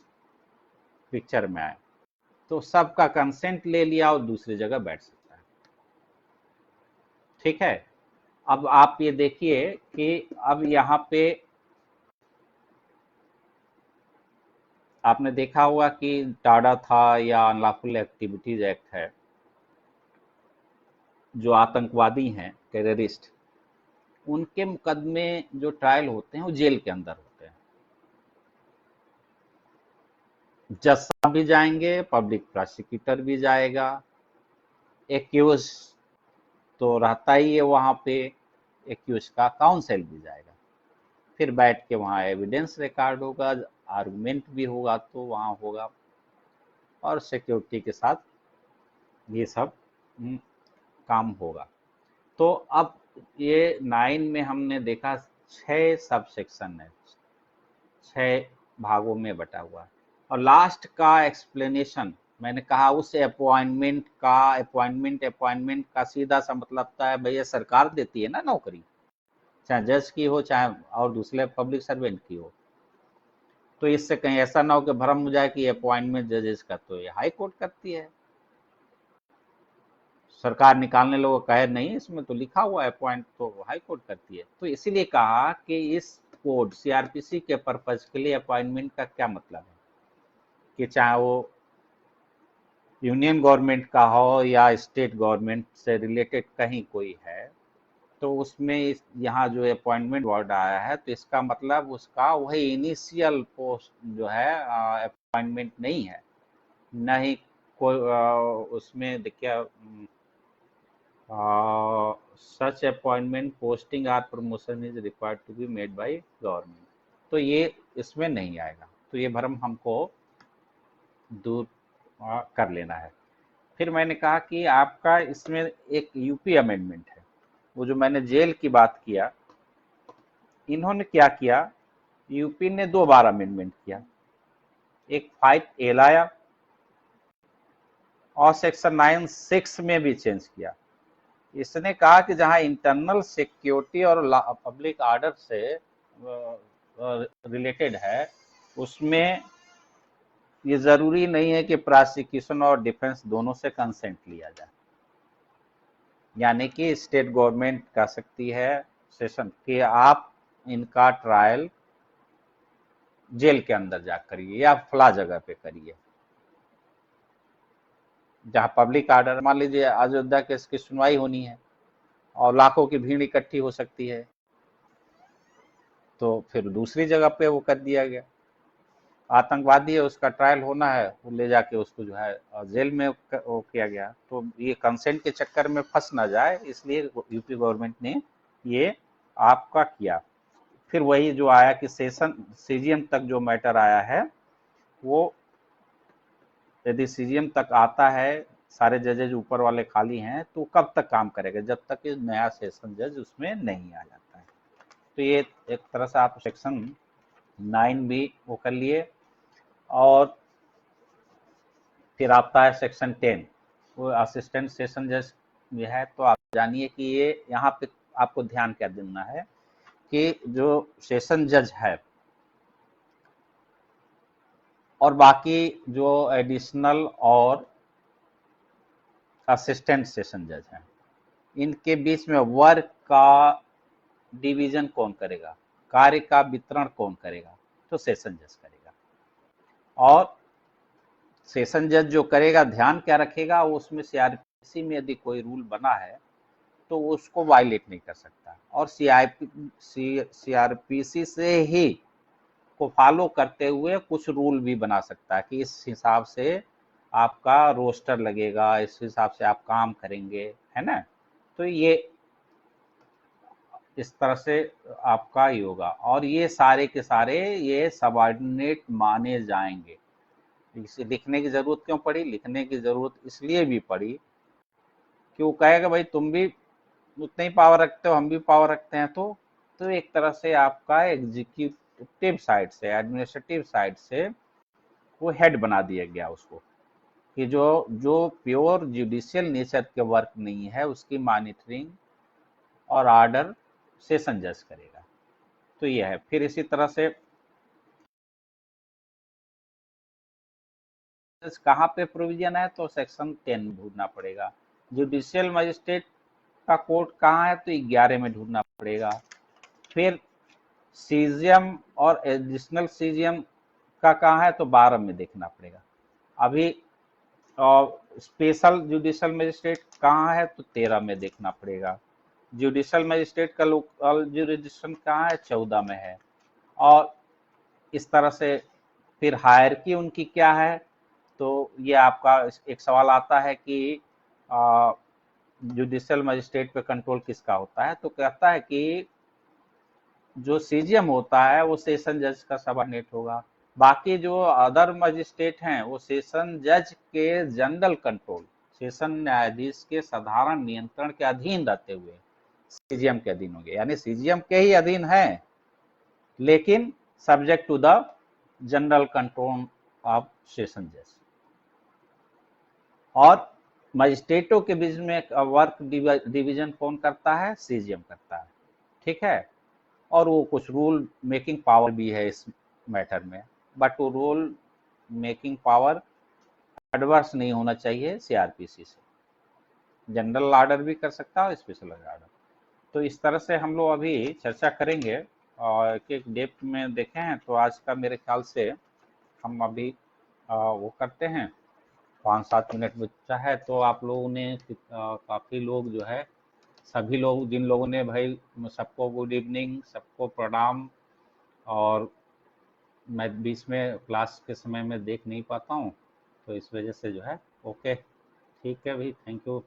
पिक्चर में आए, तो सबका कंसेंट ले लिया और दूसरी जगह बैठ सकता है। ठीक है। अब आप ये देखिए कि अब यहाँ पे आपने देखा होगा कि टाडा था या अनलॉफुल एक्टिविटीज एक्ट है, जो आतंकवादी हैं टेररिस्ट, उनके मुकदमे जो ट्रायल होते हैं वो जेल के अंदर होते हैं। जज साहब भी जाएंगे, पब्लिक प्रोसिक्यूटर भी जाएगा, एक्यूज तो रहता ही है वहां पे, एक्यूज का काउंसिल भी जाएगा। फिर बैठ के वहाँ एविडेंस रिकॉर्ड होगा, आर्गुमेंट भी होगा तो वहाँ होगा, और सिक्योरिटी के साथ ये सब काम होगा। तो अब ये 9 में हमने देखा 6 सब सेक्शन है, 6 भागों में बटा हुआ है। और लास्ट का एक्सप्लेनेशन मैंने कहा उस अपॉइंटमेंट का सीधा सा मतलब होता है भैया सरकार देती है ना नौकरी, चाहे जज की हो चाहे और दूसरे पब्लिक सर्वेंट की हो। तो इससे कहीं ऐसा ना हो कि भ्रम हो जाए कि अपॉइंटमेंट जजेस का तो ये हाई कोर्ट करती है, सरकार निकालने लोगों कहे नहीं इसमें तो लिखा हुआ है अपॉइंट तो हाई कोर्ट करती है। तो इसीलिए कहा कि इस कोड सीआरपीसी के पर्पज के लिए अपॉइंटमेंट का क्या मतलब है, कि चाहे वो यूनियन गवर्नमेंट का हो या स्टेट गवर्नमेंट से रिलेटेड कहीं कोई है, तो उसमें यहाँ जो अपॉइंटमेंट वर्ड आया है तो इसका मतलब उसका वही इनिशियल पोस्ट जो है अपॉइंटमेंट नहीं है, न ही कोई उसमें देखिए such appointment posting or promotion is required to be made by government, तो ये इसमें नहीं आएगा। तो ये भ्रम हमको दूर कर लेना है। फिर मैंने कहा कि आपका इसमें एक यूपी अमेंडमेंट है, वो जो मैंने जेल की बात किया, इन्होंने क्या किया, यूपी ने 2 बार अमेंडमेंट किया। एक 5A लाया और सेक्शन 9(6) में भी चेंज किया। इसने कहा कि जहां इंटरनल सिक्योरिटी और पब्लिक ऑर्डर से रिलेटेड है उसमें ये जरूरी नहीं है कि प्रोसिक्यूशन और डिफेंस दोनों से कंसेंट लिया जाए, यानी कि स्टेट गवर्नमेंट कह सकती है सेशन कि आप इनका ट्रायल जेल के अंदर जा करिए या फला जगह पे करिए, जहां पब्लिक ऑर्डर, मान लीजिए अयोध्या केस की सुनवाई होनी है और लाखों की भीड़ इकट्ठी हो सकती है, तो फिर दूसरी जगह पे वो कर दिया गया। आतंकवादी है उसका ट्रायल होना है, वो ले जाके उसको जो है जेल में वो किया गया। तो ये कंसेंट के चक्कर में फंस ना जाए इसलिए यूपी गवर्नमेंट ने ये आपका किया। फिर वही जो आया कि सेशन सीजीएम तक जो मैटर आया है वो यदि सीजीएम तक आता है, सारे जजेज ऊपर वाले खाली हैं तो कब तक काम करेगा, जब तक कि नया सेशन जज उसमें नहीं आ जाता है। तो ये एक तरह से आप सेक्शन 9 भी वो कर लिए। और फिर आता है सेक्शन 10, वो असिस्टेंट सेशन जज ये है। तो आप जानिए कि ये यहाँ पे आपको ध्यान क्या देना है कि जो सेशन जज है और बाकी जो एडिशनल और असिस्टेंट सेशन जज हैं, इनके बीच में वर्क का डिवीजन कौन करेगा, कार्य का वितरण कौन करेगा, तो सेशन जज करेगा। और सेशन जज जो करेगा, ध्यान क्या रखेगा, वो उसमें सीआरपीसी में यदि कोई रूल बना है तो उसको वायलेट नहीं कर सकता, और सीआरपीसी से ही को फॉलो करते हुए कुछ रूल भी बना सकता है कि इस हिसाब से आपका रोस्टर लगेगा, इस हिसाब से आप काम करेंगे, है ना। तो ये इस तरह से आपका ही होगा, और ये सारे के सारे ये सबऑर्डिनेट माने जाएंगे। इसे लिखने की जरूरत क्यों पड़ी, लिखने की जरूरत इसलिए भी पड़ी कि वो कहेगा भाई तुम भी उतने ही पावर रखते हो, हम भी पावर रखते हैं। तो एक तरह से आपका एग्जीक्यूटिव साइड से, एडमिनिस्ट्रेटिव साइड से वो हेड बना दिया गया उसको, कि जो जो प्योर जुडिशियल नेचर के वर्क नहीं है उसकी मॉनिटरिंग और ऑर्डर सेशन जज करेगा। तो ये है। फिर इसी तरह से कहाँ पे प्रोविजन है, तो सेक्शन 10 में ढूंढना पड़ेगा। जुडिशियल मजिस्ट्रेट का कोर्ट कहाँ है, तो 11 में ढूंढना पड़ेगा। फिर सीजियम और एडिशनल सीजियम का कहाँ है, तो 12 में देखना पड़ेगा। अभी स्पेशल जुडिशियल मजिस्ट्रेट कहाँ है, तो 13 में देखना पड़ेगा। जुडिशियल मजिस्ट्रेट का लोकल जुरिडिक्शन कहाँ है, 14 में है। और इस तरह से फिर हायरकी उनकी क्या है, तो ये आपका एक सवाल आता है कि जुडिशियल मजिस्ट्रेट पे कंट्रोल किसका होता है, तो कहता है कि जो सीजीएम होता है वो सेशन जज का सबऑर्डिनेट होगा। बाकी जो अदर मजिस्ट्रेट हैं वो सेशन जज के जनरल कंट्रोल, सेशन न्यायाधीश के साधारण नियंत्रण के अधीन रहते हुए सीजीएम के अधीन होंगे, यानी सीजीएम के ही अधीन है लेकिन subject to the general control of session जज। और मजिस्ट्रेटों के बीच में वर्क डिवीजन कौन करता है, सीजीएम करता है, ठीक है। और वो कुछ रूल मेकिंग पावर भी है इस मैटर में, बट वो रूल मेकिंग पावर एडवर्स नहीं होना चाहिए सीआरपीसी से। जनरल ऑर्डर भी कर सकता है और स्पेशल ऑर्डर। तो इस तरह से हम लोग अभी चर्चा करेंगे और एक एक डेप्थ में देखे हैं। तो आज का मेरे ख्याल से हम अभी वो करते हैं, 5-7 मिनट बचा है। तो आप लोगों ने काफ़ी लोग जो है, सभी लोग जिन लोगों ने भाई, सबको गुड इवनिंग, सबको प्रणाम। और मैं बीच में क्लास के समय में देख नहीं पाता हूँ, तो इस वजह से जो है, ओके, ठीक है भाई, थैंक यू।